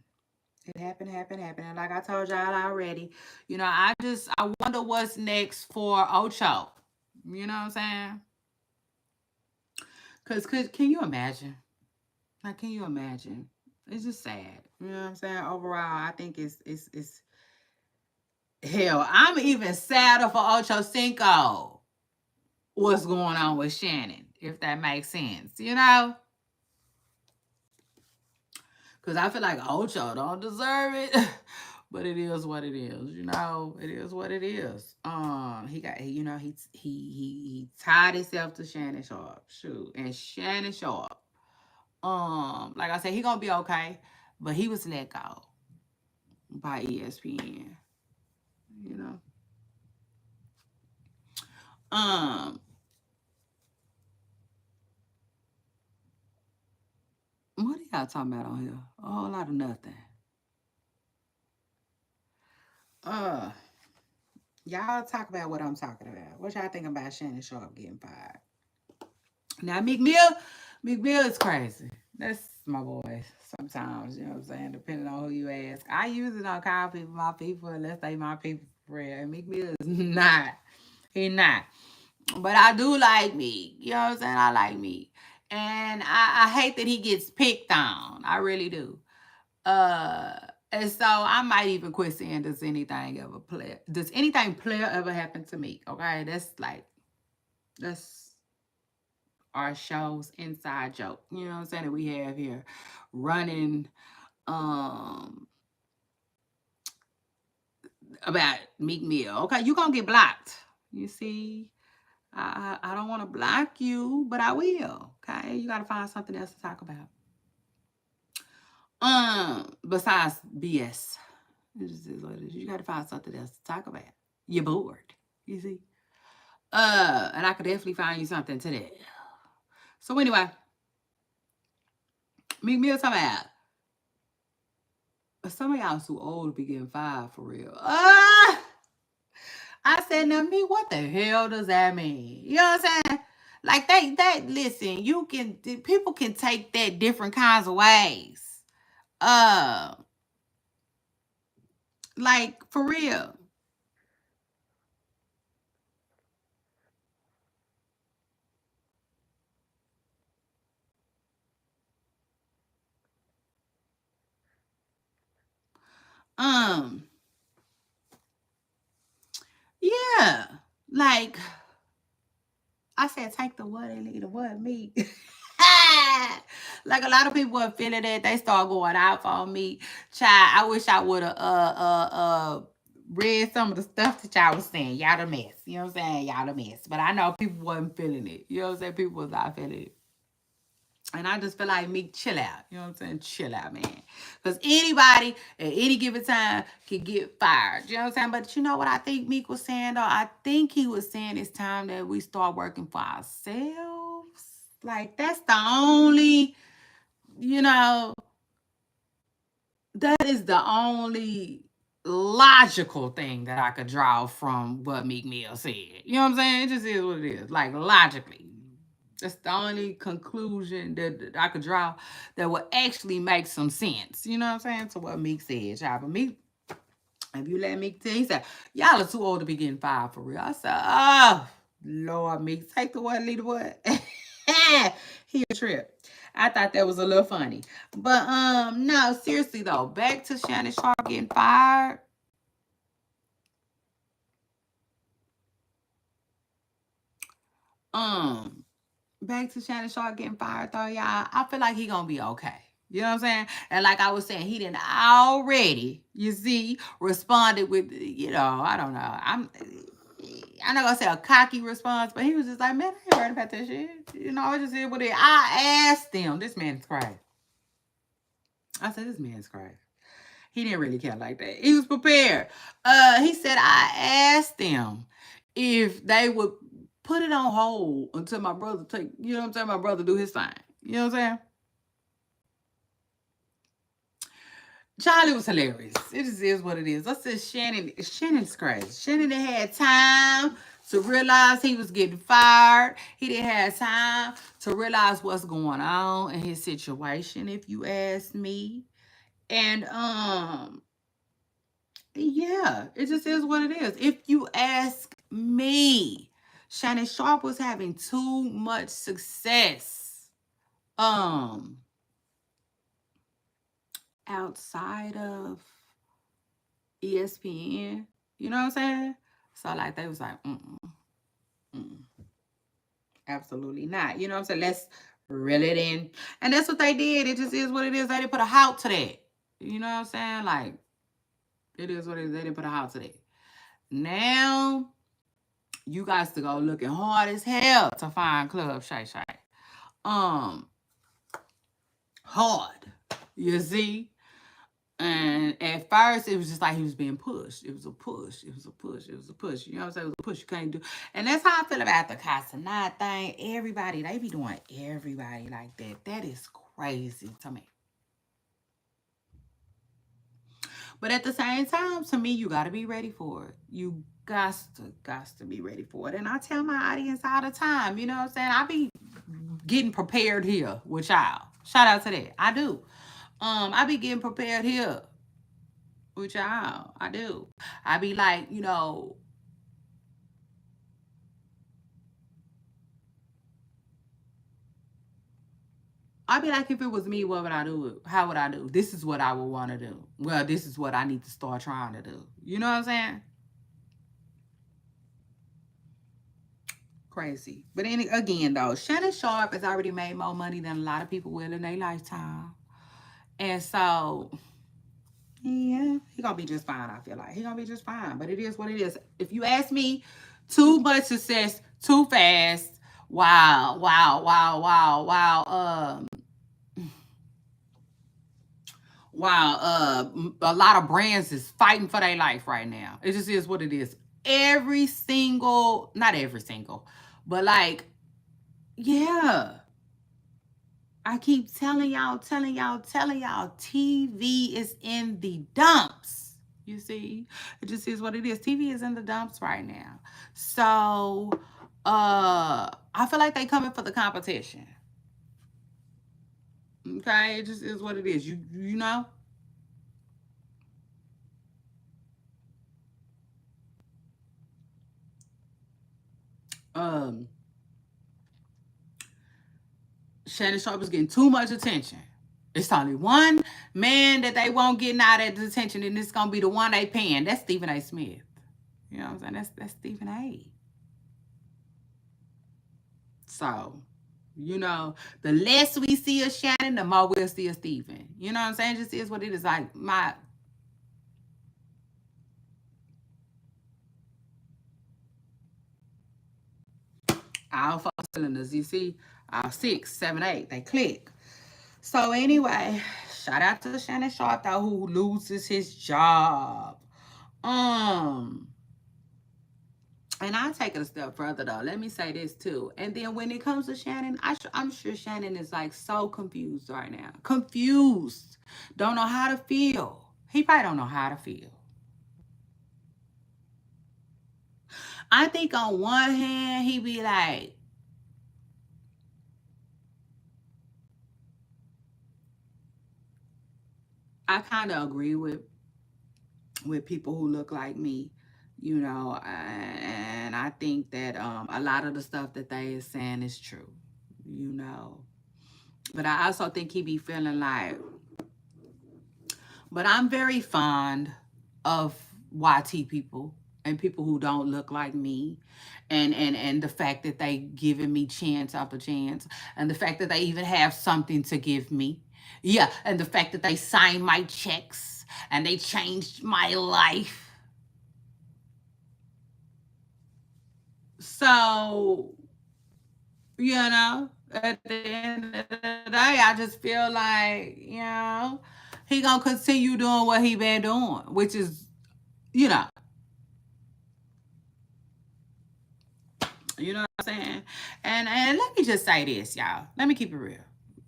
[SPEAKER 1] It happened. And like I told y'all already, I wonder what's next for Ocho. You know what I'm saying? Cause can you imagine? Like, can you imagine? It's just sad. You know what I'm saying? Overall, I think it's hell. I'm even sadder for Ocho Cinco. What's going on with Shannon, if that makes sense, Because I feel like Ocho don't deserve it. But it is what it is, It is what it is. He tied himself to Shannon Sharp. Shoot. And Shannon Sharp, like I said, he gonna be okay. But he was let go by ESPN, you know. What are y'all talking about on here? A whole lot of nothing. Uh Y'all talk about what I'm talking about. What y'all think about Shannon Sharp getting fired? Now, Meek Mill is crazy. That's my boy. Sometimes, you know what I'm saying? Depending on who you ask. I usually don't call people my people unless they my people for real. And Meek Mill is not. He not. But I do like Meek. You know what I'm saying? I like Meek. And I hate that he gets picked on. I really do. And so I might even quit saying does anything player ever happen to me? Okay, that's our show's inside joke. You know what I'm saying? That we have here running about Meek Mill. Okay, you gonna get blocked. You see, I don't want to block you, but I will. Okay, you gotta find something else to talk about. Besides BS, it just is what it is. You gotta find something else to talk about. You're bored. You see. And I could definitely find you something to that. So anyway, Meek Mill talking about some of y'all too old to be getting fired for real. I said, now me, what the hell does that mean? You know what I'm saying? Like listen, people can take that different kinds of ways. Uh, like for real. Um, yeah, like I said, take the what and leave the what me. Like a lot of people are feeling that they start going off on me. Child, I wish I would have read some of the stuff that y'all was saying. Y'all a mess. You know what I'm saying? Y'all a mess. But I know people wasn't feeling it. You know what I'm saying? People was not feeling it. And I just feel like Meek, chill out. You know what I'm saying? Chill out, man. Because anybody at any given time can get fired. You know what I'm saying? But you know what I think Meek was saying, though? I think he was saying it's time that we start working for ourselves. Like, that's the only, you know, that is the only logical thing that I could draw from what Meek Mill said. You know what I'm saying? It just is what it is. Like, logically. That's the only conclusion that I could draw that would actually make some sense. You know what I'm saying? To what Meek said, y'all. But Meek, if you let Meek tell, he said, y'all are too old to be getting fired for real. I said, oh, Lord, Meek, take the what, lead the what. He a trip. I thought that was a little funny. But no, seriously though, back to Shannon Sharp getting fired. Um, Back to Shannon Sharp getting fired though, y'all. I feel like he gonna be okay. You know what I'm saying? And like I was saying, he didn't already, you see, responded with, you know, I don't know. I'm not gonna say a cocky response, but he was just like, man, I ain't worried about that shit. You know, I just said what it. I asked him, this man's crazy. I said, this man's crazy. He didn't really care like that. He was prepared. He said, I asked them if they would put it on hold until my brother take, you know what I'm saying, my brother do his thing. You know what I'm saying? Charlie was hilarious. It just is what it is. I said Shannon's crazy. Shannon didn't have time to realize he was getting fired. He didn't have time to realize what's going on in his situation, if you ask me. And yeah, it just is what it is. If you ask me, Shannon Sharp was having too much success. Outside of ESPN. You know what I'm saying? So like they was like, absolutely not. You know what I'm saying? Let's reel it in. And that's what they did. It just is what it is. They didn't put a halt to that. You know what I'm saying? Like, it is what it is. They didn't put a halt to that. Now, you guys to go looking hard as hell to find Club Shay Shay. Hard. You see? And at first, it was just like he was being pushed. It was a push. It was a push. It was a push. You know what I'm saying? It was a push. You can't do. And that's how I feel about the Casanat thing. Everybody, they be doing everybody like that. That is crazy to me. But at the same time, to me, you got to be ready for it. You got to be ready for it. And I tell my audience all the time, you know what I'm saying? I be getting prepared here with y'all. Shout out to that. I do. I be getting prepared here with y'all. I do. I be like, you know, I'd be like, if it was me, what would I do? How would I do? This is what I would want to do. Well, this is what I need to start trying to do. You know what I'm saying? Crazy. But again, though, Shannon Sharp has already made more money than a lot of people will in their lifetime. And so, yeah, he gonna be just fine, I feel like. He gonna be just fine. But it is what it is. If you ask me, too much success, too fast. Wow, wow, wow, wow, wow. Wow, a lot of brands is fighting for their life right now. It just is what it is. Every single, not every single, but like, yeah. I keep telling y'all, TV is in the dumps. You see, it just is what it is. TV is in the dumps right now. So, I feel like they coming for the competition. Okay, it just is what it is. You know. Um, Shannon Sharp is getting too much attention. It's only one man that they won't get out of the attention, and it's gonna be the one they paying. That's Stephen A. Smith. You know what I'm saying? That's Stephen A. So, you know, the less we see of Shannon, the more we'll see of Stephen. You know what I'm saying? It just is what it is. Like my all four cylinders, you see, all 6, 7, 8, they click. So anyway, shout out to Shannon Sharp though, who loses his job. Um, and I'll take it a step further though. Let me say this too. And then when it comes to Shannon, I'm sure Shannon is like so confused right now. Confused. Don't know how to feel. He probably don't know how to feel. I think on one hand, he be like, I kind of agree with people who look like me, you know, and I think that a lot of the stuff that they is saying is true, you know. But I also think he be feeling like, but I'm very fond of YT people and people who don't look like me. And the fact that they giving me chance after chance, and the fact that they even have something to give me. Yeah, and the fact that they signed my checks and they changed my life. So, you know, at the end of the day, I just feel like, you know, he gonna continue doing what he been doing, which is, you know, you know what I'm saying? And let me just say this, y'all. Let me keep it real.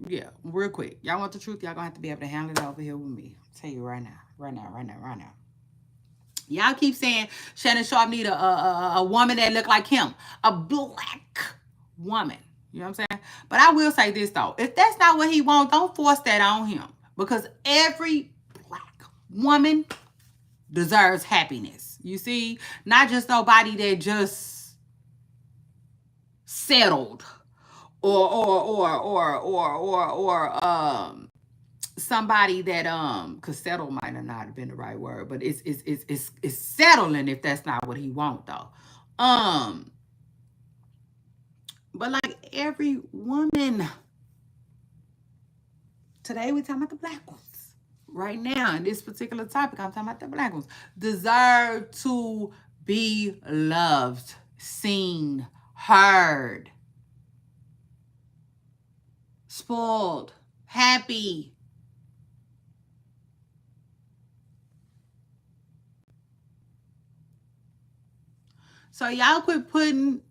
[SPEAKER 1] Yeah, real quick. Y'all want the truth? Y'all gonna have to be able to handle it over here with me. I'll tell you right now, right now. Y'all keep saying Shannon Sharp need a woman that look like him, a black woman. You know what I'm saying? But I will say this though: if that's not what he wants, don't force that on him, because every black woman deserves happipiness. You see, not just nobody that just settled or somebody that cause settle might not have been the right word, but it's settling if that's not what he want though. Um, but like every woman, today we talking about the black ones. Right now, in this particular topic, I'm talking about the black ones. Deserve to be loved, seen, heard, spoiled, happy. So y'all quit putting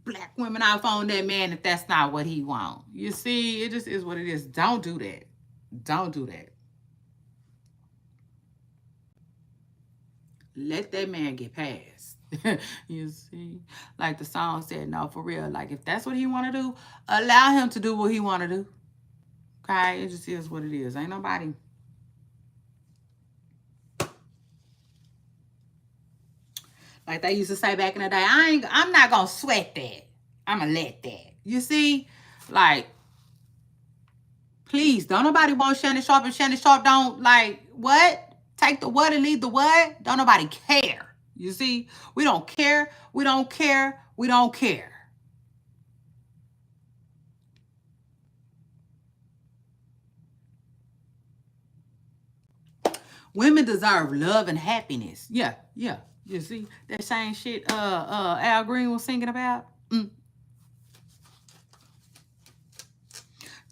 [SPEAKER 1] black women off on that man if that's not what he want. You see, it just is what it is. Don't do that. Don't do that. Let that man get past. You see, like the song said, no, for real. Like if that's what he want to do, allow him to do what he want to do. Okay, it just is what it is. Ain't nobody. Like they used to say back in the day, I'm not gonna sweat that. I'm gonna let that. You see, like, please, don't nobody want Shannon Sharp, and Shannon Sharp don't like what? Take the what and leave the what? Don't nobody care. You see, we don't care. We don't care. We don't care. Women deserve love and happiness. Yeah, yeah. You see that same shit Al Green was singing about? Mm.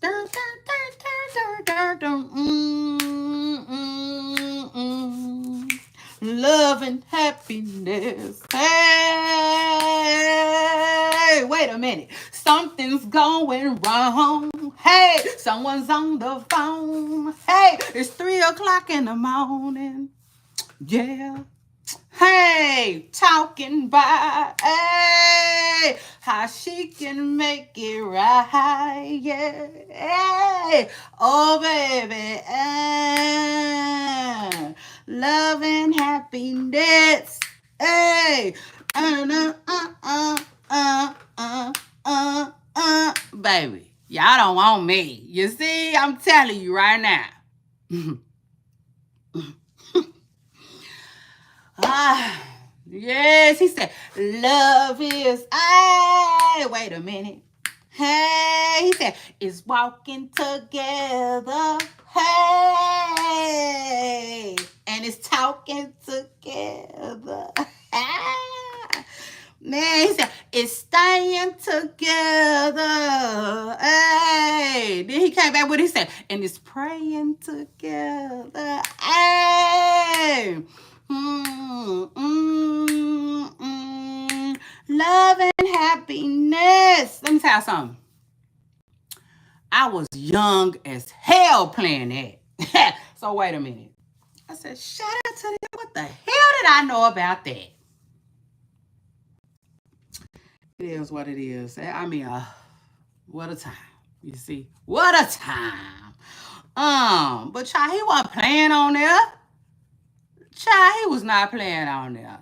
[SPEAKER 1] Dun, dun, dun, dun, dun, dun, love and happiness. Hey, wait a minute. Something's going wrong. Hey, someone's on the phone. Hey, it's 3 o'clock in the morning. Yeah. Hey, talking about, hey, how she can make it right, yeah. Hey, oh baby, love and happiness, hey, baby, y'all don't want me. You see, I'm telling you right now. Ah, yes, he said, love is, hey, wait a minute. Hey, he said, it's walking together. Hey, and it's talking together. Man, he said, it's staying together. Hey, then he came back with, he said, and it's praying together. Hey. Love and happiness. Let me tell you something. I was young as hell playing that. So wait a minute. I said, shout out to them. What the hell did I know about that? It is what it is. I mean, what a time. You see? What a time. But child, he wasn't playing on there. Child, he was not playing on there.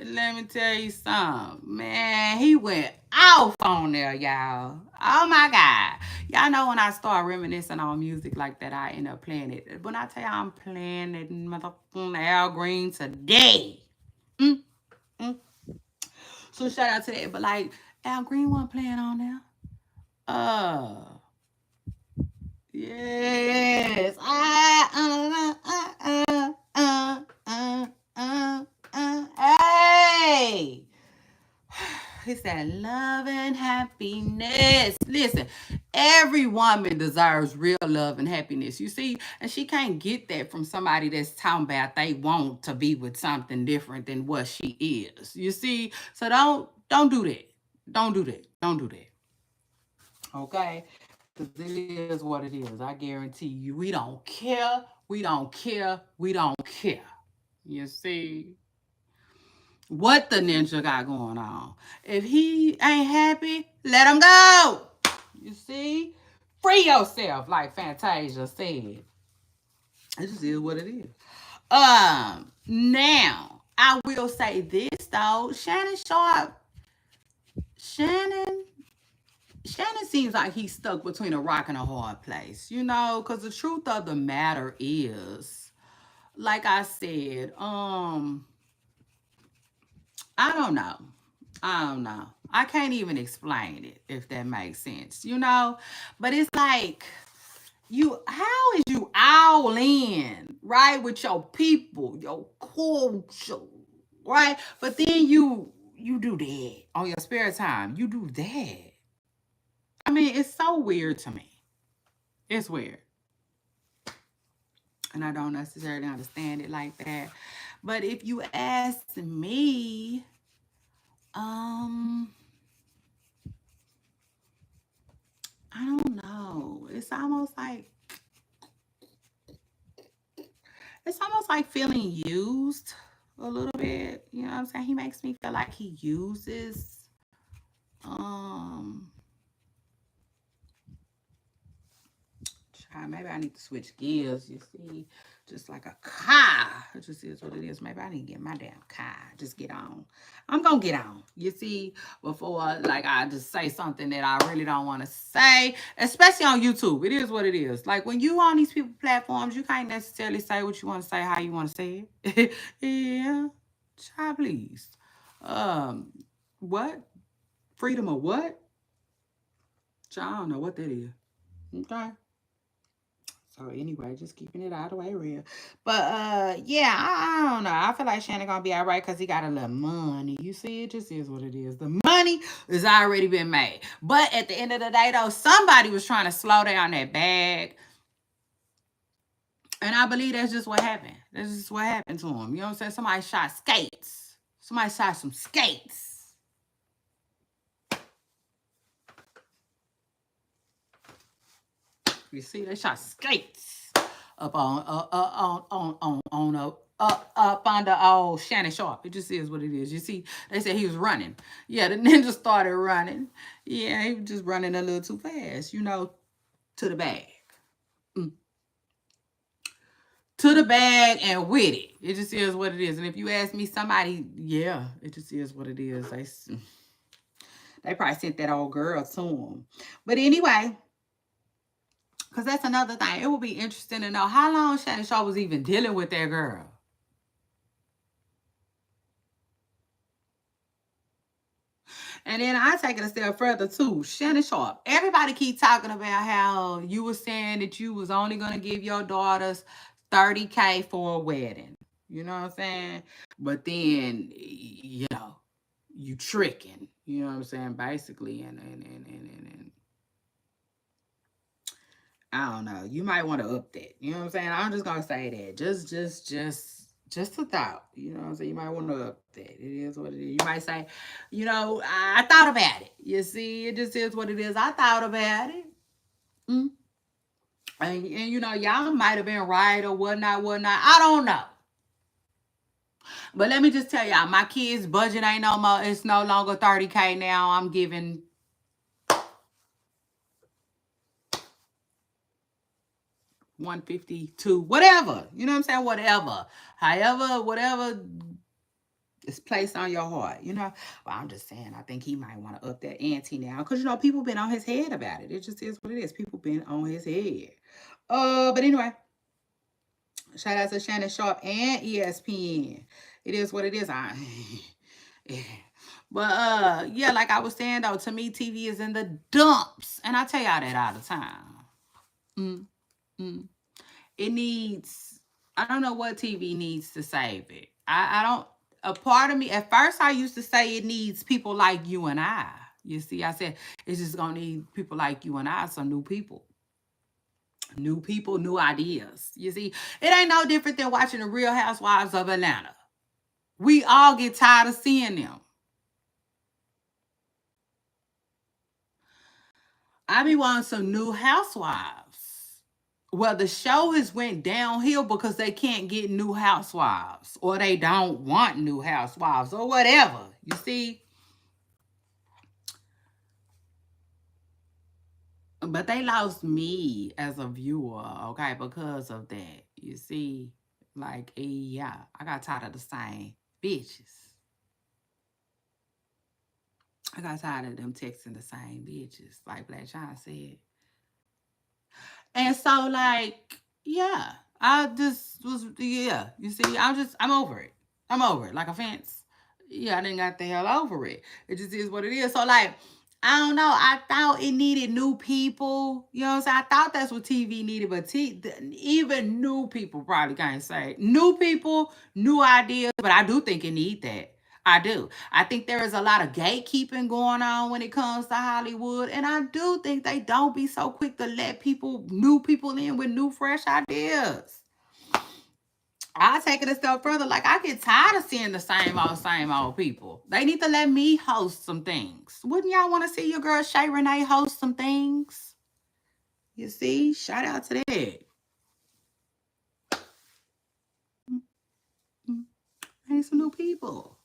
[SPEAKER 1] Let me tell you something. Man, he went off on there, y'all. Oh my God. Y'all know when I start reminiscing on music like that, I end up playing it. When I tell you I'm playing it, motherfucking Al Green today. Mm, mm. So shout out to that. But like, Al Green wasn't playing on there. Yes. Hey. He said, love and happiness. Listen, every woman deserves real love and happiness. You see, and she can't get that from somebody that's talking about they want to be with something different than what she is. You see, so don't do that. Don't do that. Don't do that. Okay, because it is what it is. I guarantee you, we don't care. We don't care. We don't care. You see what the ninja got going on. If he ain't happy, let him go. You see? Free yourself, like Fantasia said. It just is what it is. Now, I will say this though. Shannon seems like he's stuck between a rock and a hard place, you know, because the truth of the matter is, like I said, I don't know. I don't know. I can't even explain it, if that makes sense, you know? But it's like, how is you all in, right, with your people, your culture, right? But then you do that on your spare time. You do that. I mean, it's so weird to me. It's weird. And I don't necessarily understand it like that. But if you ask me, I don't know. It's almost like feeling used a little bit. You know what I'm saying? He makes me feel like he uses um maybe I need to switch gears, you see. Just like a car. It just is what it is. Maybe I need to get my damn car. Just get on. I'm gonna get on. You see, before like I just say something that I really don't want to say, especially on YouTube. It is what it is. Like when you on these people platforms, you can't necessarily say what you want to say, how you want to say it. Yeah. Child, please. Um, what? Freedom of what? Child, I don't know what that is. Okay. So anyway, just keeping it all the way real. But yeah, I don't know. I feel like Shannon gonna be all right because he got a little money. You see, it just is what it is. The money has already been made. But at the end of the day, though, somebody was trying to slow down that bag. And I believe that's just what happened. That's just what happened to him. You know what I'm saying? Somebody shot skates. Somebody shot some skates. You see, they shot skates up up under old Shannon Sharp. It just is what it is. You see, they said he was running. Yeah, the ninja started running. Yeah, he was just running a little too fast, to the bag. Mm. To the bag and with it. It just is what it is. And if you ask me, somebody, yeah, it just is what it is. They probably sent that old girl to him. But anyway, because that's another thing. It would be interesting to know how long Shannon Shaw was even dealing with that girl. And then I take it a step further too. Shannon Sharp. Everybody keep talking about how you were saying that you was only gonna give your daughters 30K for a wedding. You know what I'm saying? But then, you tricking. You know what I'm saying? Basically, and I don't know. You might want to up that. You know what I'm saying? I'm just gonna say that. Just a thought. You know what I'm saying? You might want to up that. It is what it is. You might say, I thought about it. You see, it just is what it is. I thought about it. Mm. And y'all might have been right or whatnot, whatnot. I don't know. But let me just tell y'all, my kids' budget ain't no more. It's no longer 30K now. I'm giving 152, whatever. You know what I'm saying? Whatever. However, whatever is placed on your heart, Well, I'm just saying, I think he might want to up that ante now. Because, people been on his head about it. It just is what it is. People been on his head. But anyway, shout out to Shannon Sharp and ESPN. It is what it is. But yeah, like I was saying though, to me, TV is in the dumps. And I tell y'all that all the time. Mm, mm. It needs, I don't know what TV needs to save it. I don't, a part of me, at first I used to say it needs people like you and I. You see, I said, it's just going to need people like you and I, some new people. New people, new ideas. You see, it ain't no different than watching the Real Housewives of Atlanta. We all get tired of seeing them. I be wanting some new housewives. Well, the show has went downhill because they can't get new housewives, or they don't want new housewives, or whatever. You see? But they lost me as a viewer, okay, because of that. You see? Like, yeah, I got tired of the same bitches. I got tired of them texting the same bitches, like Black China said. And so, like, yeah, I just was, yeah, you see, I'm over it. I'm over it, like a fence. Yeah, I didn't got the hell over it. It just is what it is. So, like, I don't know. I thought it needed new people. You know what I'm saying? I thought that's what TV needed, but even new people probably can't say. New people, new ideas, but I do think it need that. I do. I think there is a lot of gatekeeping going on when it comes to Hollywood. And I do think they don't be so quick to let new people in with new, fresh ideas. I take it a step further. Like, I get tired of seeing the same old people. They need to let me host some things. Wouldn't y'all want to see your girl Shay Renee host some things? You see? Shout out to that. I need some new people,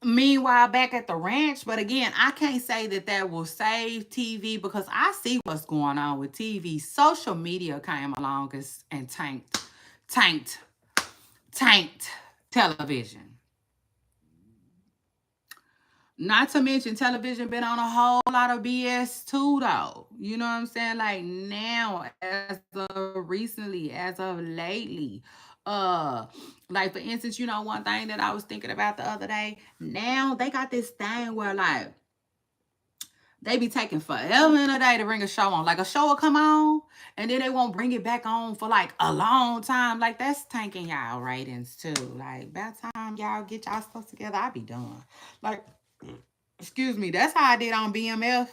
[SPEAKER 1] Meanwhile, back at the ranch, but again, I can't say that will save TV because I see what's going on with TV. Social media came along and tanked television. Not to mention television been on a whole lot of BS too, though. You know what I'm saying? Like now, as of recently, as of lately. Like for instance, one thing that I was thinking about the other day. Now they got this thing where like They be taking forever and a day to bring a show on. Like a show will come on, and then they won't bring it back on for like a long time. Like that's tanking y'all ratings too. Like by the time y'all get y'all stuff together, I be done. Like, excuse me, that's how I did on BMF.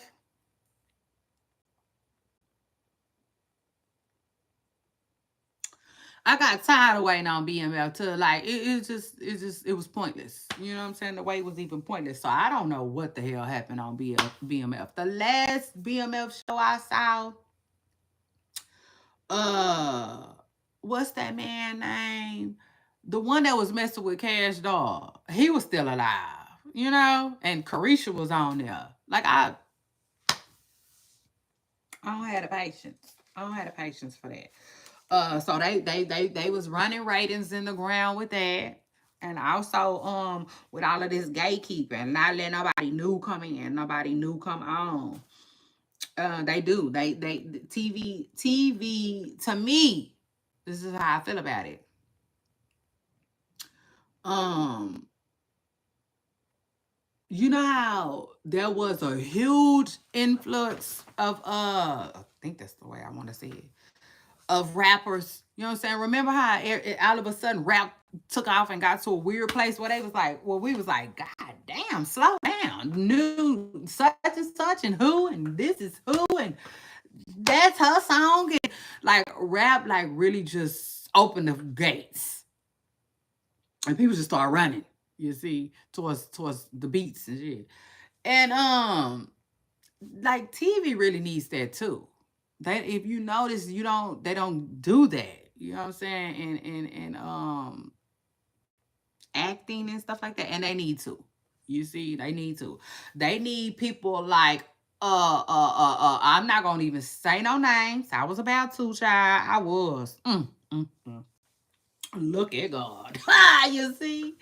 [SPEAKER 1] I got tired of waiting on BMF to like it was pointless. You know what I'm saying? The wait was even pointless. So I don't know what the hell happened on BMF. The last BMF show I saw, uh what's that man name? The one that was messing with Cash Dog. He was still alive, you know? And Carisha was on there. Like I don't have the patience. I don't have the patience for that. So they was running ratings in the ground with that. And also with all of this gatekeeping, not letting nobody new come in, nobody new come on. They do. They TV to me, this is how I feel about it. Um you know how there was a huge influx of I think that's the way I want to say it, of rappers. You know what I'm saying? Remember how all of a sudden rap took off and got to a weird place where they was like, well, we was like, God damn, slow down. New such and such and who and this is who and that's her song. And like rap like really just opened the gates. And people just start running, you see, towards the beats and shit. And like TV really needs that too. That if you notice, they don't do that. You know what I'm saying? And acting and stuff like that. And they need to. You see, they need to. They need people like I'm not gonna even say no names. I was about to, child. I was. Look at God. You see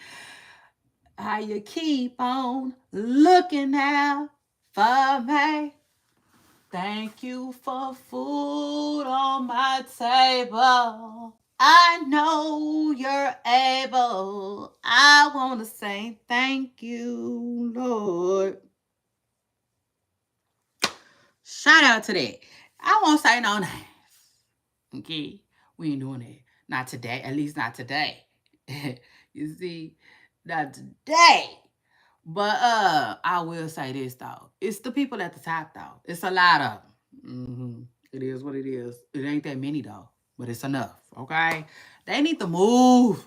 [SPEAKER 1] how you keep on looking out for me. Thank you for food on my table. I know you're able. I want to say thank you, Lord. Shout out to that. I won't say no names. Okay? We ain't doing that. Not today. At least not today. You see? Not today. But I will say this though. It's the people at the top though. It's a lot of them. It is what it is. It ain't that many though, but it's enough. Okay, they need to move.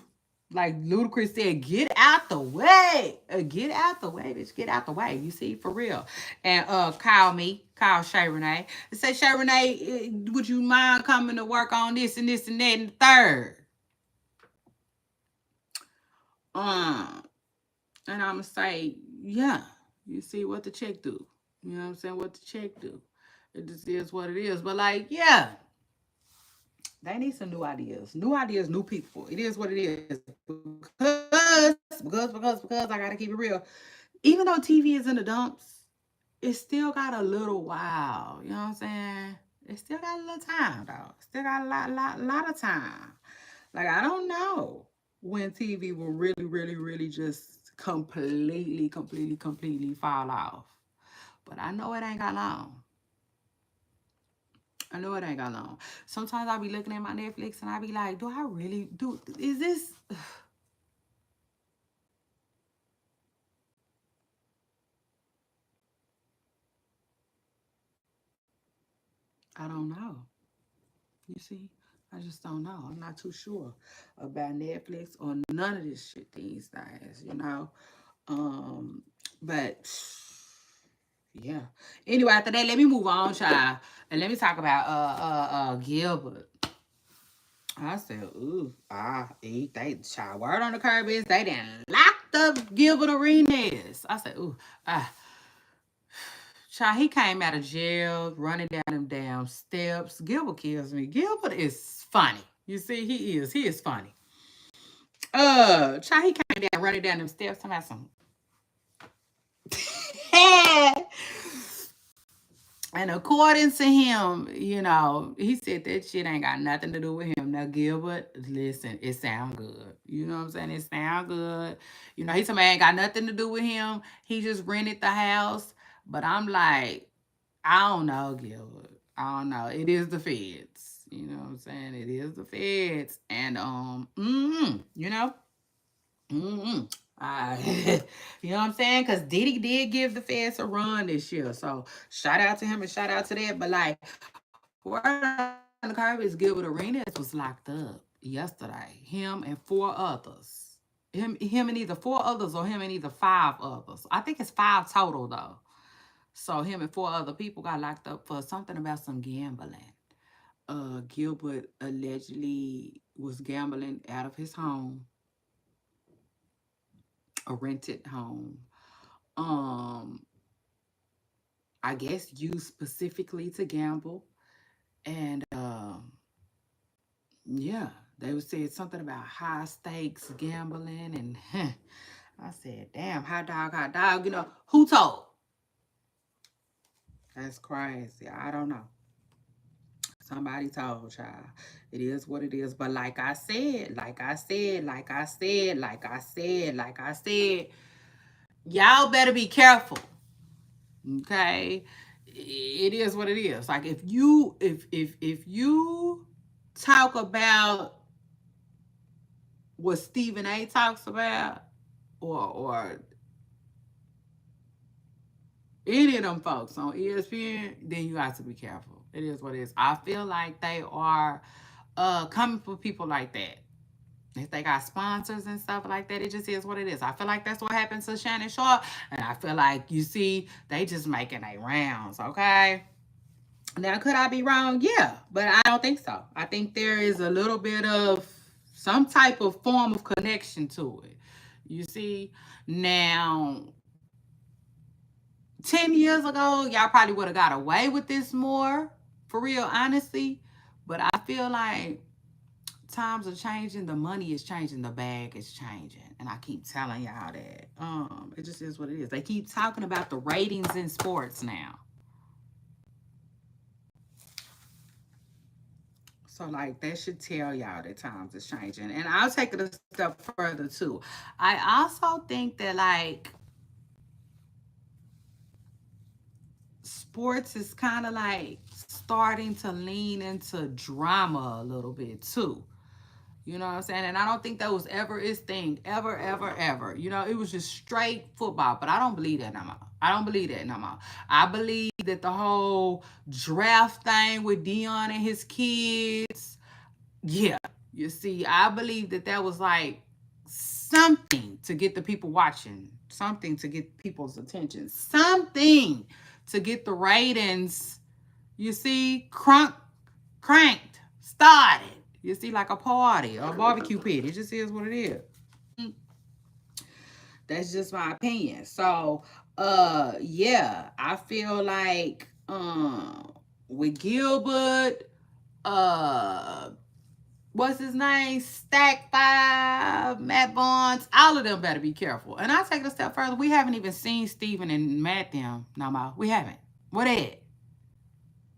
[SPEAKER 1] Like Ludacris said, get out the way. Get out the way, bitch. Get out the way. You see, for real. And call Shay Renee. Say, Shay Renee, would you mind coming to work on this and this and that and the third? Um, and I'ma say, yeah. You see what the check do. You know what I'm saying? What the check do. It just is what it is. But like, yeah, they need some new ideas. New ideas, new people. It is what it is. Because I gotta keep it real. Even though TV is in the dumps, it still got a little wow. You know what I'm saying? It still got a little time though. Still got a lot of time. Like I don't know when TV will really just completely fall off. But I know it ain't got long. I know it ain't got long. Sometimes I'll be looking at my Netflix and I'll be like, do I really do is this I don't know. You see? I just don't know. I'm not too sure about Netflix or none of this shit these days, you know. But yeah. Anyway, after that, let me move on, child. And let me talk about Gilbert. I said, ooh, eat they child. Word on the curb is they done locked up Gilbert Arenas. I said, ooh, child, he came out of jail, running down them damn steps. Gilbert kills me. Gilbert is funny. You see, he is. He is funny. Child, he came down, running down them steps. Talking about some. And according to him, you know, he said that shit ain't got nothing to do with him. Now, Gilbert, listen, it sound good. You know what I'm saying? It sound good. You know, he told me it ain't got nothing to do with him. He just rented the house. But I'm like, I don't know, Gilbert. I don't know. It is the feds. You know what I'm saying? It is the feds. And you know, you know what I'm saying? Because Diddy did give the feds a run this year. So shout out to him and shout out to that. But like, word on the curb is Gilbert Arenas was locked up yesterday. Him and four others. Him and either four others or him and either five others. I think it's five total though. So him and four other people got locked up for something about some gambling. Gilbert allegedly was gambling out of his home, a rented home. Um, I guess used specifically to gamble. And yeah, they would say something about high stakes gambling and I said, damn, hot dog, you know, who told? That's crazy. I don't know. Somebody told, child. It is what it is. But like I said, y'all better be careful. Okay? It is what it is. Like if you talk about what Stephen A talks about, or any of them folks on ESPN, then you have to be careful. It is what it is. I feel like they are coming for people like that. If they got sponsors and stuff like that, it just is what it is. I feel like that's what happened to Shannon Sharp. And I feel like, you see, they just making their rounds, okay? Now, could I be wrong? Yeah, but I don't think so. I think there is a little bit of some type of form of connection to it. You see, now 10 years ago, y'all probably would have got away with this more, for real, honestly. But I feel like times are changing, the money is changing, the bag is changing. And I keep telling y'all that. It just is what it is. They keep talking about the ratings in sports now. So like that should tell y'all that times is changing. And I'll take it a step further too. I also think that like sports is kind of like starting to lean into drama a little bit too. You know what I'm saying? And I don't think that was ever his thing. Ever, ever, ever. You know, it was just straight football. But I don't believe that no more. I don't believe that no more. I believe that the whole draft thing with Dion and his kids, yeah. You see, I believe that that was like something to get the people watching, something to get people's attention, something to get the ratings, you see, cranked, started. You see, like a party or a barbecue pit. It just is what it is. That's just my opinion. So, yeah, I feel like with Gilbert, uh, what's his name? Stack Five, Matt Barnes, all of them better be careful. And I'll take it a step further. We haven't even seen Steven and Matt them no more. We haven't. What at?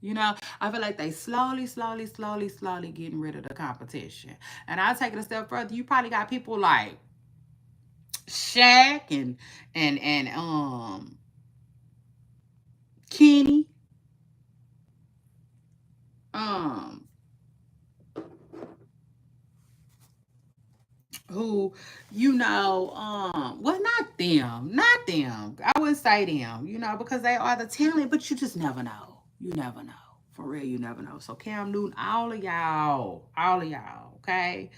[SPEAKER 1] You know, I feel like they slowly getting rid of the competition. And I'll take it a step further. You probably got people like Shaq and Kenny, um who, you know, well, not them. I wouldn't say them, you know, because they are the talent, but you just never know. You never know. For real, you never know. So Cam Newton, all of y'all, okay?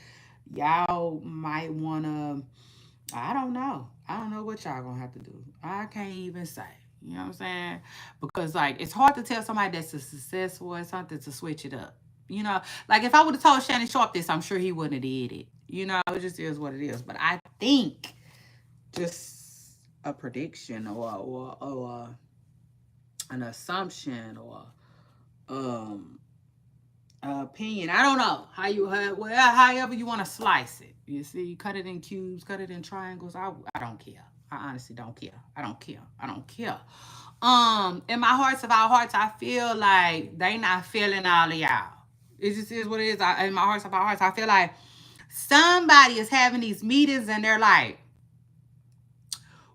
[SPEAKER 1] Y'all might wanna, I don't know. I don't know what y'all gonna have to do. I can't even say. You know what I'm saying? Because like it's hard to tell somebody that's a successful or something to switch it up. You know, like if I would have told Shannon Sharp this, I'm sure he wouldn't have did it. You know, it just is what it is. But I think just a prediction or an assumption or um opinion. I don't know however you want to slice it. You see, cut it in cubes, cut it in triangles. I don't care. I honestly don't care. I don't care. I don't care. In my hearts of our hearts, I feel like they not feeling all of y'all. It just is what it is. In my hearts of our hearts, I feel like somebody is having these meetings and they're like,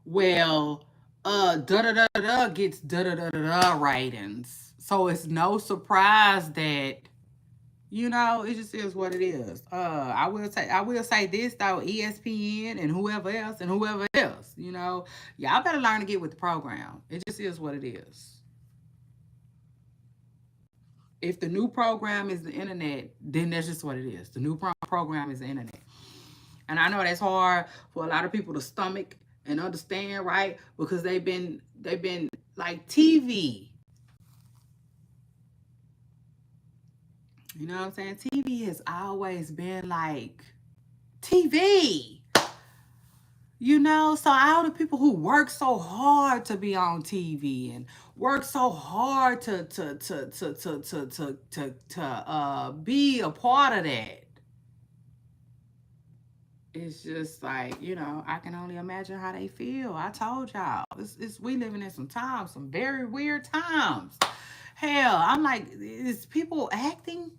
[SPEAKER 1] well, da da da da gets da da da da ratings. So it's no surprise that, you know, it just is what it is. I will say this though, ESPN and whoever else, you know, y'all better learn to get with the program. It just is what it is. If the new program is the internet, then that's just what it is. The new program is the internet. And I know that's hard for a lot of people to stomach and understand, right? Because they've been like TV. You know what I'm saying? TV has always been like TV. You know, so all the people who work so hard to be on TV and work so hard to be a part of that, it's just like, you know, I can only imagine how they feel. I told y'all, it's we living in some times, some very weird times. Hell, I'm like, is people acting?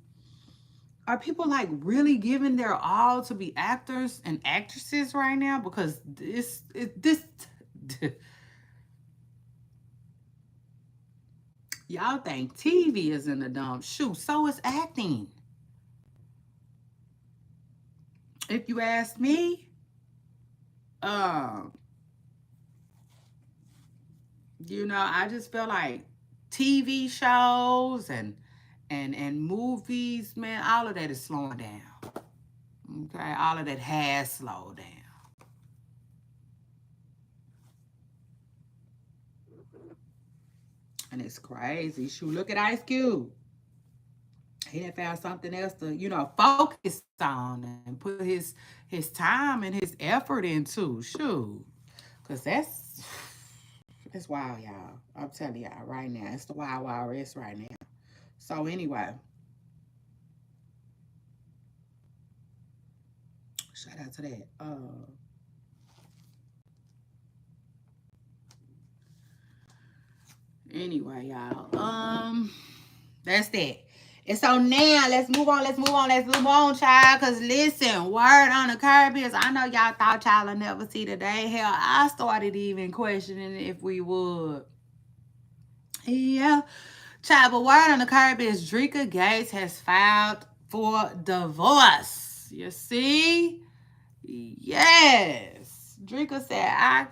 [SPEAKER 1] Are people like really giving their all to be actors and actresses right now? Because this y'all think TV is in the dump. Shoot, so is acting. If you ask me, um, you know, I just feel like TV shows and movies, man, all of that is slowing down. Okay, all of that has slowed down. And it's crazy. Shoot, look at Ice Cube. He done found something else to, you know, focus on and put his time and his effort into. Shoot. Cause that's wild, y'all. I'm telling y'all right now. It's the wild, wild west right now. So anyway, shout out to that. Anyway, y'all. That's that. And so now let's move on, child. Cause listen, word on the curb is I know y'all thought y'all would never see the day. Hell, I started even questioning if we would. Yeah. Child, but word on the curb is Drika Gates has filed for divorce. You see? Yes. Drika said,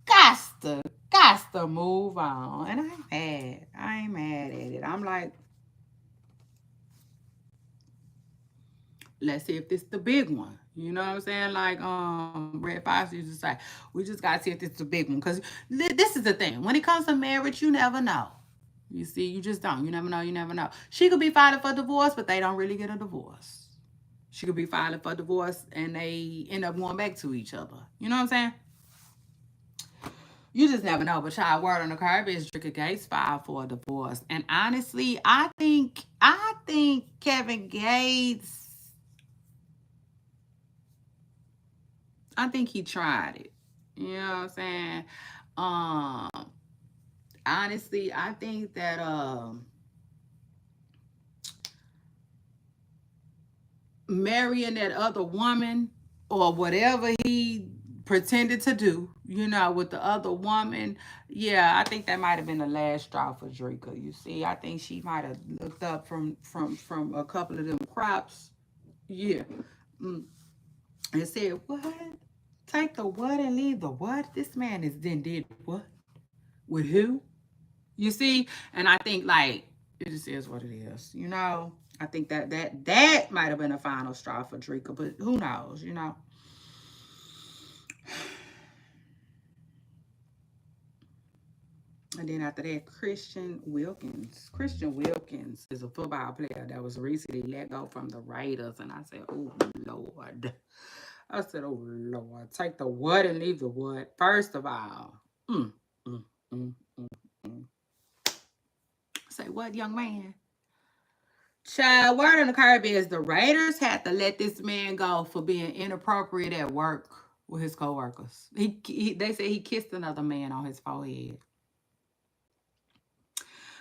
[SPEAKER 1] got to move on. And I'm mad. I ain't mad at it. I'm like, let's see if this the big one. You know what I'm saying? Like Red Fox used to say, we just gotta see if this is the big one. Cause this is the thing. When it comes to marriage, you never know. You see, you just don't. You never know. You never know. She could be filing for divorce, but they don't really get a divorce. She could be filing for divorce and they end up going back to each other. You know what I'm saying? You just never know. But child, word on the curb is Drika Gates filed for a divorce. And honestly, I think Kevin Gates, I think he tried it. You know what I'm saying? Um, honestly, I think that marrying that other woman or whatever he pretended to do, you know, with the other woman, yeah, I think that might have been the last straw for Drika. You see, I think she might have looked up from a couple of them crops, yeah, mm, and said, "What? Take the what and leave the what? This man is then did what with who?" You see, and I think like it just is what it is. You know, I think that might have been a final straw for Drika, but who knows? You know. And then after that, Christian Wilkins is a football player that was recently let go from the Raiders. And I said, oh, Lord. I said, oh, Lord. Take the what and leave the what. First of all, mm, mm, mm, mm, mm. Say, what, young man? Child, word on the curb is the Raiders had to let this man go for being inappropriate at work with his coworkers. They said he kissed another man on his forehead.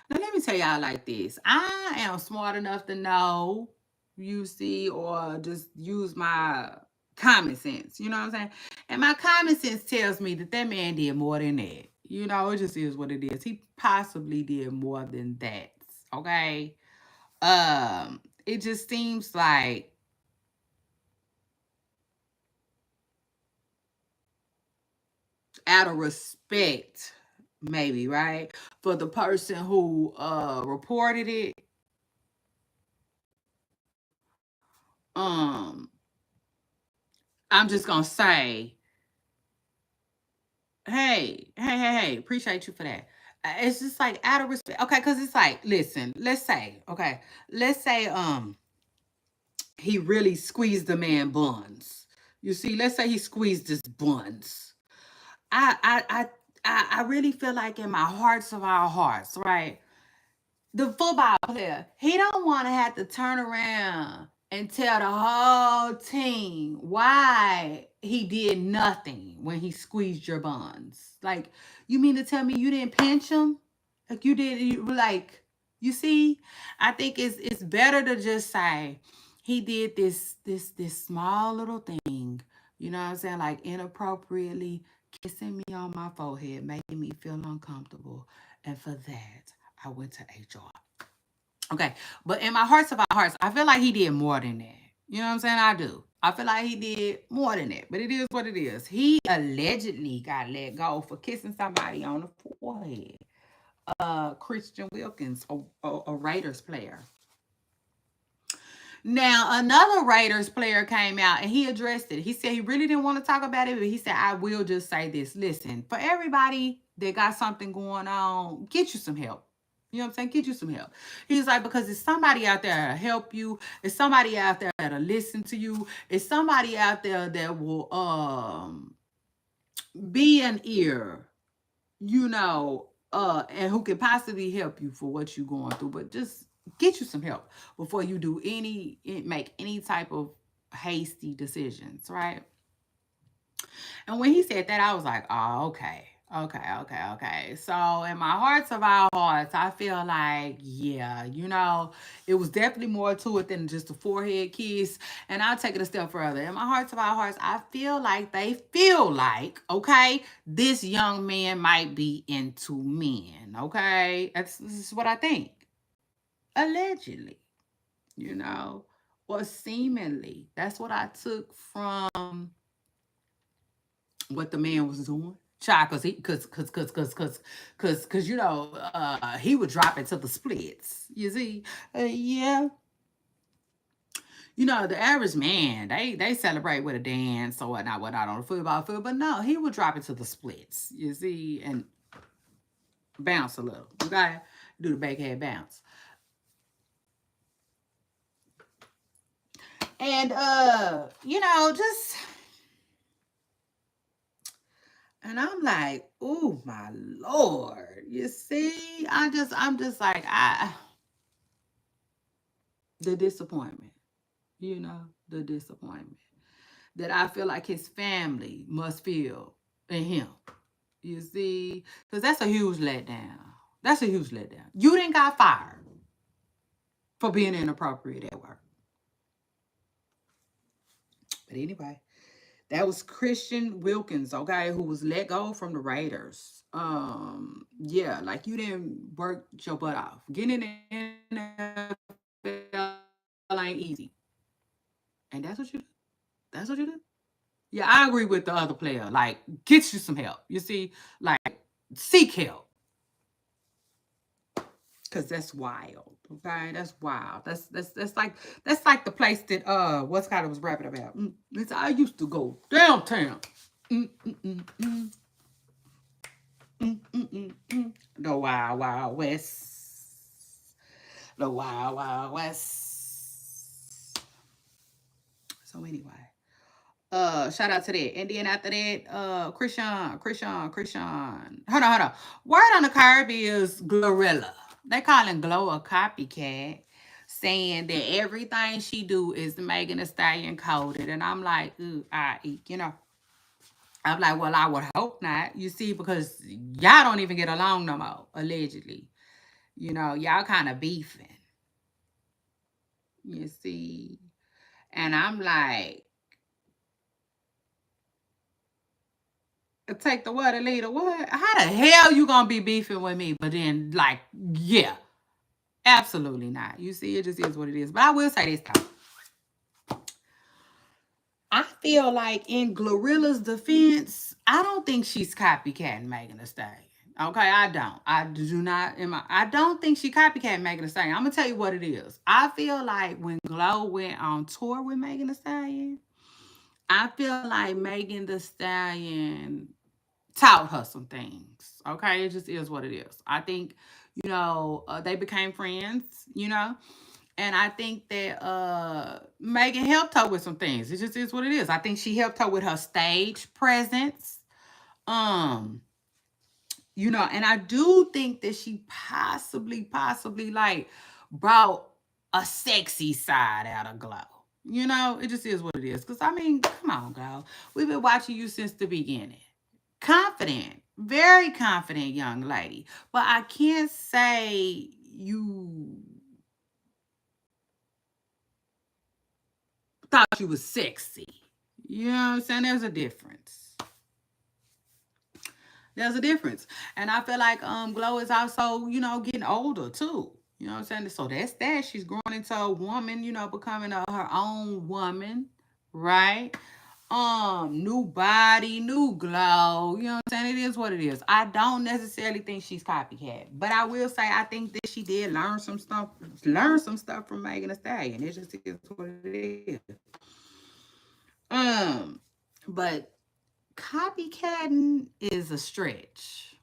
[SPEAKER 1] Now let me tell y'all like this. I am smart enough to know, you see, or just use my common sense. You know what I'm saying? And my common sense tells me that that man did more than that. You know, it just is what it is. He possibly did more than that. Okay. It just seems like out of respect, maybe, right? For the person who reported it. Um, I'm just gonna say, hey, appreciate you for that. It's just like out of respect. Okay, because it's like, listen, let's say he really squeezed the man buns. You see, let's say he squeezed his buns. I I I I really feel like in my hearts of our hearts, right? The football player, he don't want to have to turn around and tell the whole team why he did nothing when he squeezed your buns. Like, you mean to tell me you didn't pinch him? Like you did, you see? I think it's better to just say he did this small little thing. You know what I'm saying? Like inappropriately kissing me on my forehead, making me feel uncomfortable. And for that, I went to HR. Okay. But in my hearts of our hearts, I feel like he did more than that. You know what I'm saying? I do. I feel like he did more than that. But it is what it is. He allegedly got let go for kissing somebody on the forehead. Christian Wilkins, a Raiders player. Now, another Raiders player came out and he addressed it. He said he really didn't want to talk about it, but he said, I will just say this. Listen, for everybody that got something going on, get you some help. You know what I'm saying? Get you some help. He's like, because it's somebody out there to help you. It's somebody out there that'll listen to you. It's somebody out there that will be an ear, and who can possibly help you for what you're going through. But just get you some help before you do make any type of hasty decisions, right? And when he said that, I was like, oh, okay. Okay. So, in my hearts of our hearts, I feel like, yeah, it was definitely more to it than just a forehead kiss. And I'll take it a step further. In my hearts of our hearts, I feel like they feel like, okay, this young man might be into men, okay? This is what I think. Allegedly, you know, or seemingly. That's what I took from what the man was doing. Child, cause he would drop it to the splits. You see, yeah, the average man they celebrate with a dance or whatnot on the football field, but no, he would drop it to the splits. You see, and bounce a little. Okay, do the backhead bounce, and just. And I'm like, oh my Lord. You see, I'm just like, the disappointment, the disappointment that I feel like his family must feel in him. You see, because that's a huge letdown. That's a huge letdown. You didn't got fired for being inappropriate at work. But anyway, that was Christian Wilkins, okay, who was let go from the Raiders. Yeah, like you didn't work your butt off. Getting in the NFL ain't easy. And that's what you do. That's what you do. Yeah, I agree with the other player. Like, get you some help. You see, like, seek help. Cause that's wild. Okay, that's wild. That's like the place that what's kind of was rapping about. It's, I used to go downtown. Mm, mm, mm, mm, the Wild Wild West. The Wild Wild West. So anyway, shout out to that. And then after that, Christian. Hold on. Word on the curb is Glorilla. They calling Glow a copycat, saying that everything she do is Megan Thee Stallion coded. And I'm like, ooh, I'm like, well, I would hope not. You see, because y'all don't even get along no more, allegedly. Y'all kind of beefing. You see. And I'm like, Take the what and lead the what? How the hell you gonna be beefing with me? But then, like, yeah, absolutely not. You see, it just is what it is. But I will say this though. I feel like in Glorilla's defense, I don't think she's copycatting Megan Thee Stallion. Okay, I don't. I do not. I don't think she copycat Megan Thee Stallion. I'm gonna tell you what it is. I feel like when Glow went on tour with Megan Thee Stallion, I feel like Megan Thee Stallion taught her some things. Okay, it just is what it is. I think they became friends. And I think that Megan helped her with some things. It just is what it is. I think she helped her with her stage presence. Um, and I do think that she possibly like brought a sexy side out of Glow. It just is what it is. Cause I mean, come on, Glow. We've been watching you since the beginning. Confident, very confident young lady. But I can't say you thought you was sexy. You know what I'm saying? There's a difference. There's a difference. And I feel like Glow is also, getting older too. You know what I'm saying? So that's that. She's growing into a woman, becoming her own woman, right? New body, new glow. You know what I'm saying? It is what it is. I don't necessarily think she's copycat, but I will say I think that she did learn some stuff from Megan Thee Stallion. It just is what it is. Um, but copycatting is a stretch.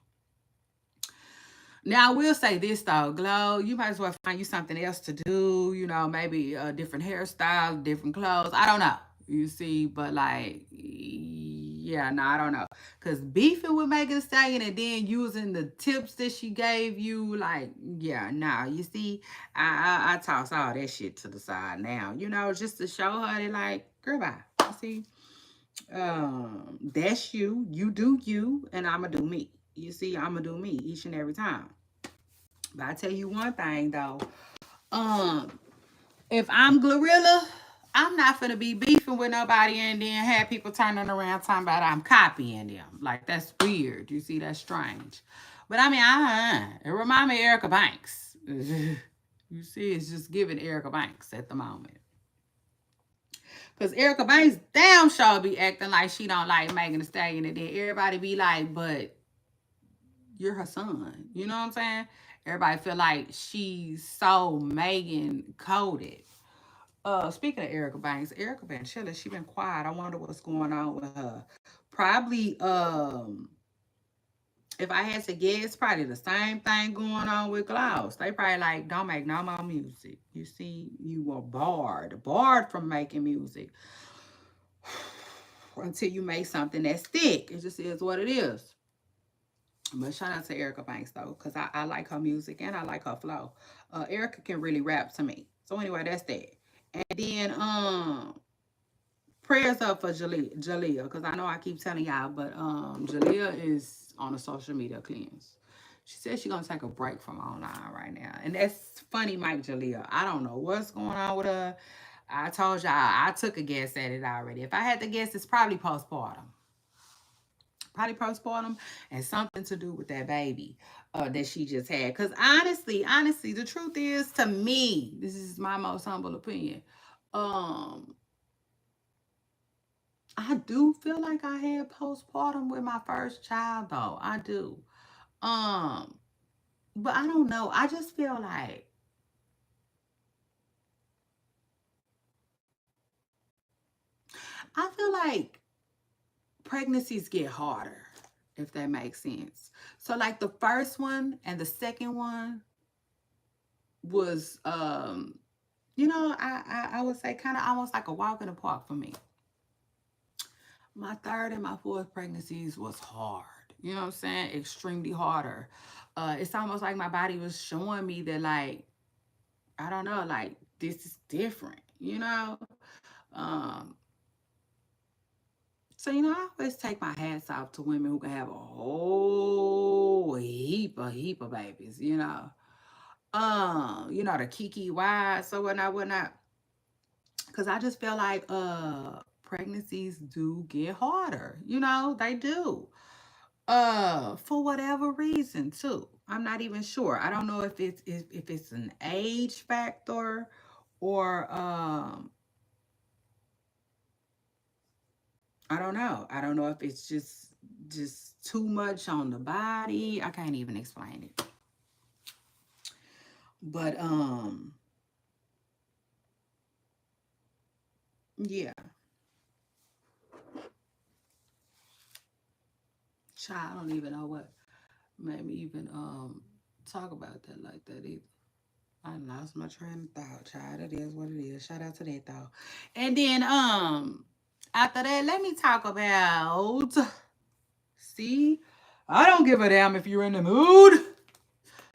[SPEAKER 1] Now I will say this though, Glow, you might as well find you something else to do. Maybe a different hairstyle, different clothes. I don't know. You see, but like, yeah, no, I don't know. Cause beefing with Megan Thee Stallion and then using the tips that she gave you, like, yeah, nah. You see, I toss all that shit to the side now. Just to show her that, like, girl, bye. You see, that's you. You do you, and I'ma do me. You see, I'ma do me each and every time. But I tell you one thing though, um, if I'm Glorilla, I'm not gonna be beefing with nobody and then have people turning around talking about I'm copying them. Like that's weird. You see, that's strange. But I mean, it reminds me of Erica Banks. You see, it's just giving Erica Banks at the moment. Cause Erica Banks damn sure be acting like she don't like Megan Thee Stallion, and then everybody be like, but you're her son. You know what I'm saying? Everybody feel like she's so Megan coded. Speaking of Erica Banks, Erica been chilling. She been quiet. I wonder what's going on with her. Probably, if I had to guess, probably the same thing going on with Klaus. They probably like, don't make no more music. You see, you were barred from making music until you make something that's thick. It just is what it is. But shout out to Erica Banks though, because I like her music and I like her flow. Erica can really rap to me. So anyway, that's that. And then prayers up for Jalea, because I know I keep telling y'all, but Jalea is on a social media cleanse. She said she's gonna take a break from online right now. And that's funny, Mike Jalea. I don't know what's going on with her. I told y'all I took a guess at it already. If I had to guess, it's probably postpartum. Probably postpartum and something to do with that baby that she just had. Because honestly, the truth is, to me, this is my most humble opinion. Um, I do feel like I had postpartum with my first child, though. I do. Um, but I don't know. I just feel like pregnancies get harder, if that makes sense. So like the first one and the second one was I would say kind of almost like a walk in the park for me. My third and my fourth pregnancies was hard. You know what I'm saying? Extremely harder. It's almost like my body was showing me that, like, I don't know, like this is different. Um, so I always take my hats off to women who can have a whole heap of babies. The Kiki Wise, so whatnot. Cause I just feel like pregnancies do get harder. They do. For whatever reason too. I'm not even sure. I don't know if it's an age factor or I don't know. I don't know if it's just too much on the body. I can't even explain it. But yeah. Child, I don't even know what made me even talk about that like that either. I lost my train of thought, child. It is what it is. Shout out to that though. And then after that, let me talk about see, I don't give a damn if you're in the mood.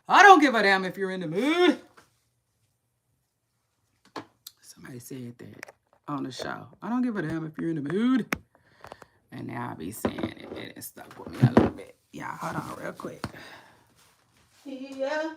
[SPEAKER 1] I don't give a damn if you're in the mood. Somebody said that on the show. I don't give a damn if you're in the mood. And now I be saying it, and it stuck with me a little bit. Yeah, hold on real quick. Yeah.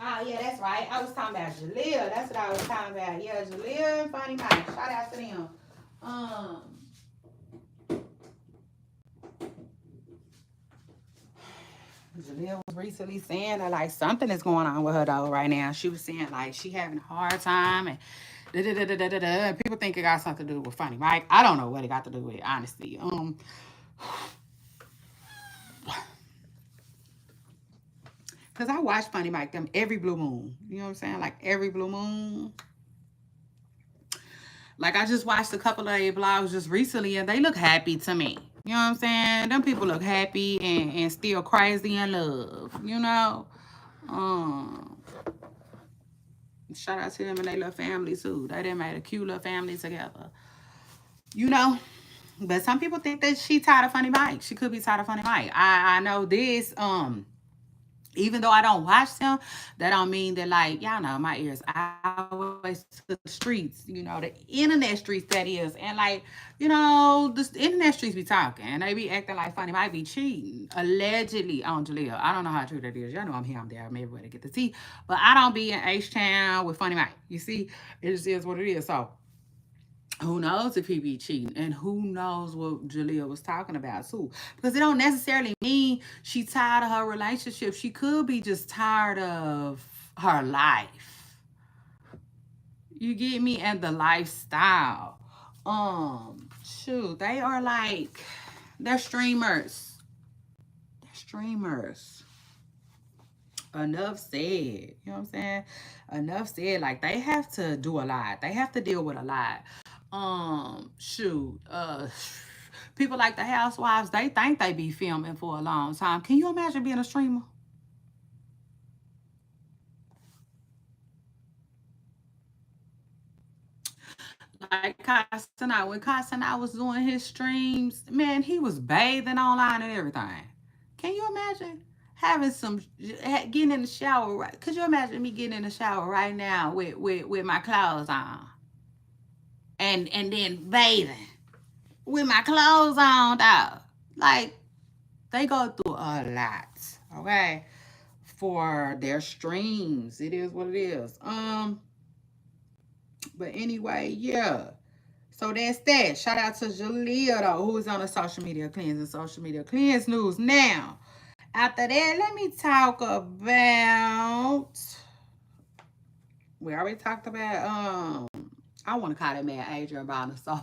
[SPEAKER 1] Oh, yeah, that's right. I was talking about Jaleel. That's what I was talking about. Yeah, Jaleel and Funny Mike. Shout out to them. Um, Jaleel was recently saying that like something is going on with her though right now. She was saying like she having a hard time and da da da da da da. And people think it got something to do with Funny Mike. I don't know what it got to do with, honestly. Cause I watch Funny Mike them every blue moon. You know what I'm saying? Like every blue moon. Like I just watched a couple of their vlogs just recently and they look happy to me. You know what I'm saying? Them people look happy and still crazy in love, you know? Um Shout out to them and they little family too. They done made a cute little family together. You know? But some people think that she tired of Funny Mike. She could be tired of Funny Mike. I know this. Even though I don't watch them, that don't mean that like y'all know my ears always to the streets, you know, the internet streets that is, and like the internet streets be talking, and they be acting like Funny might be cheating allegedly on Jaleel. I don't know how true that is. Y'all know I'm here, I'm there, I'm everywhere to get the tea, but I don't be in H Town with Funny Mike. You see, it just is what it is. So who knows if he be cheating and who knows what Jalea was talking about too, because it don't necessarily mean she tired of her relationship. She could be just tired of her life, you get me, and the lifestyle. Shoot, they are like, they're streamers, they're streamers. Enough said. You know what I'm saying? Enough said. Like they have to do a lot. They have to deal with a lot. Shoot. People like the housewives, they think they be filming for a long time. Can you imagine being a streamer? Like Casanat, when Casanat was doing his streams, man, he was bathing online and everything. Can you imagine having some getting in the shower? Right? Could you imagine me getting in the shower right now with my clothes on and then bathing with my clothes on, dog? Like they go through a lot, okay, for their streams. It is what it is. But anyway, yeah. So that's that. Shout out to Jalea though, who's on the social media cleanse news. Now, after that, let me talk about. We already talked about. I want to call that man Adrian Bonner. So,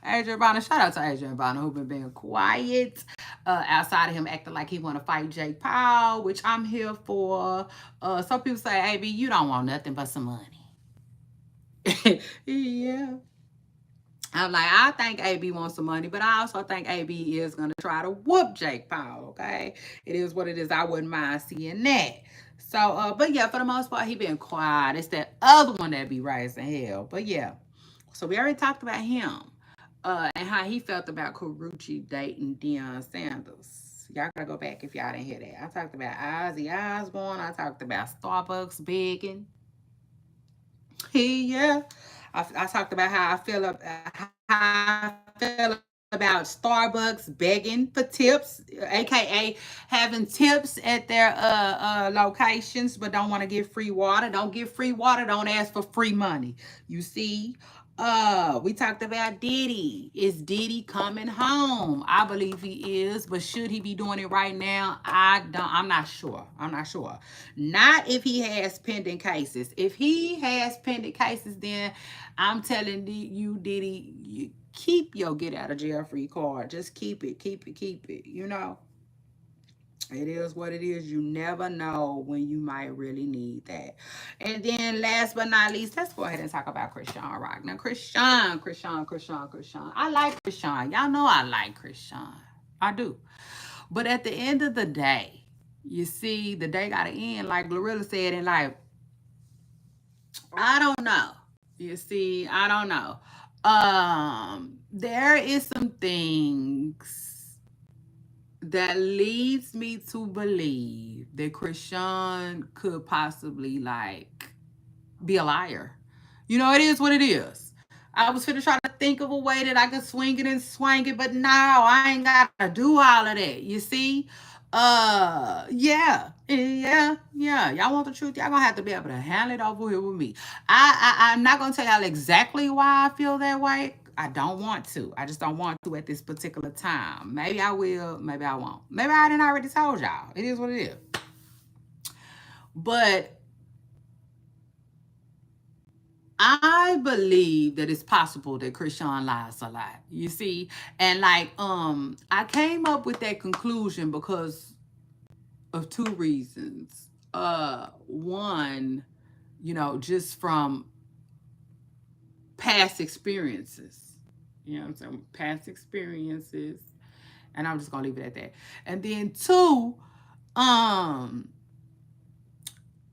[SPEAKER 1] Adrian Bonner. Shout out to Adrian Bonner, who been being quiet. Outside of him acting like he want to fight Jake Paul, which I'm here for. Some people say, "AB, you don't want nothing but some money." Yeah. I'm like, I think AB wants some money, but I also think AB is gonna try to whoop Jake Paul. Okay, it is what it is. I wouldn't mind seeing that. So, but yeah, for the most part, he been quiet. It's that other one that be raising hell. But yeah, so we already talked about him, and how he felt about Karuchi dating Deion Sanders. Y'all gotta go back if y'all didn't hear that. I talked about Ozzy Osbourne. I talked about Starbucks begging. Yeah. I talked about how I feel about Starbucks begging for tips, aka having tips at their locations, but don't want to give free water. Don't give free water. Don't ask for free money. You see, we talked about Diddy. Is Diddy coming home? I believe he is, but should he be doing it right now? I'm not sure. I'm not sure. Not if he has pending cases. If he has pending cases, then I'm telling you, Diddy, you keep your get out of jail free card. Just keep it, keep it, keep it. You know, it is what it is. You never know when you might really need that. And then last but not least, let's go ahead and talk about Christian Rock. Now, Christian. I like Christian. Y'all know I like Christian. I do. But at the end of the day, you see, the day gotta end, like Glorilla said, and like, I don't know. You see, I don't know. There is some things that leads me to believe that Krishan could possibly like be a liar. You know, it is what it is. I was finna try to think of a way that I could swing it and swing it, but no, I ain't gotta do all of that. You see? Yeah. Y'all want the truth? Y'all gonna have to be able to handle it over here with me. I'm not gonna tell y'all exactly why I feel that way. I don't want to. I just don't want to at this particular time. Maybe I will, maybe I won't. Maybe I didn't already told y'all. It is what it is. But I believe that it's possible that Krishan lies a lot. You see, and like I came up with that conclusion because of two reasons. One, you know, just from past experiences. You know what I'm saying? Past experiences. And I'm just gonna leave it at that. And then two, um,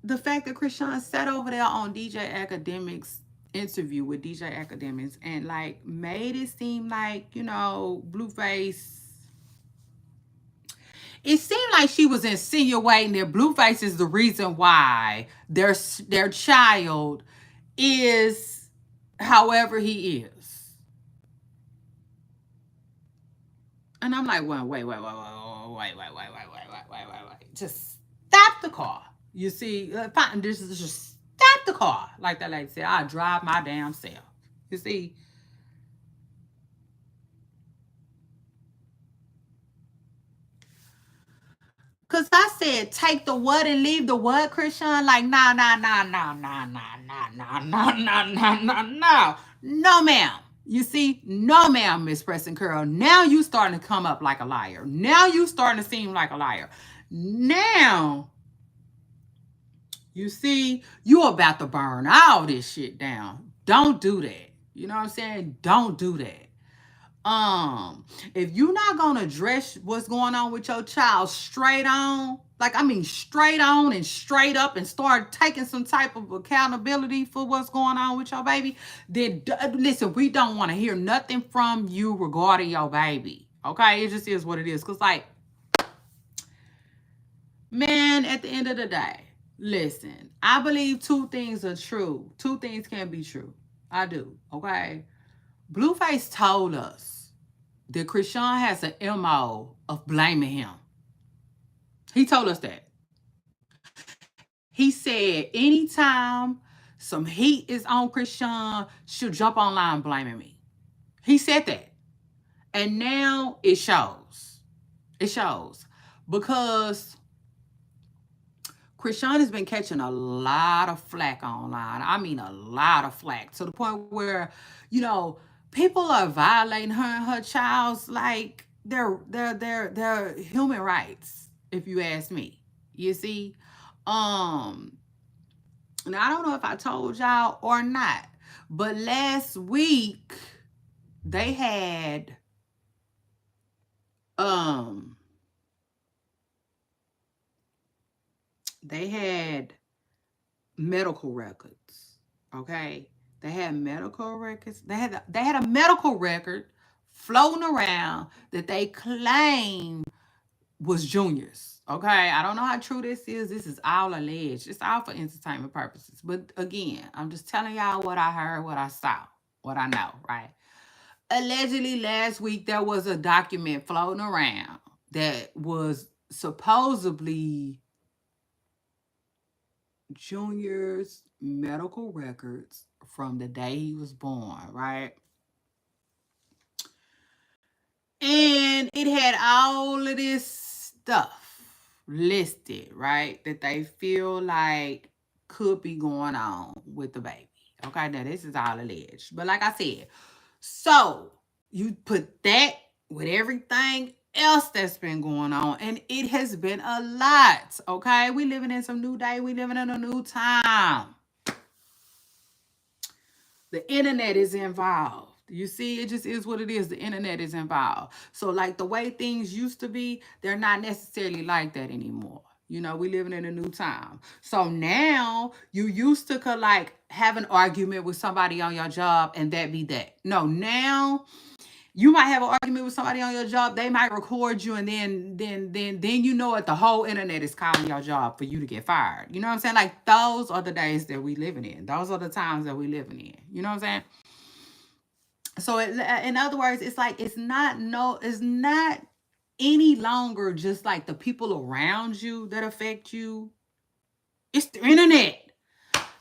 [SPEAKER 1] the fact that Krishan sat over there on DJ Academics interview with DJ Academics and like made it seem like, you know, Blueface, it seemed like she was insinuating that Blueface is the reason why their child is however he is. And I'm like, well, wait. Just stop the car. You see, this is just stop the car. Like that lady said, I'll drive my damn self. You see, cause I said take the what and leave the what, Christian. Like no, ma'am. You see, no, ma'am, Miss Preston Curl. Now you starting to come up like a liar. Now you starting to seem like a liar. Now you see, you about to burn all this shit down. Don't do that. You know what I'm saying? Don't do that. If you're not gonna address what's going on with your child straight on, like I mean straight on and straight up, and start taking some type of accountability for what's going on with your baby, then listen, we don't want to hear nothing from you regarding your baby. Okay, it just is what it is. Cause like, man, at the end of the day, listen, I believe two things are true. Two things can be true. I do. Okay. Blueface told us that Krishan has an MO of blaming him. He told us that. He said anytime some heat is on Krishan, she'll jump online blaming me. He said that. And now it shows. It shows. Because Krishan has been catching a lot of flack online. I mean, a lot of flack to the point where, you know, people are violating her and her child's like their human rights. If you ask me, you see, now I don't know if I told y'all or not, but last week they had um they had medical records. Okay, they had medical records. They had a medical record floating around that they claim was Junior's. Okay, I don't know how true this is. This is all alleged. It's all for entertainment purposes. But again, I'm just telling y'all what I heard, what I saw, what I know. Right. Allegedly, last week there was a document floating around that was supposedly Junior's medical records from the day he was born, right? And it had all of this stuff listed, right? That they feel like could be going on with the baby. Okay, now this is all alleged. But like I said, so you put that with everything else that's been going on, and it has been a lot. Okay, we living in some new day, we living in a new time. The internet is involved. You see, it just is what it is. The internet is involved. So, like the way things used to be, they're not necessarily like that anymore. You know, we living in a new time. So now you used to could like have an argument with somebody on your job and that be that. No, now you might have an argument with somebody on your job. They might record you, and then you know it. The whole internet is calling your job for you to get fired. You know what I'm saying? Like those are the days that we living in. Those are the times that we living in. You know what I'm saying? So in other words, it's like it's not any longer just like the people around you that affect you. It's the internet.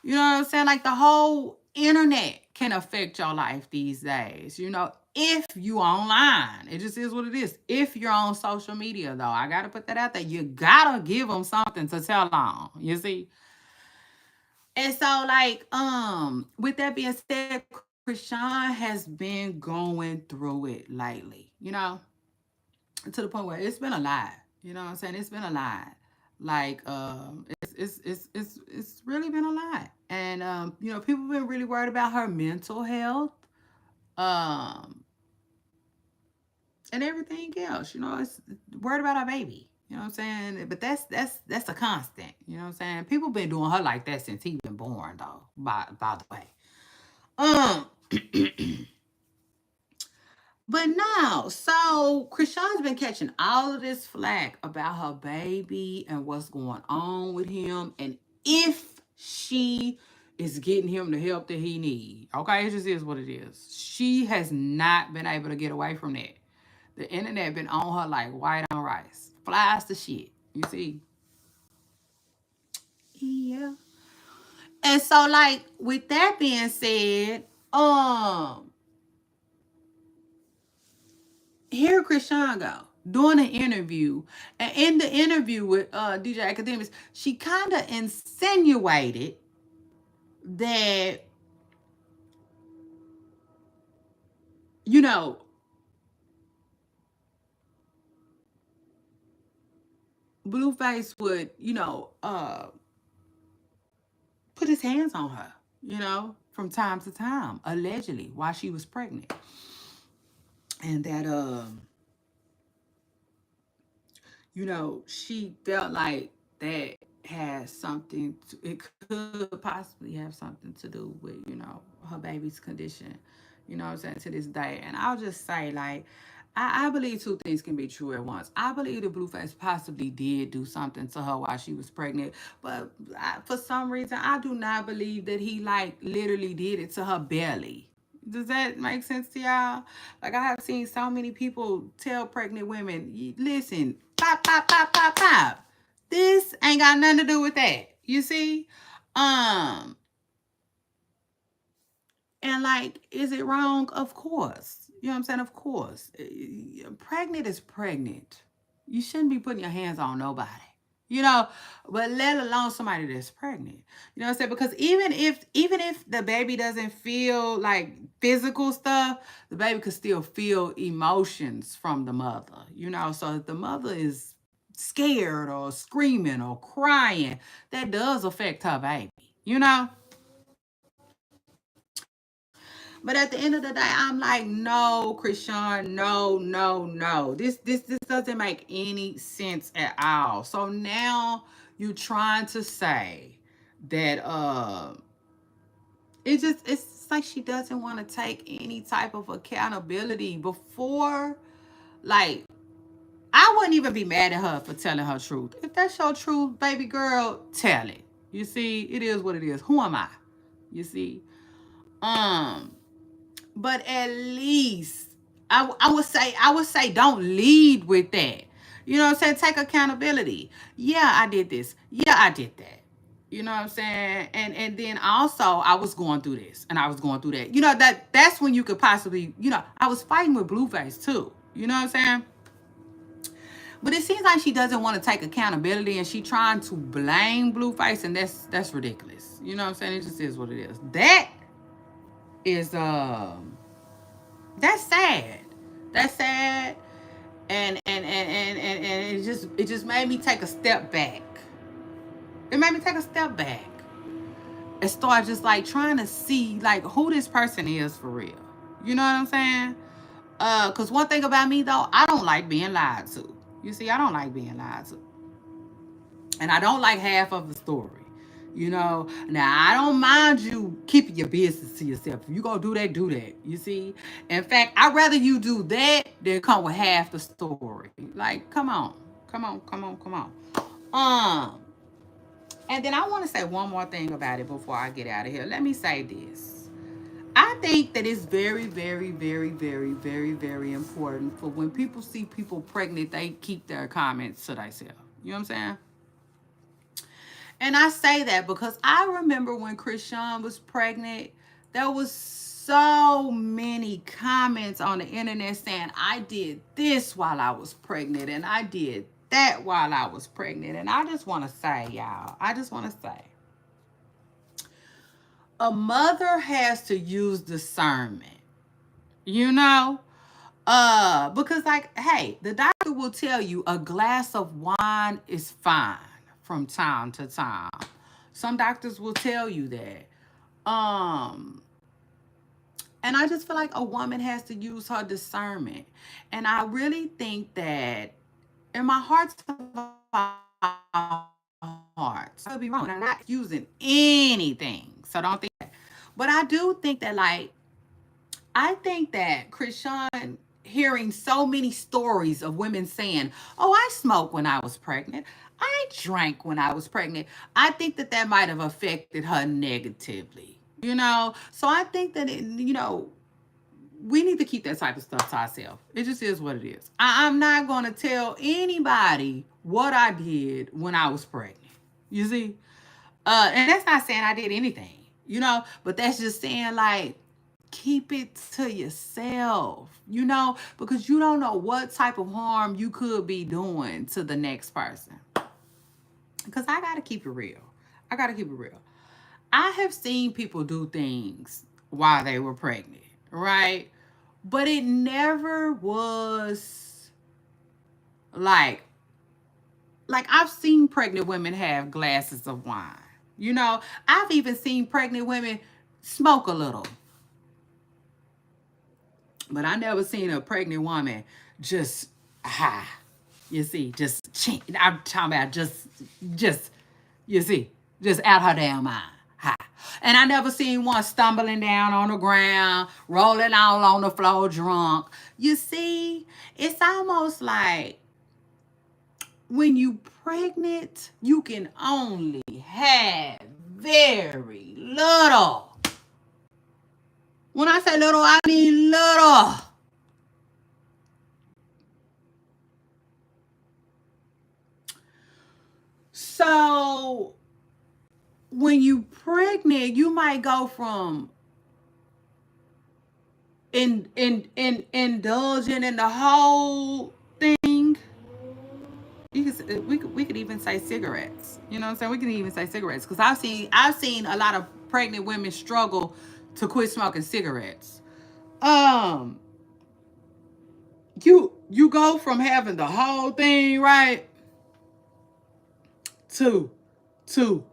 [SPEAKER 1] You know what I'm saying? Like the whole internet can affect your life these days. You know, if you online, it just is what it is. If you're on social media, though, I gotta put that out there. You gotta give them something to tell on. You see. And so, like, with that being said, Krishan has been going through it lately. You know, to the point where it's been a lot. You know what I'm saying? It's been a lot. Like it's really been a lot. And you know, people been really worried about her mental health, um, and everything else. You know, it's worried about her baby. You know what I'm saying? But that's a constant. You know what I'm saying? People been doing her like that since he been born, though. By the way, um, but no, so Krishan's been catching all of this flack about her baby and what's going on with him, and if she is getting him the help that he needs. Okay, it just is what it is. She has not been able to get away from that. The internet been on her like white on rice. Flies to shit. You see? Yeah. And so, like, with that being said, here Krishan go doing an interview, and in the interview with DJ Academics, she kind of insinuated that, you know, Blueface would, you know, put his hands on her, you know, from time to time, allegedly, while she was pregnant, and that you know, she felt like that has something to, it could possibly have something to do with, you know, her baby's condition, you know what I'm saying, to this day. And I'll just say, like, I believe two things can be true at once. I believe that Blueface possibly did do something to her while she was pregnant, but for some reason, I do not believe that he, like, literally did it to her belly. Does that make sense to y'all? Like, I have seen so many people tell pregnant women, listen, pop, pop, pop, pop, pop. This ain't got nothing to do with that. You see? Um, and like, is it wrong? Of course. You know what I'm saying? Of course. Pregnant is pregnant. You shouldn't be putting your hands on nobody. You know, but let alone somebody that's pregnant. You know what I'm saying? Because even if the baby doesn't feel like physical stuff, the baby could still feel emotions from the mother. You know, so if the mother is scared or screaming or crying, that does affect her baby. You know? But at the end of the day, I'm like, no, Krishan, no, no, no. This doesn't make any sense at all. So now you're trying to say that it's like she doesn't want to take any type of accountability before, like, I wouldn't even be mad at her for telling her truth. If that's your truth, baby girl, tell it. You see, it is what it is. Who am I? You see? Um, but at least I would say don't lead with that. You know what I'm saying? Take accountability. Yeah, I did this. Yeah, I did that. You know what I'm saying? And then also I was going through this and I was going through that. You know, that's when you could possibly, I was fighting with Blueface too. You know what I'm saying? But it seems like she doesn't want to take accountability and she trying to blame Blueface, and that's ridiculous. You know what I'm saying? It just is what it is. That is that's sad. That's sad. And it just made me take a step back. It made me take a step back and start just like trying to see like who this person is for real. You know what I'm saying? Cause one thing about me though, I don't like being lied to. You see, I don't like being lied to. And I don't like half of the story. Now I don't mind you keeping your business to yourself. If you gonna do that, do that. You see? In fact, I'd rather you do that than come with half the story. Like, come on. Come on, come on, come on. Um, and then I want to say one more thing about it before I get out of here. Let me say this. I think that it's very, very, very, very, very, very important for when people see people pregnant, they keep their comments to themselves. You know what I'm saying? And I say that because I remember when Krishan was pregnant, there was so many comments on the internet saying I did this while I was pregnant and I did that while I was pregnant. And I just want to say, y'all, I just want to say, a mother has to use discernment, you know? Because like, hey, the doctor will tell you a glass of wine is fine from time to time. Some doctors will tell you that. And I just feel like a woman has to use her discernment. And I really think that in my heart of hearts, I could be wrong. I'm not using anything. So don't think that. But I do think that like I think that Krishan hearing so many stories of women saying, "Oh, I smoked when I was pregnant. I drank when I was pregnant." I think that that might have affected her negatively. So I think that we need to keep that type of stuff to ourselves. It just is what it is. I'm not going to tell anybody what I did when I was pregnant. You see? And that's not saying I did anything, but that's just saying like keep it to yourself, because you don't know what type of harm you could be doing to the next person. Because I got to keep it real. I got to keep it real. I have seen people do things while they were pregnant, right? But it never was like I've seen pregnant women have glasses of wine. I've even seen pregnant women smoke a little. But I never seen a pregnant woman just high. You see, I'm talking about just, you see, just out her damn mind. High. And I never seen one stumbling down on the ground, rolling all on the floor drunk. You see, it's almost like when you pregnant, you can only have very little. When I say little, I mean little. So when you pregnant, you might go from indulging in the whole thing. We could even say cigarettes. You know what I'm saying? We can even say cigarettes because I've seen a lot of pregnant women struggle to quit smoking cigarettes. Um, you go from having the whole thing right to to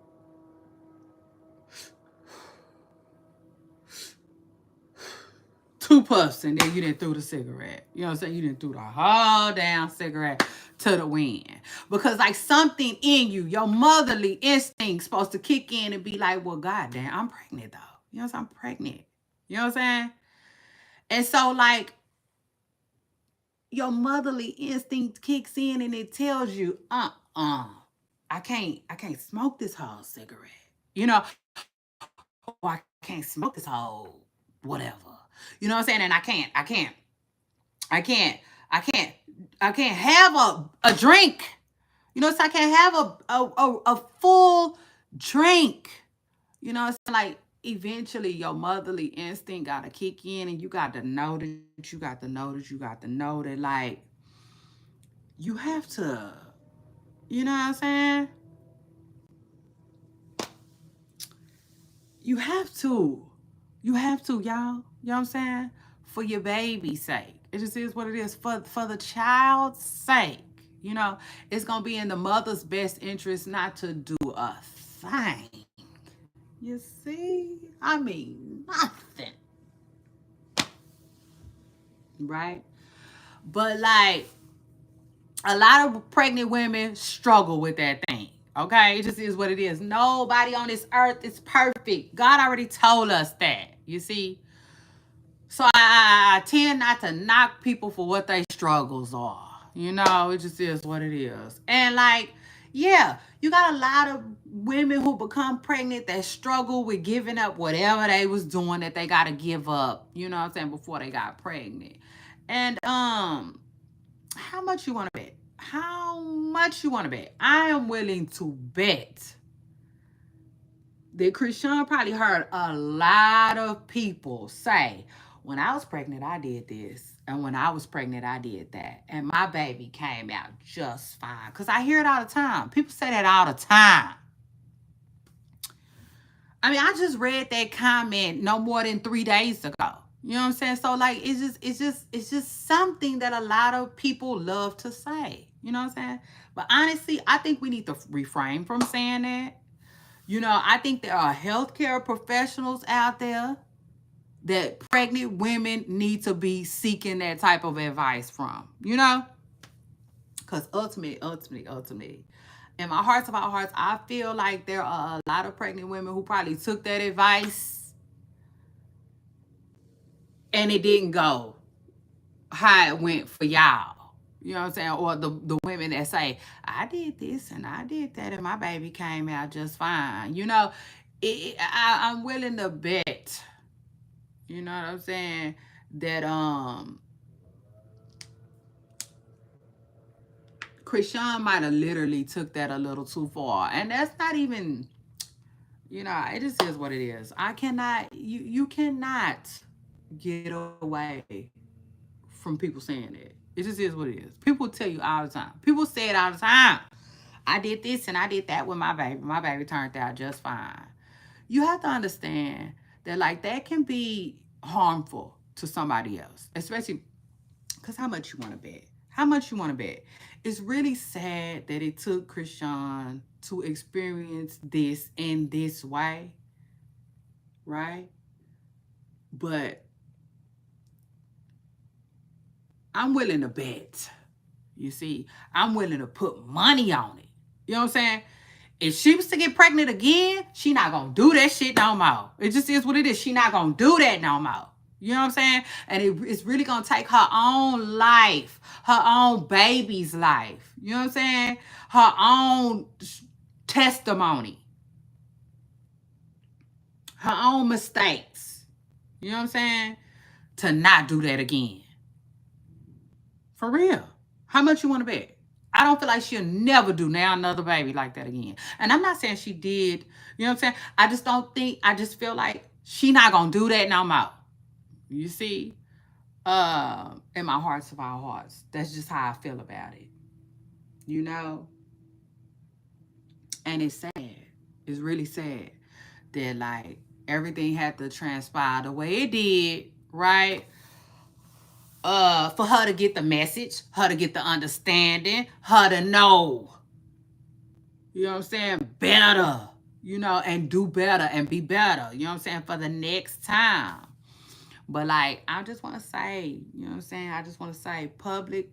[SPEAKER 2] two puffs and then you didn't throw the cigarette. You know what I'm saying? You didn't throw the whole damn cigarette to the wind. Because like something in you, your motherly instinct supposed to kick in and be like, well, goddamn, I'm pregnant though. You know what I'm saying? I'm pregnant. You know what I'm saying? And so like your motherly instinct kicks in and it tells you, I can't smoke this whole cigarette. You know, or I can't smoke this whole whatever. You know what I'm saying? And I can't, I can't, I can't have a drink. You know, so I can't have a full drink. You know, it's like eventually your motherly instinct gotta kick in and you got to know that you got to know that you got to know that like you have to, you know what I'm saying? You have to. You have to, y'all. You know what I'm saying? For your baby's sake. It just is what it is. For the child's sake. You know, it's gonna be in the mother's best interest not to do a thing. You see? I mean nothing. Right? But like a lot of pregnant women struggle with that thing. Okay, it just is what it is. Nobody on this earth is perfect. God already told us that. You see, so I tend not to knock people for what their struggles are. You know, it just is what it is. And like, yeah, you got a lot of women who become pregnant that struggle with giving up whatever they was doing that they got to give up. You know what I'm saying? Before they got pregnant. And how much you want to bet? How much you want to bet? I am willing to bet that Krishan probably heard a lot of people say, when I was pregnant, I did this. And when I was pregnant, I did that. And my baby came out just fine. Because I hear it all the time. People say that all the time. I mean, I just read that comment no more than 3 days ago. You know what I'm saying? So like it's just something that a lot of people love to say. You know what I'm saying? But honestly, I think we need to refrain from saying that. You know, I think there are healthcare professionals out there that pregnant women need to be seeking that type of advice from, you know? Because ultimately, in my hearts of our hearts, I feel like there are a lot of pregnant women who probably took that advice and it didn't go how it went for y'all. You know what I'm saying? Or the women that say, I did this and I did that and my baby came out just fine. You know, I'm willing to bet, you know what I'm saying, that Krishan might have literally took that a little too far. And that's not even, you know, it just is what it is. I cannot, you cannot get away from people saying that. It just is what it is. People tell you all the time. People say it all the time. I did this and I did that with my baby. My baby turned out just fine. You have to understand that like that can be harmful to somebody else, especially because how much you want to bet? How much you want to bet? It's really sad that it took Krishan to experience this in this way, right? But I'm willing to bet. You see, I'm willing to put money on it. You know what I'm saying? If she was to get pregnant again, she not gonna do that shit no more. It just is what it is. She not gonna do that no more. You know what I'm saying? And it's really gonna take her own life, her own baby's life. You know what I'm saying? Her own testimony, her own mistakes. You know what I'm saying? To not do that again. For real. How much you want to bet? I don't feel like she'll never do now another baby like that again. And I'm not saying she did. You know what I'm saying? I just don't think, I just feel like she not going to do that no more. You see? In my hearts of our hearts. That's just how I feel about it. You know? And it's sad. It's really sad that like everything had to transpire the way it did, right? For her to get the message, her to get the understanding, her to know, you know what I'm saying, better, you know, and do better and be better, you know what I'm saying, for the next time. But like, I just want to say, you know what I'm saying? I just want to say, public.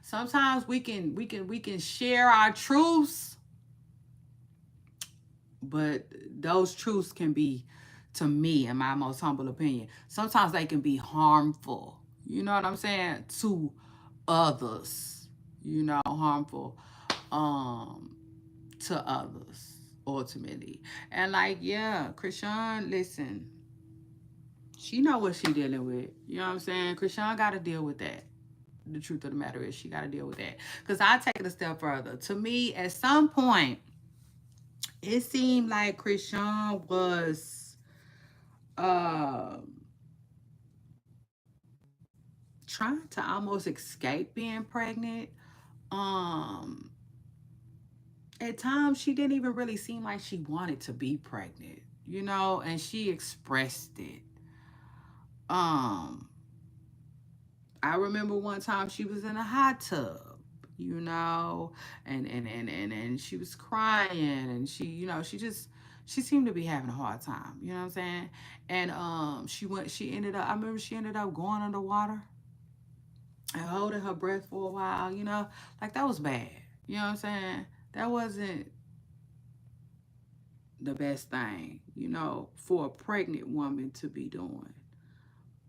[SPEAKER 2] Sometimes we can share our truths, but those truths can be, to me, in my most humble opinion, sometimes they can be harmful. You know what I'm saying? To others, harmful um to others ultimately. And like, yeah, Krishan, listen, she know what she dealing with. You know what I'm saying? Krishan got to deal with that. The truth of the matter is, she got to deal with that. Because I take it a step further. To me, at some point, it seemed like Krishan was uh, trying to almost escape being pregnant. Um, at times, she didn't even really seem like she wanted to be pregnant, and she expressed it. Um, I remember one time she was in a hot tub, you know, and she was crying, and she seemed to be having a hard time, you know what I'm saying? And she ended up, I remember she ended up going underwater and holding her breath for a while, like that was bad. You know what I'm saying? That wasn't the best thing, for a pregnant woman to be doing.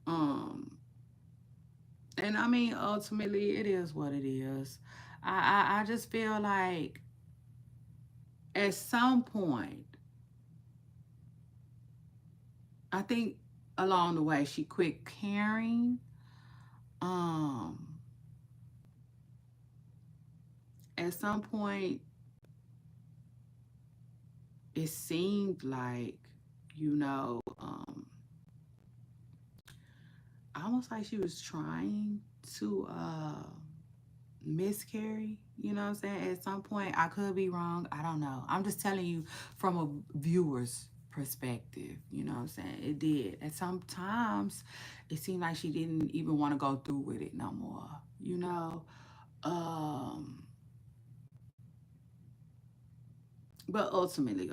[SPEAKER 2] Um and I mean, ultimately, it is what it is. I just feel like at some point, I think along the way she quit caring. Um, at some point, it seemed like, you know, almost like she was trying to miscarry. You know what I'm saying? At some point, I could be wrong. I don't know. I'm just telling you from a viewer's perspective. You know what I'm saying? It did. At sometimes, it seemed like she didn't even want to go through with it no more. Um, but ultimately,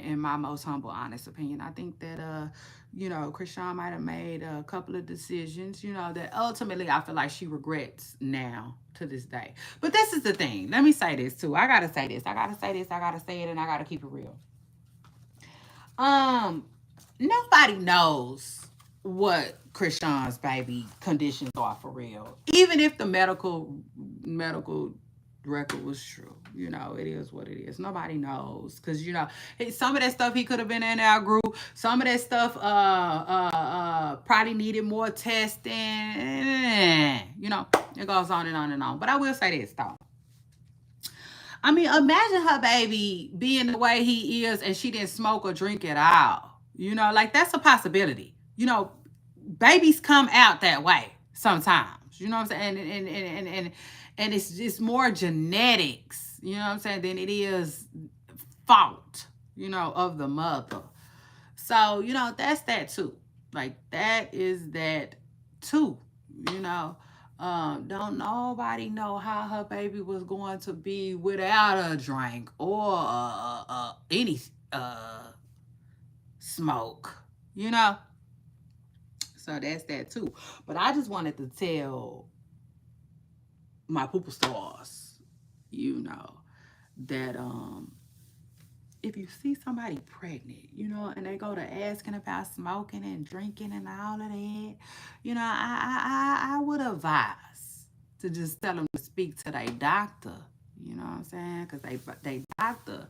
[SPEAKER 2] in my most humble, honest opinion, I think that Krishan might have made a couple of decisions, that ultimately I feel like she regrets now to this day. But this is the thing. Let me say this too. I gotta say this. I gotta say this. I gotta say it, and I gotta keep it real. Um, Nobody knows what Krishan's baby conditions are for real. Even if the medical record was true, it is what it is. Nobody knows because some of that stuff he could have been in our group. Some of that stuff probably needed more testing. It goes on and on and on. But I will say this though. I mean, imagine her baby being the way he is and she didn't smoke or drink at all. Like that's a possibility. Babies come out that way sometimes. You know what I'm saying? And it's just more genetics, you know what I'm saying, than it is fault, of the mother. So, that's that too. Like that is that too, you know. Don't nobody know how her baby was going to be without a drink or any smoke, you know. So that's that too. But I just wanted to tell my pooper stars, that if you see somebody pregnant, and they go to asking about smoking and drinking and all of that, I would advise to just tell them to speak to their doctor. You know what I'm saying? Because they doctor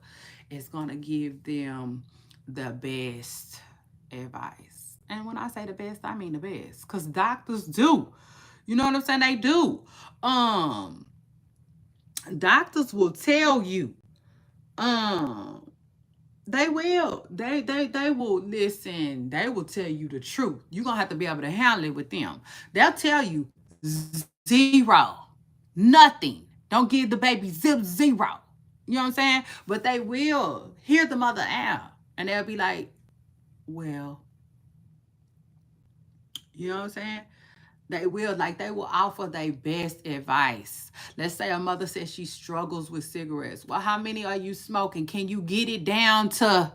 [SPEAKER 2] is gonna give them the best advice. And when I say the best, I mean the best. Because doctors do. You know what I'm saying? They do. Um, Doctors will tell you. Um, they will. They will listen. They will tell you the truth. You're gonna have to be able to handle it with them. They'll tell you zero. Nothing. Don't give the baby zero. You know what I'm saying? But they will hear the mother out. And they'll be like, well, you know what I'm saying? They will offer their best advice. Let's say a mother says she struggles with cigarettes. Well, how many are you smoking? Can you get it down to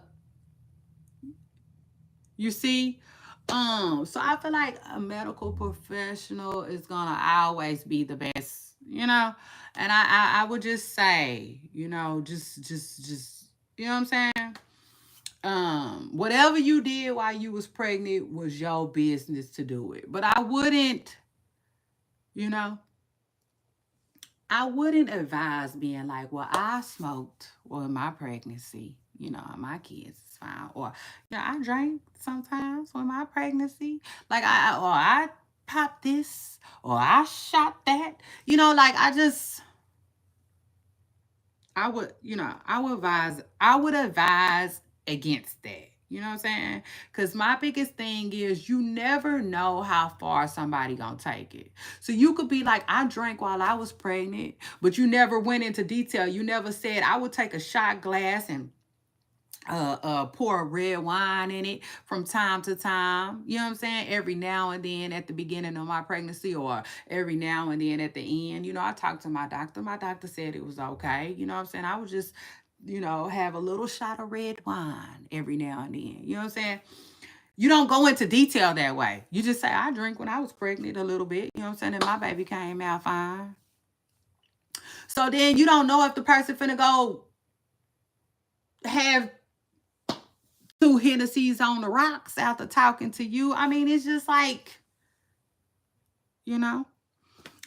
[SPEAKER 2] You see? So I feel like a medical professional is gonna always be the best, you know? And I would just say, just you know what I'm saying? Whatever you did while you was pregnant was your business to do it. But you know, I wouldn't advise being like, well, I smoked or my pregnancy, my kids is fine. Or, I drank sometimes with my pregnancy. Like or I popped this or I shot that. Like I would advise against that. You know what I'm saying? Because my biggest thing is you never know how far somebody gonna take it. So you could be like, I drank while I was pregnant, but you never went into detail. You never said I would take a shot glass and pour red wine in it from time to time. You know what I'm saying? Every now and then at the beginning of my pregnancy or every now and then at the end. I talked to my doctor. My doctor said it was okay. You know what I'm saying? I would just, have a little shot of red wine every now and then. You know what I'm saying? You don't go into detail that way. You just say, I drank when I was pregnant a little bit. You know what I'm saying? And my baby came out fine. So then you don't know if the person finna go have two Hennessy's on the rocks after talking to you. I mean, it's just like, you know.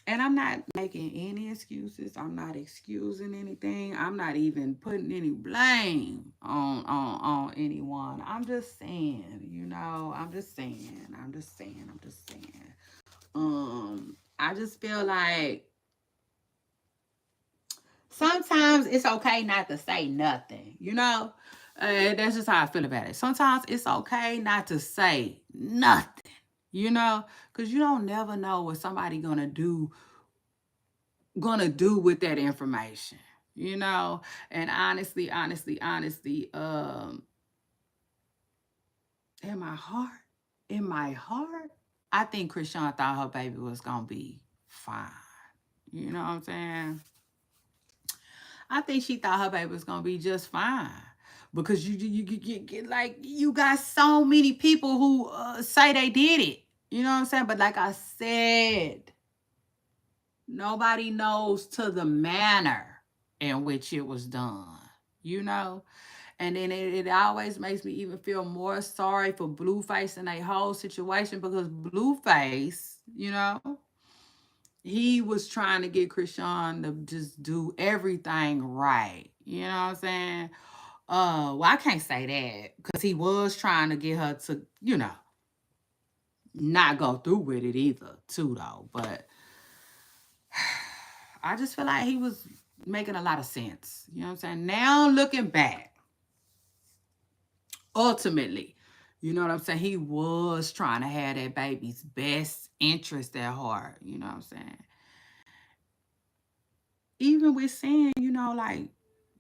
[SPEAKER 2] And I'm not making any excuses. I'm not excusing anything. I'm not even putting any blame on anyone. I'm just saying, I'm just saying. I just feel like sometimes it's okay not to say nothing. That's just how I feel about it. Sometimes it's okay not to say nothing, because you don't never know what somebody gonna do with that information. And honestly, in my heart, I think Krishan thought her baby was gonna be fine. You know what I'm saying? I think she thought her baby was gonna be just fine because like you got so many people who say they did it. You know what I'm saying? But like I said, nobody knows to the manner in which it was done. You know, and then it always makes me even feel more sorry for Blueface and a whole situation because Blueface, he was trying to get Krishan to just do everything right. You know what I'm saying? Well, I can't say that because he was trying to get her to, not go through with it either, too, though. But I just feel like he was making a lot of sense. You know what I'm saying? Now looking back, ultimately, you know what I'm saying? He was trying to have that baby's best interest at heart. You know what I'm saying? Even with saying, like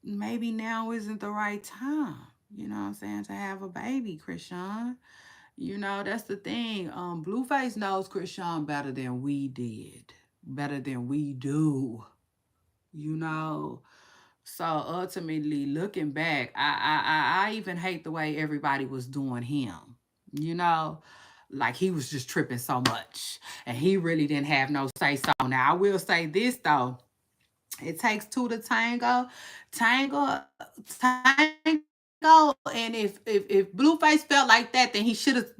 [SPEAKER 2] maybe now isn't the right time, you know what I'm saying, to have a baby, Krishan. That's the thing. Blueface knows Krishan better than we did, better than we do, you know. So ultimately, looking back, I even hate the way everybody was doing him, you know. Like he was just tripping so much, and he really didn't have no say so. Now I will say this though, it takes two to tango, tango. And if Blueface felt like that, then he should have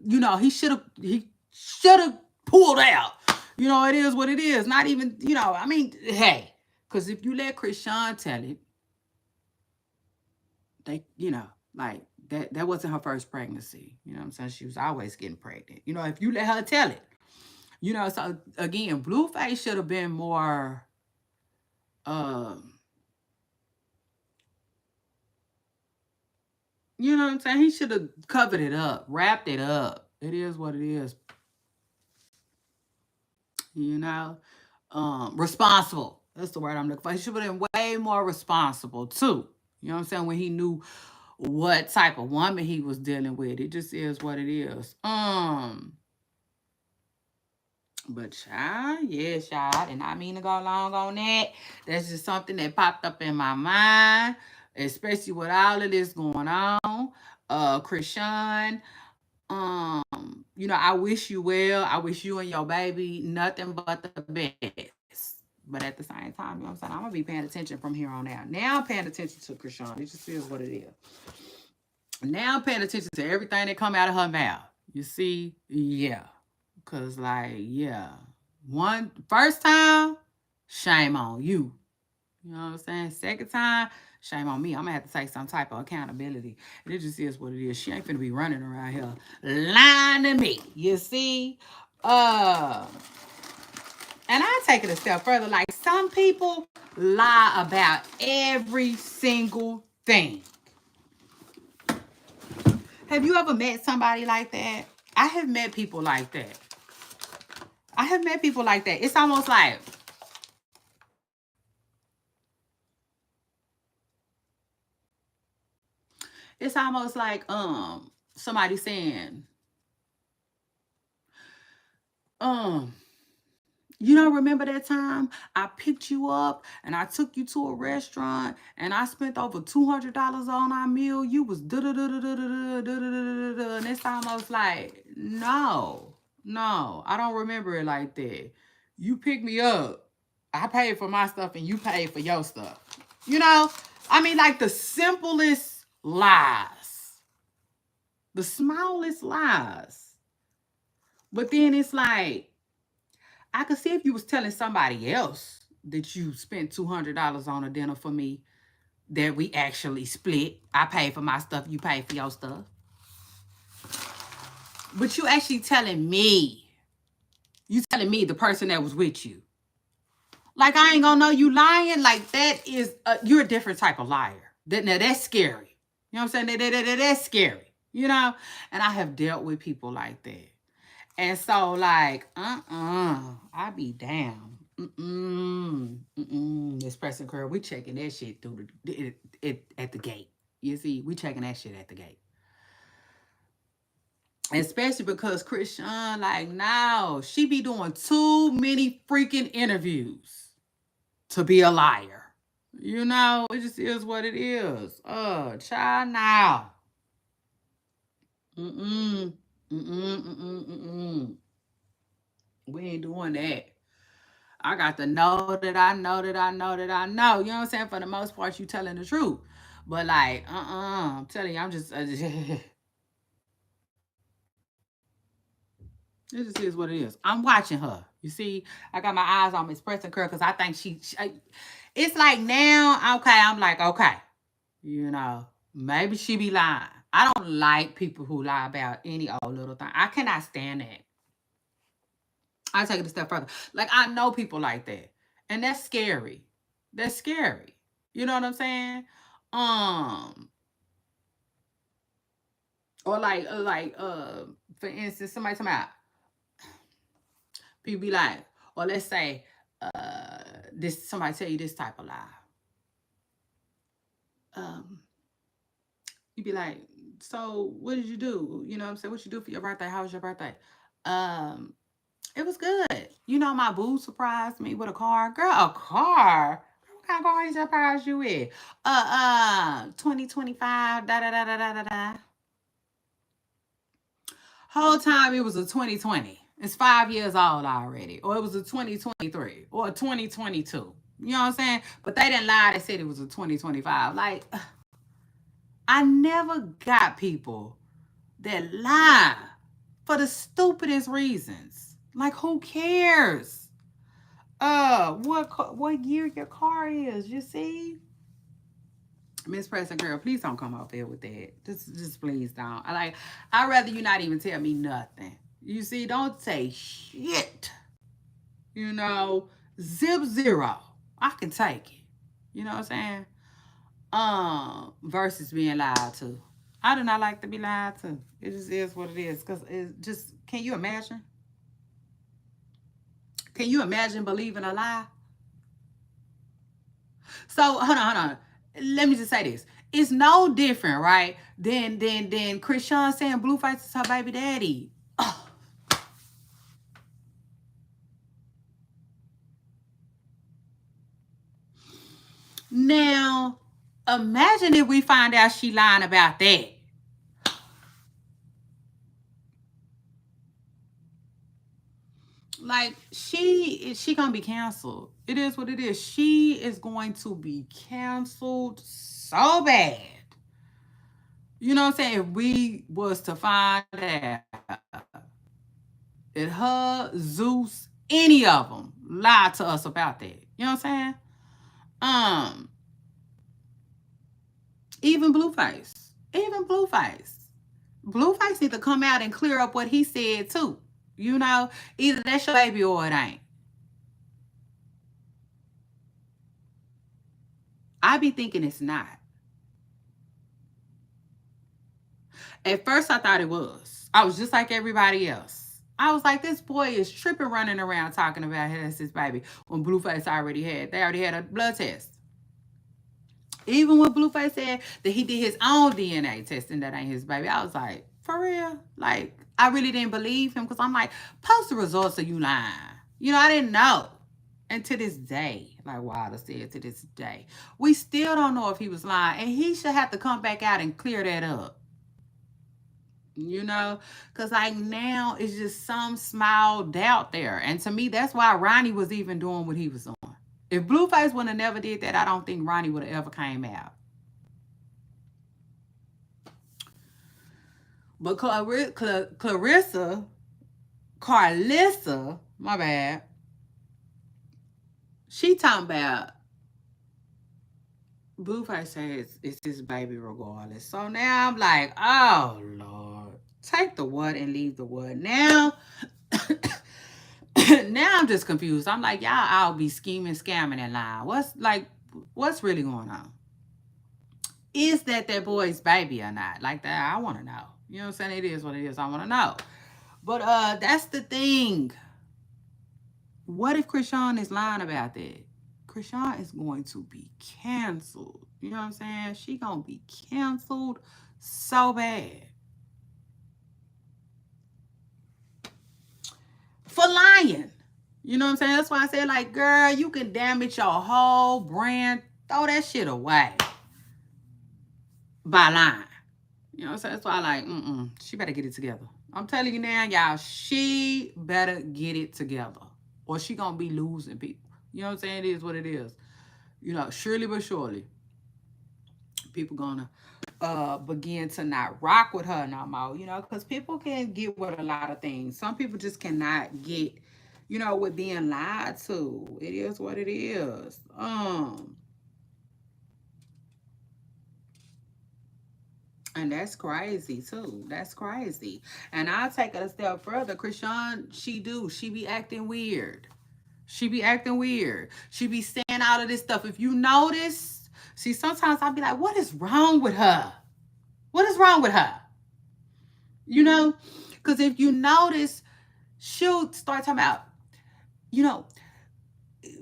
[SPEAKER 2] pulled out. It is what it is. Not even, I mean, hey, because if you let Krishan tell it, they, like that wasn't her first pregnancy. You know what I'm saying? She was always getting pregnant. If you let her tell it, so again, Blueface should have been more um you know what I'm saying? He should have covered it up, wrapped it up. It is what it is, you know. Responsible. That's the word I'm looking for. He should have been way more responsible too. You know what I'm saying? When he knew what type of woman he was dealing with. It just is what it is. But child, yes, child. I did not mean to go long on that. That's just something that popped up in my mind, especially with all of this going on. Krishan, I wish you well. I wish you and your baby nothing but the best. But at the same time, I'm saying? I'm gonna be paying attention from here on out. Now I'm paying attention to Krishan. It just is what it is. Now I'm paying attention to everything that come out of her mouth. You see? Yeah. Cause like, yeah. One first time, shame on you. You know what I'm saying? Second time, shame on me. I'm gonna have to take some type of accountability. And it just is what it is. She ain't finna be running around here lying to me. You see? Uh and I take it a step further. Like some people lie about every single thing. Have you ever met somebody like that? I have met people like that. I have met people like that. It's almost like somebody saying, um, you don't remember that time I picked you up and I took you to a restaurant and I spent over $200 on our meal? You was da da da da da da da da da da, and it's almost like no, I don't remember it like that. You picked me up, I paid for my stuff, and you paid for your stuff. You know, I mean, like the simplest lies, the smallest lies. But then it's like I could see if you was telling somebody else that you spent $200 on a dinner for me that we actually split. I paid for my stuff, you paid for your stuff. But you actually telling me, the person that was with you. Like I ain't gonna know you lying. Like that is, you're a different type of liar. Now that's scary. You know what I'm saying? That's scary. You know? And I have dealt with people like that. And so, like, I be damn. This pressing curve, we checking that shit through at the gate. You see, we checking that shit at the gate. Especially because Christian, like, no, she be doing too many freaking interviews to be a liar. You know, it just is what it is. Child, now. Mm-mm. Mm-mm. Mm-mm. Mm-mm. We ain't doing that. I got to know that I know that I know that I know. You know what I'm saying? For the most part, you telling the truth. But like, I'm telling you, I'm just, it just is what it is. I'm watching her. You see, I got my eyes on Miss Preston Curl because I think it's like now, okay, I'm like, okay, you know, maybe she be lying. I don't like people who lie about any old little thing. I cannot stand that. I take it a step further. Like I know people like that, and that's scary. That's scary. You know what I'm saying? Um, or for instance, somebody talking about people be like, or let's say, this somebody tell you this type of lie. Um, you be like, so what did you do? You know what I'm saying? What you do for your birthday? How was your birthday? Um, it was good. You know, my boo surprised me with a car. Girl, a car? What kind of car he surprised you with? 2025, da da da da da da da. Whole time it was a 2020. It's 5 years old already. Or it was a 2023 or a 2022. You know what I'm saying? But they didn't lie. They said it was a 2025. Like, I never got people that lie for the stupidest reasons. Like, who cares? What year your car is? You see, Miss Preston Girl, please don't come up here with that. Just please don't. I'd rather you not even tell me nothing. You see, don't say shit. You know, zip zero. I can take it. You know what I'm saying? Versus being lied to. I do not like to be lied to. It just is what it is. Cause it just can you imagine? Can you imagine believing a lie? So hold on. Let me just say this. It's no different, right? Than Krishan saying Blueface is her baby daddy. Oh. Now, imagine if we find out she lying about that. Like she gonna be canceled. It is what it is. She is going to be canceled so bad. You know what I'm saying? If we was to find out that her, Zeus, any of them lied to us about that. You know what I'm saying? Um, even Blueface. Even Blueface. Blueface need to come out and clear up what he said too. You know, either that's your baby or it ain't. I be thinking it's not. At first, I thought it was. I was just like everybody else. I was like, this boy is tripping, running around talking about his baby when Blueface they already had a blood test. Even when Blueface said that he did his own DNA testing that ain't his baby, I was like, for real? Like, I really didn't believe him because I'm like, post the results of you lying. You know, I didn't know. And to this day, like Wilder said, to this day, we still don't know if he was lying. And he should have to come back out and clear that up. You know, because like now it's just some small doubt there. And to me, that's why Ronnie was even doing what he was doing. If Blueface would have never did that, I don't think Ronnie would have ever came out. But Carlissa, my bad, she talking about Blueface says it's his baby regardless. So now I'm like, oh Lord, take the what and leave the what. Now, now I'm just confused. I'm like, y'all, I'll be scheming, scamming, and lying. What's really going on? Is that boy's baby or not? Like that, I want to know. You know what I'm saying? It is what it is. I want to know. But that's the thing. What if Krishan is lying about that? Krishan is going to be canceled. You know what I'm saying? She gonna be canceled so bad for lying. You know what I'm saying? That's why I said, like, girl, you can damage your whole brand. Throw that shit away by lying. You know what I'm saying? That's why I like, she better get it together. I'm telling you now, y'all, she better get it together. Or she gonna be losing people. You know what I'm saying? It is what it is. You know, surely but surely, people gonna begin to not rock with her no more. You know, because people can get with a lot of things. Some people just cannot get, you know, with being lied to. It is what it is. And that's crazy too. That's crazy. And I'll take it a step further. Krishan, she be acting weird. She be acting weird. She be saying all of this stuff. If you notice, see, sometimes I'll be like, what is wrong with her? What is wrong with her? You know? Because if you notice, she'll start talking about, you know,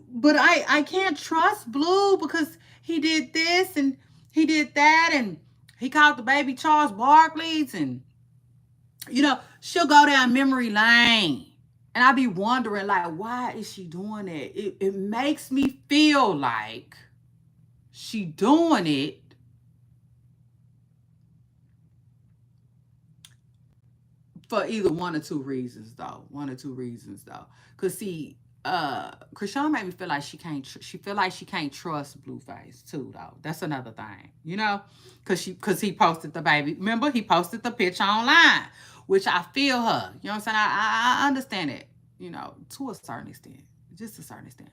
[SPEAKER 2] but I can't trust Blue because he did this and he did that and he called the baby Charles Barkley's and, you know, she'll go down memory lane. And I be wondering, like, why is she doing that? It makes me feel like she doing it for either one or two reasons, though. One or two reasons, though. Because, see, Krishan made me feel like she can't. She feel like she can't trust Blueface too, though. That's another thing, you know, because he posted the baby. Remember, he posted the picture online, which I feel her. You know what I'm saying? I understand it. You know, to a certain extent, just a certain extent.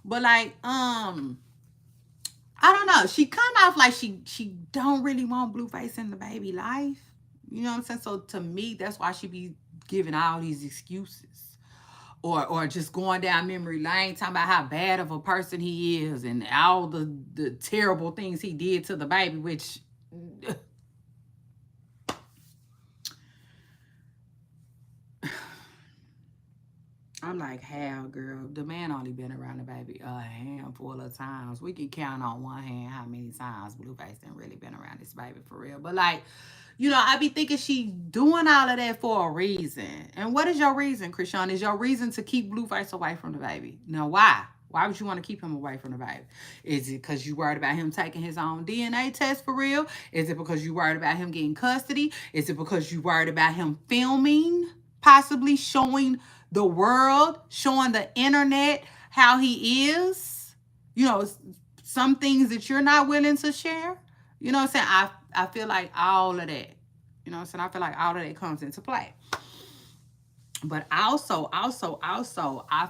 [SPEAKER 2] But like, I don't know. She come off like she don't really want Blueface in the baby life. You know what I'm saying? So to me, that's why she be giving all these excuses. Or just going down memory lane, talking about how bad of a person he is and all the terrible things he did to the baby, which I'm like, hell, girl, the man only been around the baby a handful of times. We can count on one hand how many times Blueface didn't really been around this baby for real. But like, you know, I be thinking she doing all of that for a reason. And what is your reason, Krishan? Is your reason to keep Blueface away from the baby? Now, why? Why would you want to keep him away from the baby? Is it because you worried about him taking his own DNA test for real? Is it because you worried about him getting custody? Is it because you worried about him filming, possibly showing the world, showing the internet how he is, you know, some things that you're not willing to share. You know what I'm saying? I feel like all of that, you know what I'm saying? I feel like all of that comes into play. But also, I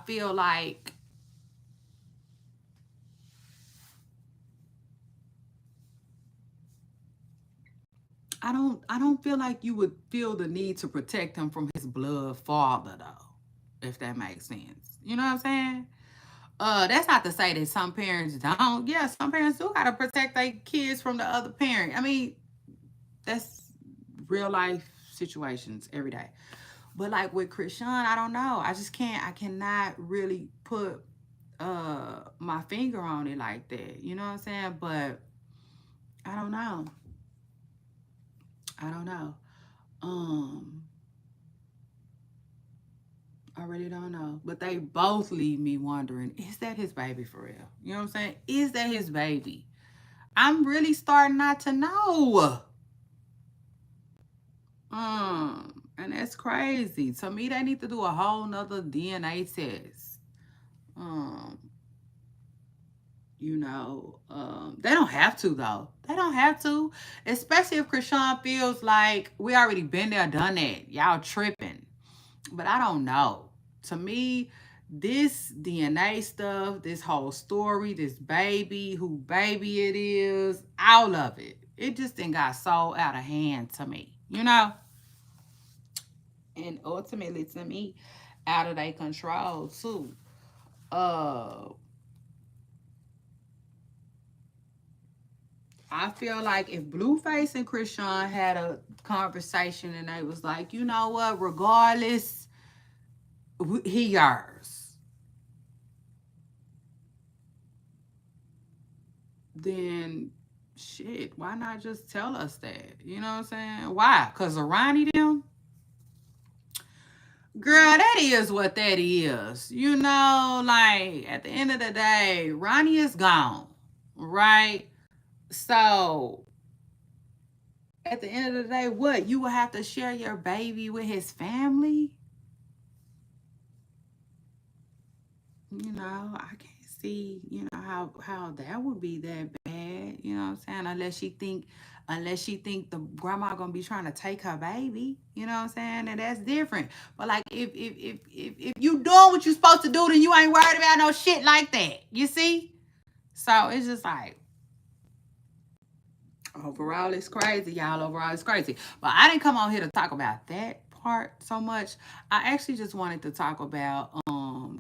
[SPEAKER 2] feel like I don't feel like you would feel the need to protect him from his blood father though, if that makes sense. You know what I'm saying? That's not to say that some parents don't. Yeah, some parents do gotta protect their kids from the other parent. I mean, that's real life situations every day. But like with Krishan, I don't know. I cannot really put my finger on it like that. You know what I'm saying? But I don't know. I don't know. Um I really don't know. But they both leave me wondering, is that his baby for real? You know what I'm saying? Is that his baby? I'm really starting not to know. And that's crazy. To me, they need to do a whole nother DNA test. Um, they don't have to though. They don't have to. Especially if Krishan feels like we already been there, done that. Y'all tripping. But I don't know. To me, this DNA stuff, this whole story, this baby, who baby it is, all of it, it just didn't got so out of hand to me, and ultimately to me, out of their control too. Uh, I feel like if Blueface and Krishan had a conversation and they was like, you know what, regardless, he yours, then shit, why not just tell us that? You know what I'm saying? Why? Because of Ronnie them? Girl, that is what that is. Like at the end of the day, Ronnie is gone, right? So at the end of the day, what? You will have to share your baby with his family? I can't see, how that would be that bad, you know what I'm saying? Unless she think the grandma gonna be trying to take her baby, you know what I'm saying? And that's different. But like if you doing what you supposed to do, then you ain't worried about no shit like that. You see? So it's just like overall, it's crazy, y'all. Overall, it's crazy. But I didn't come on here to talk about that part so much. I actually just wanted to talk about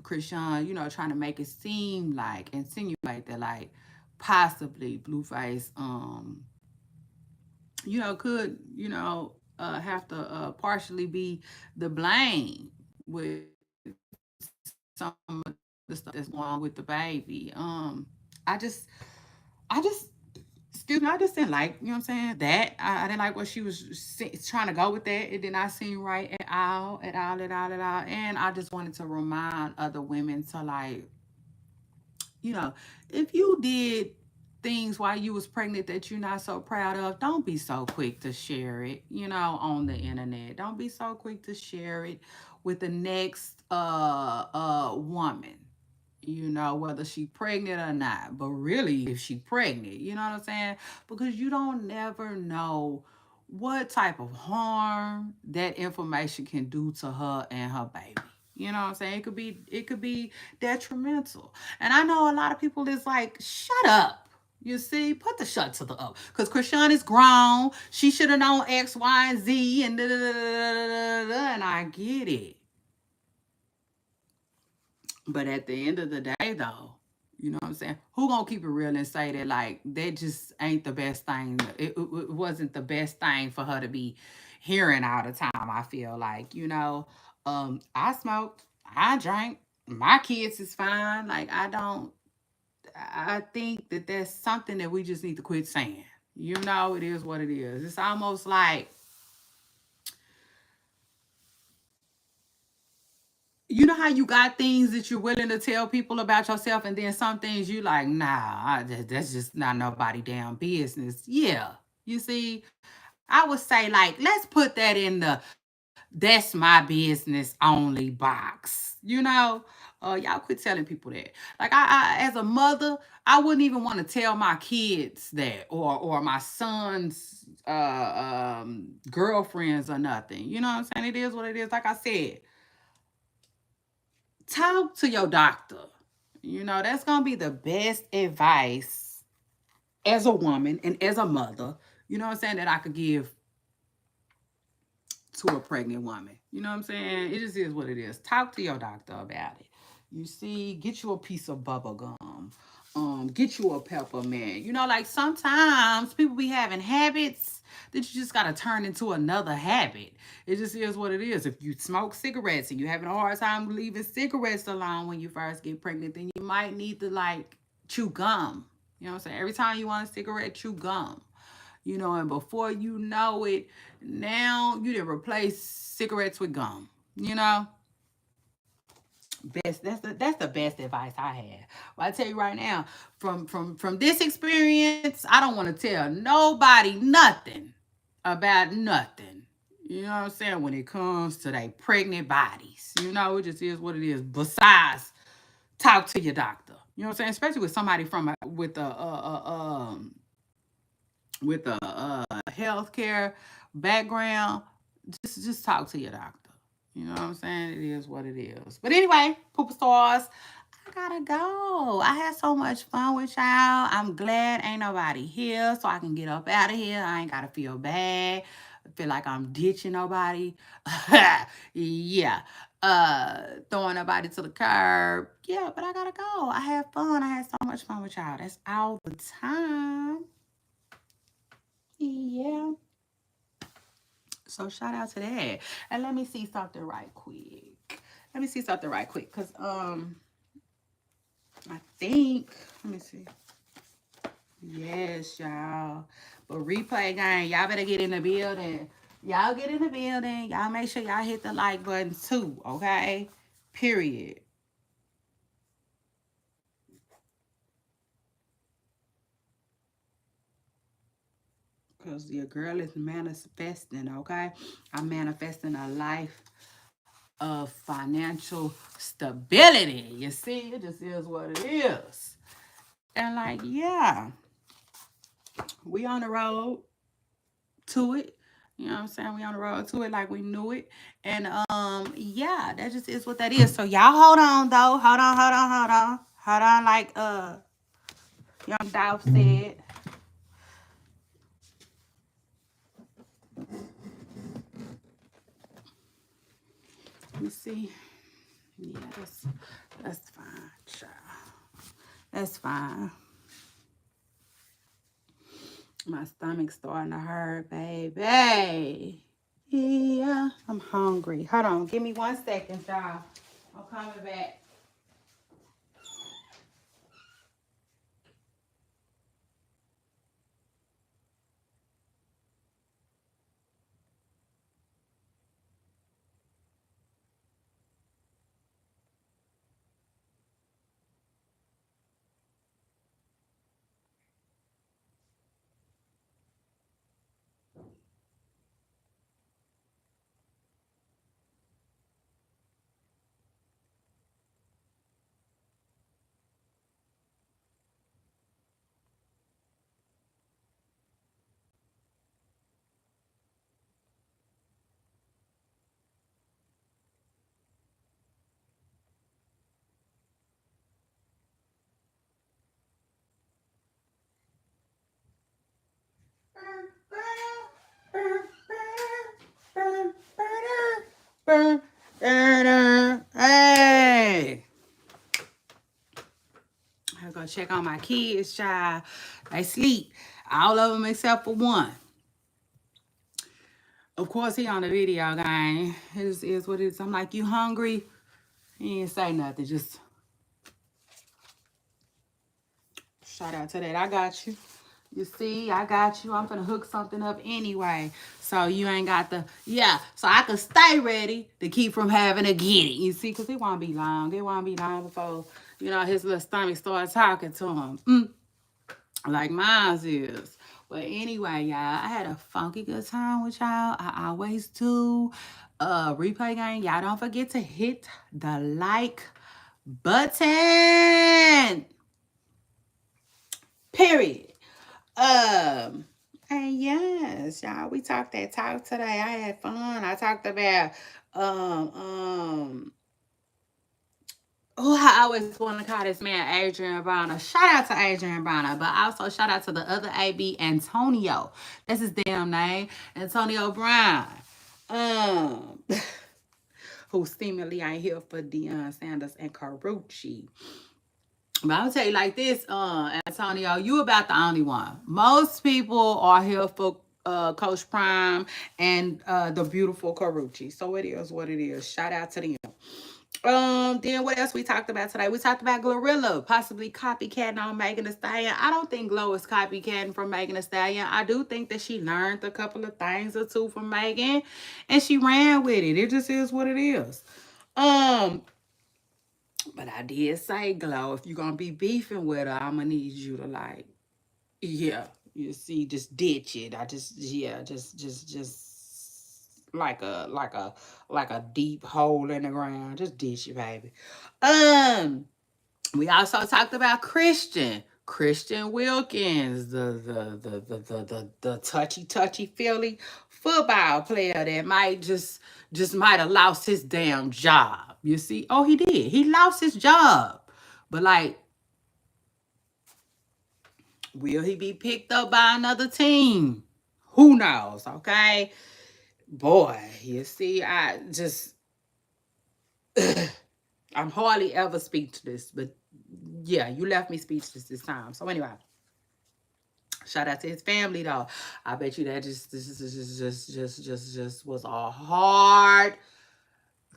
[SPEAKER 2] Krishan, trying to make it seem like, insinuate that like possibly Blueface could, have to partially be the blame with some of the stuff that's going on with the baby. I just I just excuse me, I just didn't like, you know what I'm saying? That I didn't like what she was trying to go with that. It did not seem right at all, at all, at all, at all. And I just wanted to remind other women to like, you know, if you did things while you was pregnant that you're not so proud of, don't be so quick to share it, on the internet. Don't be so quick to share it with the next woman, whether she pregnant or not. But really, if she pregnant, you know what I'm saying? Because you don't never know what type of harm that information can do to her and her baby. You know what I'm saying? It could be detrimental. And I know a lot of people is like, shut up. You see, put the shut to the up. Because Krishan is grown. She should have known X, Y, and Z, and da da da da da, and I get it. But at the end of the day, though, you know what I'm saying? Who gonna keep it real and say that like that just ain't the best thing? It wasn't the best thing for her to be hearing all the time. I feel like I smoked, I drank, my kids is fine. Like I don't. I think that that's something that we just need to quit saying. It is what it is. It's almost like how you got things that you're willing to tell people about yourself, and then some things you like, nah, that's just not nobody damn business. Yeah, you see, I would say like let's put that in the That's my business only box. Y'all quit telling people that. Like as a mother, I wouldn't even want to tell my kids that, or my son's girlfriends or nothing. You know what I'm saying? It is what it is. Like I said, talk to your doctor. That's gonna be the best advice as a woman and as a mother. You know what I'm saying, that I could give to a pregnant woman. You know what I'm saying? It just is what it is. Talk to your doctor about it. You see, get you a piece of bubble gum. Get you a peppermint. Like sometimes people be having habits that you just gotta turn into another habit. It just is what it is. If you smoke cigarettes and you're having a hard time leaving cigarettes alone when you first get pregnant, then you might need to like chew gum. You know what I'm saying? Every time you want a cigarette, chew gum. And before you know it, now you didn't replace cigarettes with gum. You know, that's the best advice I have. But I tell you right now, from this experience, I don't want to tell nobody nothing about nothing. You know what I'm saying? When it comes to their pregnant bodies, it just is what it is. Besides, talk to your doctor. You know what I'm saying? Especially with somebody with a healthcare background, just talk to your doctor. You know what I'm saying? It is what it is. But anyway, Pooper Stars, I gotta go. I had so much fun with y'all. I'm glad ain't nobody here, so I can get up out of here. I ain't gotta feel bad. I feel like I'm ditching nobody. Yeah. Throwing nobody to the curb. Yeah, but I gotta go. I had fun. I had so much fun with y'all. That's all the time. Yeah. So shout out to that. And let me see something right quick. Let me see something right quick. Cause I think, let me see. Yes, y'all. But replay gang, y'all better get in the building. Y'all get in the building. Y'all make sure y'all hit the like button too, okay? Period. Because your girl is manifesting, okay? I'm manifesting a life of financial stability. You see, it just is what it is. And like, yeah, we on the road to it. You know what I'm saying? We on the road to it like we knew it. And yeah, that just is what that is. So y'all hold on though. Hold on, hold on, hold on. Hold on, like Young Dolph said. Let me see. Yeah, that's fine, child. That's fine. My stomach's starting to hurt, baby. Yeah, I'm hungry. Hold on, give me 1 second, y'all. I'm coming back. Hey, I go check on my kids, child. They sleep. All of them except for one. Of course, he on the video, gang. It is what it is. I'm like, you hungry? He didn't say nothing. Just shout out to that. I got you. You see, I got you. I'm gonna hook something up anyway. So you ain't got the, yeah. So I can stay ready to keep from having to get it. You see, because it won't be long. It won't be long before, his little stomach starts talking to him. Like mine's is. But anyway, y'all, I had a funky good time with y'all. I always do. Replay gang, y'all don't forget to hit the like button. Period. Um, and yes, y'all, we talked that talk today. I had fun. I talked about um um oh, I always want to call this man Adrian Bronner. Shout out to Adrian Bronner, but also shout out to the other AB, Antonio. That's his damn name, Antonio Brown. Um, who seemingly ain't here for Deion Sanders and Carucci. But I'll tell you like this, Antonio, you about the only one. Most people are here for Coach Prime and the beautiful Carucci. So it is what it is. Shout out to them. Then what else we talked about today? We talked about Glorilla possibly copycatting on Megan Thee Stallion. I don't think Glo is copycatting from Megan Thee Stallion. I do think that she learned a couple of things or two from Megan, and she ran with it. It just is what it is. But I did say, Glo, if you're gonna be beefing with her, I'm gonna need you to like, yeah, you see, just ditch it. I just, yeah, just like a deep hole in the ground. Just ditch it, baby. Um, we also talked about Christian Wilkins, the touchy feely football player that might have lost his damn job. You see? Oh, he did. He lost his job. But like, will he be picked up by another team? Who knows? Okay. Boy, you see, I'm hardly ever speechless, but yeah, you left me speechless this time. So anyway, shout out to his family though. I bet you that just was a hard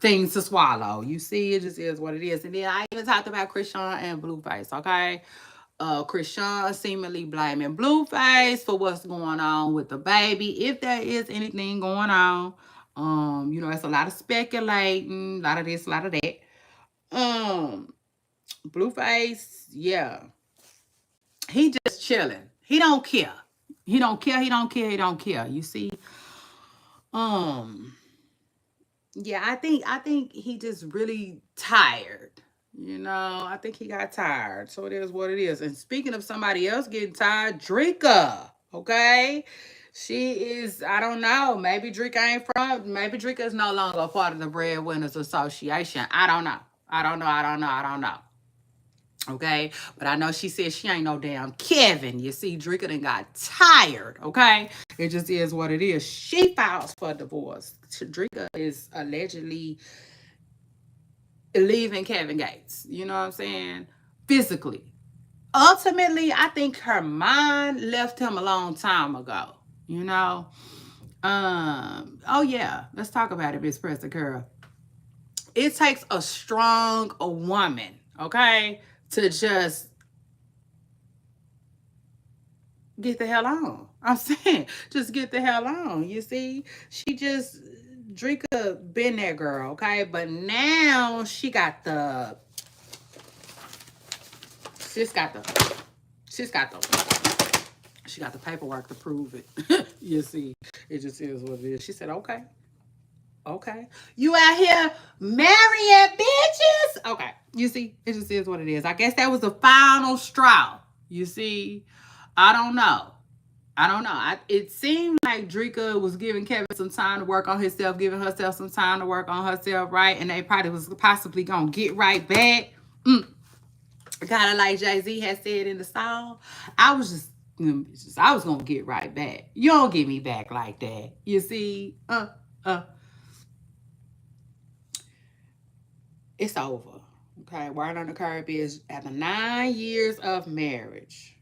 [SPEAKER 2] thing to swallow. You see, it just is what it is. And then I even talked about Krishan and Blueface, okay? Krishan seemingly blaming Blueface for what's going on with the baby, if there is anything going on. It's a lot of speculating, a lot of this, a lot of that. Blueface, yeah, he just chilling. He don't care. He don't care. He don't care. He don't care. You see, um, yeah, I think he just really tired. I think he got tired. So it is what it is. And speaking of somebody else getting tired, Drika, okay? She is, I don't know, maybe Drika is no longer a part of the Breadwinners Association. I don't know. I don't know. Okay, but I know she said she ain't no damn Kevin. You see, Drika done got tired. Okay, it just is what it is. She files for divorce. Drika is allegedly leaving Kevin Gates. You know what I'm saying? Physically. Ultimately, I think her mind left him a long time ago. You know. Oh yeah. Let's talk about it, Miss Pressa Girl. It takes a strong woman, okay, to just get the hell on. I'm saying, just get the hell on. You see, Drika been that girl, okay, but now she's got the, she got the paperwork to prove it. You see, it just is what it is. She said, okay. Okay. You out here marrying bitches? Okay. You see, it just is what it is. I guess that was the final straw. You see, I don't know. It seemed like Drika was giving Kevin some time to work on himself, giving herself some time to work on herself, right? And they probably was possibly going to get right back. Kind of like Jay-Z had said in the song. I was going to get right back. You don't get me back like that. You see? It's over. Okay, word on the curb is after 9 years of marriage.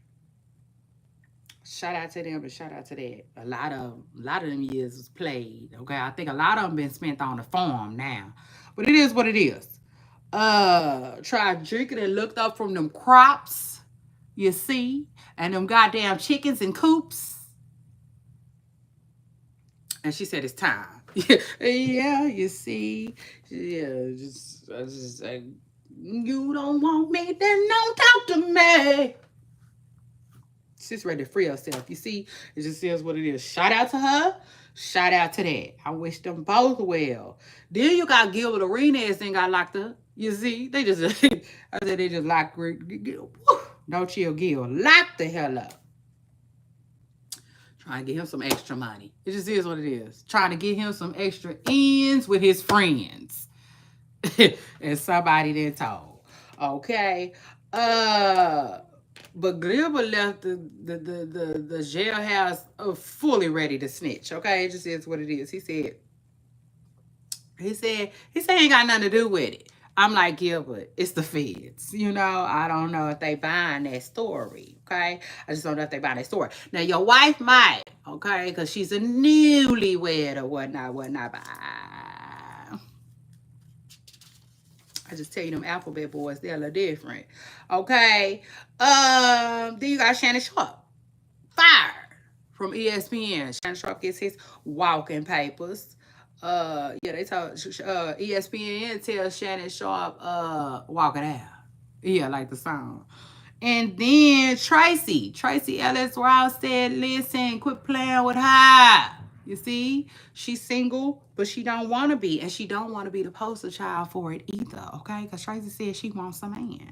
[SPEAKER 2] Shout out to them and shout out to that. A lot of them years was played. Okay, I think a lot of them been spent on the farm now, but it is what it is. Tried drinking and looked up from them crops, you see, and them goddamn chickens and coops, and she said it's time. Yeah, you see, yeah, just you don't want me, then don't talk to me. She's ready to free herself. You see, it just is what it is. Shout out to her. Shout out to that. I wish them both well. Then you got Gilbert Arenas and got locked up. You see, they just, I said they just locked, no chill Gil. Locked the hell up. Trying to get him some extra money. It just is what it is. Trying to get him some extra ends with his friends. And somebody then told. Okay. But Gilbert left the jailhouse fully ready to snitch. Okay, it just is what it is. He said he ain't got nothing to do with it. I'm like, Gilbert, it's the feds. I don't know if they buying that story. Okay, I just don't know if they buying that story. Now your wife might. Okay, because she's a newlywed or whatnot. But I just tell you, them alphabet boys, they're a little different. Okay. Then you got Shannon Sharp. Fired from ESPN. Shannon Sharp gets his walking papers. They told ESPN tells Shannon Sharp walk it out. Yeah, like the song. And then Tracy Ellis Ross said, listen, quit playing with her. You see, she's single, but she don't want to be, and she don't want to be the poster child for it either. Okay, because Tracy said she wants a man.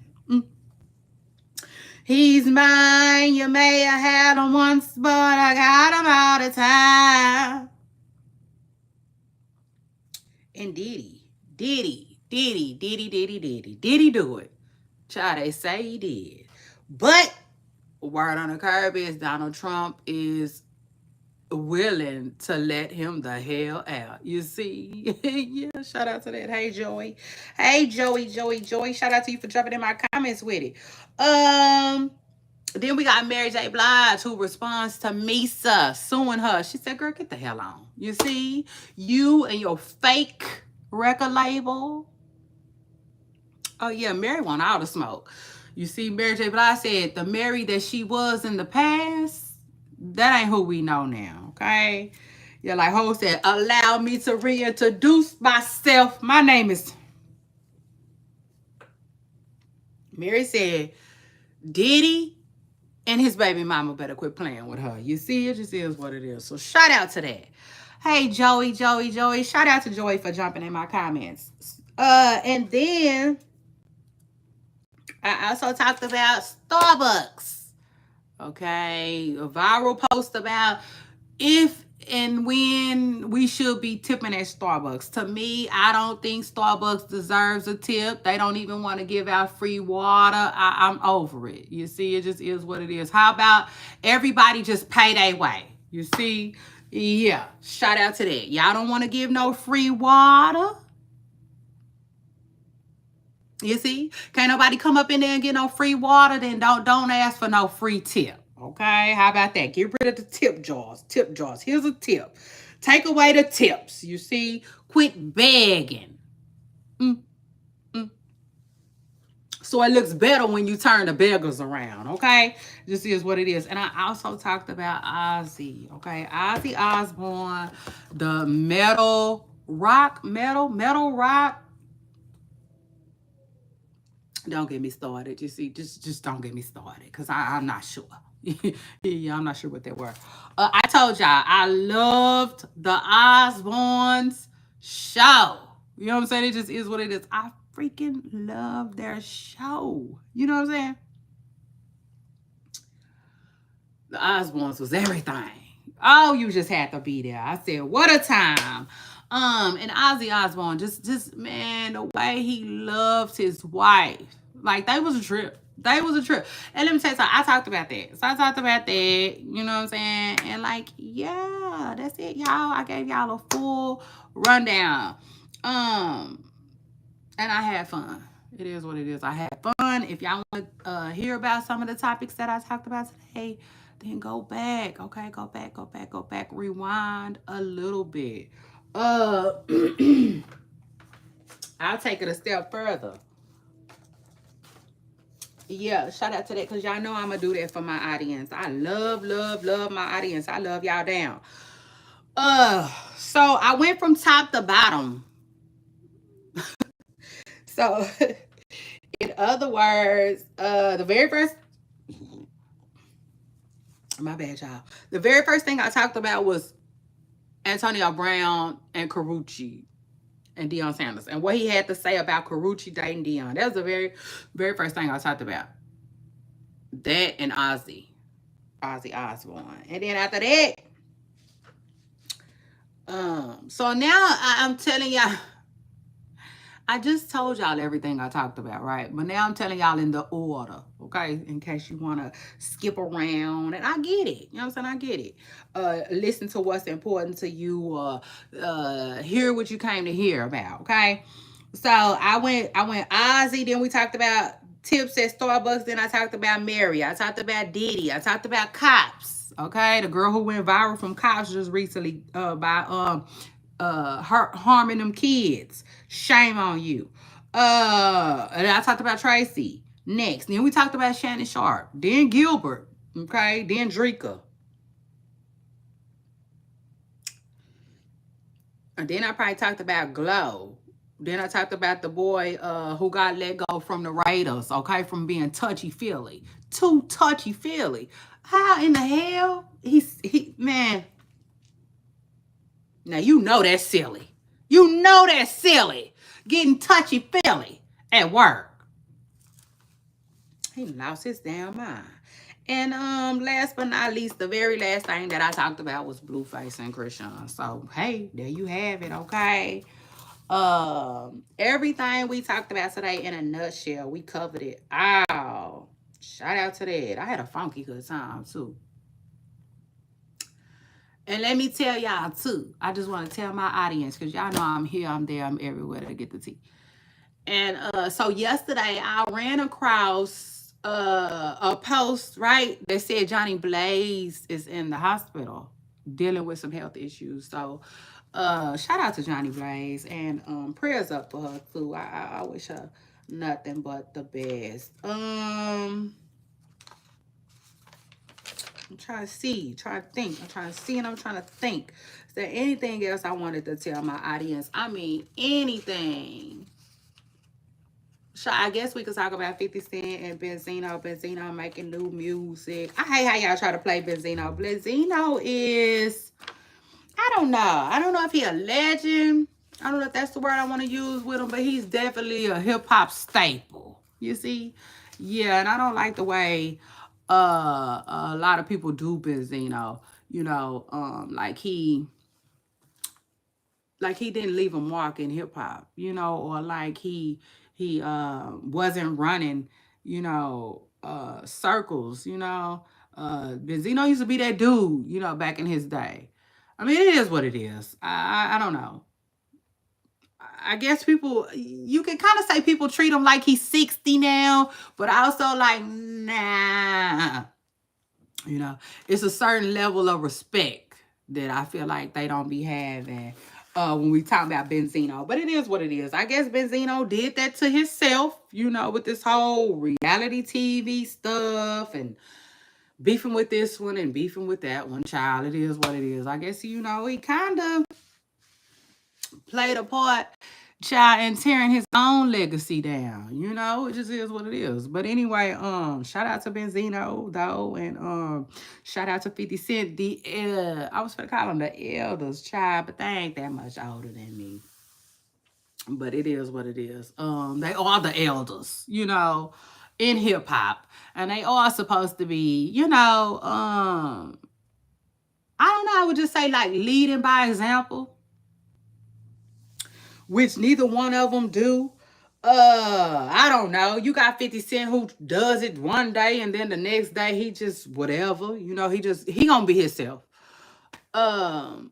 [SPEAKER 2] He's mine. You may have had him once, but I got him all the time. And Diddy do it. Child, they say he did. But word on the curb is Donald Trump is willing to let him the hell out. You see? Yeah, shout out to that. Hey, Joey. Hey, Joey. Shout out to you for jumping in my comments with it. Then we got Mary J. Blige, who responds to Misa suing her. She said, girl, get the hell on. You see? You and your fake record label. Oh, yeah, Mary want all the smoke. You see, Mary J. Blige said the Mary that she was in the past, that ain't who we know now, okay? Yeah, like Ho said, allow me to reintroduce myself. My name is... Mary said, Diddy and his baby mama better quit playing with her. You see, it just is what it is. So shout out to that. Hey, Joey. Shout out to Joey for jumping in my comments. And then I also talked about Starbucks. Okay, a viral post about if and when we should be tipping at Starbucks. To me, I don't think Starbucks deserves a tip. They don't even want to give out free water. I'm over it. You see, it just is what it is. How about everybody just pay their way? You see? Yeah, shout out to that. Y'all don't want to give no free water? You see? Can't nobody come up in there and get no free water, then don't ask for no free tip. Okay? How about that? Get rid of the tip jars. Here's a tip. Take away the tips. You see? Quit begging. So it looks better when you turn the beggars around, okay? This is what it is. And I also talked about Ozzy, okay? Ozzy Osbourne, the metal rock. Don't get me started. You see, just don't get me started, because I'm not sure. Yeah, I'm not sure what they were. I told y'all I loved the Osbournes show. You know what I'm saying? It just is what it is. I freaking love their show. You know what I'm saying? The Osbournes was everything. Oh, you just had to be there. I said, what a time. And Ozzy Osbourne, just man, the way he loved his wife, like, they was a trip. And let me tell you something, I talked about that. You know what I'm saying? And like, yeah, that's it, y'all. I gave y'all a full rundown. And I had fun. It is what it is. I had fun. If y'all want to hear about some of the topics that I talked about today, then go back. Okay, go back. Rewind a little bit. I'll take it a step further. Yeah, shout out to that, because y'all know I'm going to do that for my audience. I love my audience. I love y'all down. So I went from top to bottom. So, in other words, the very first... My bad, y'all. The very first thing I talked about was Antonio Brown and Carucci and Deion Sanders and what he had to say about Carucci dating Deion. That was the very, very first thing I talked about. That and Ozzy Osbourne. And then after that, so now I'm telling y'all, I just told y'all everything I talked about, right? But now I'm telling y'all in the order, okay? In case you want to skip around. And I get it. You know what I'm saying? I get it. Listen to what's important to you. Hear what you came to hear about, okay? So I went Ozzy. Then we talked about tips at Starbucks. Then I talked about Mary. I talked about Diddy. I talked about Cops. Okay, the girl who went viral from Cops just recently by harming them kids. Shame on you. And I talked about Tracy next. Then we talked about Shannon Sharp. Then Gilbert. Okay. Then Drika. And then I probably talked about Glow. Then I talked about the boy who got let go from the Raiders, okay, from being touchy feely. Too touchy feely. How in the hell? He man. Now you know that's silly. You know that's silly. Getting touchy feely at work. He lost his damn mind. And last but not least, the very last thing that I talked about was Blueface and Christian. So hey, there you have it, okay? Everything we talked about today in a nutshell, we covered it. Ow. Shout out to that. I had a funky good time too. And let me tell y'all too. I just want to tell my audience, because y'all know I'm here, I'm there, I'm everywhere to get the tea. And so yesterday I ran across a post, right, that said Johnny Blaze is in the hospital dealing with some health issues. So shout out to Johnny Blaze, and prayers up for her too. I wish her nothing but the best. I'm trying to see, trying to think. I'm trying to see and I'm trying to think. Is there anything else I wanted to tell my audience? I mean, anything. So I guess we could talk about 50 Cent and Benzino. Benzino making new music. I hate how y'all try to play Benzino. Benzino is, I don't know. I don't know if he a legend. I don't know if that's the word I want to use with him, but he's definitely a hip hop staple. You see? Yeah, and I don't like the way a lot of people do Benzino. You know, like he didn't leave a mark in hip hop, you know, or like he wasn't running, you know, circles, you know. Benzino used to be that dude, you know, back in his day. I mean, it is what it is. I don't know. I guess people, you can kind of say people treat him like he's 60 now, but also like, nah. You know, it's a certain level of respect that I feel like they don't be having when we talk about Benzino. But it is what it is. I guess Benzino did that to himself, you know, with this whole reality TV stuff and beefing with this one and beefing with that one. Child, it is what it is. I guess, you know, he kind of played a part, child, in tearing his own legacy down. You know, it just is what it is. But anyway, shout out to Benzino though, and shout out to 50 Cent. I was gonna call them the elders, child, but they ain't that much older than me. But it is what it is. They are the elders, you know, in hip hop, and they are supposed to be, you know, I don't know. I would just say like leading by example, which neither one of them do. I don't know. You got 50 Cent who does it one day and then the next day he just whatever. You know, he gonna be himself. Um,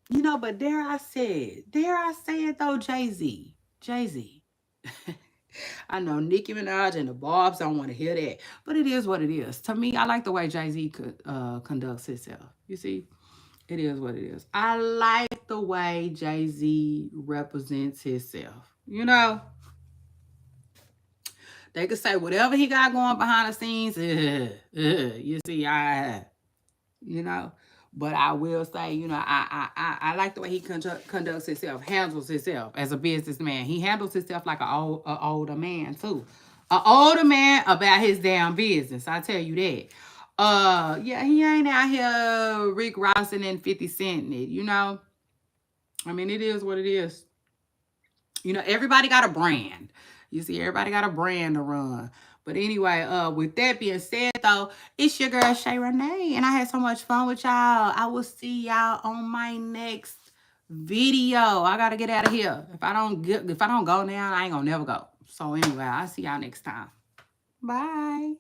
[SPEAKER 2] you know, but dare I say it though, Jay-Z. Jay-Z. I know Nicki Minaj and the Barbs don't want to hear that, but it is what it is. To me, I like the way Jay-Z conducts himself. You see? It is what it is. I like the way Jay-Z represents himself. You know, they could say whatever he got going behind the scenes. You see, you know. But I will say, you know, I like the way he conducts himself, handles himself as a businessman. He handles himself like an older man too. An older man about his damn business. I tell you that. Yeah, he ain't out here Rick Rossing and 50 Cent it, you know. I mean, it is what it is. You know, everybody got a brand. You see, everybody got a brand to run. But anyway, with that being said, though, it's your girl Shay Renee, and I had so much fun with y'all. I will see y'all on my next video. I gotta get out of here. If I don't go now, I ain't gonna never go. So anyway, I'll see y'all next time. Bye.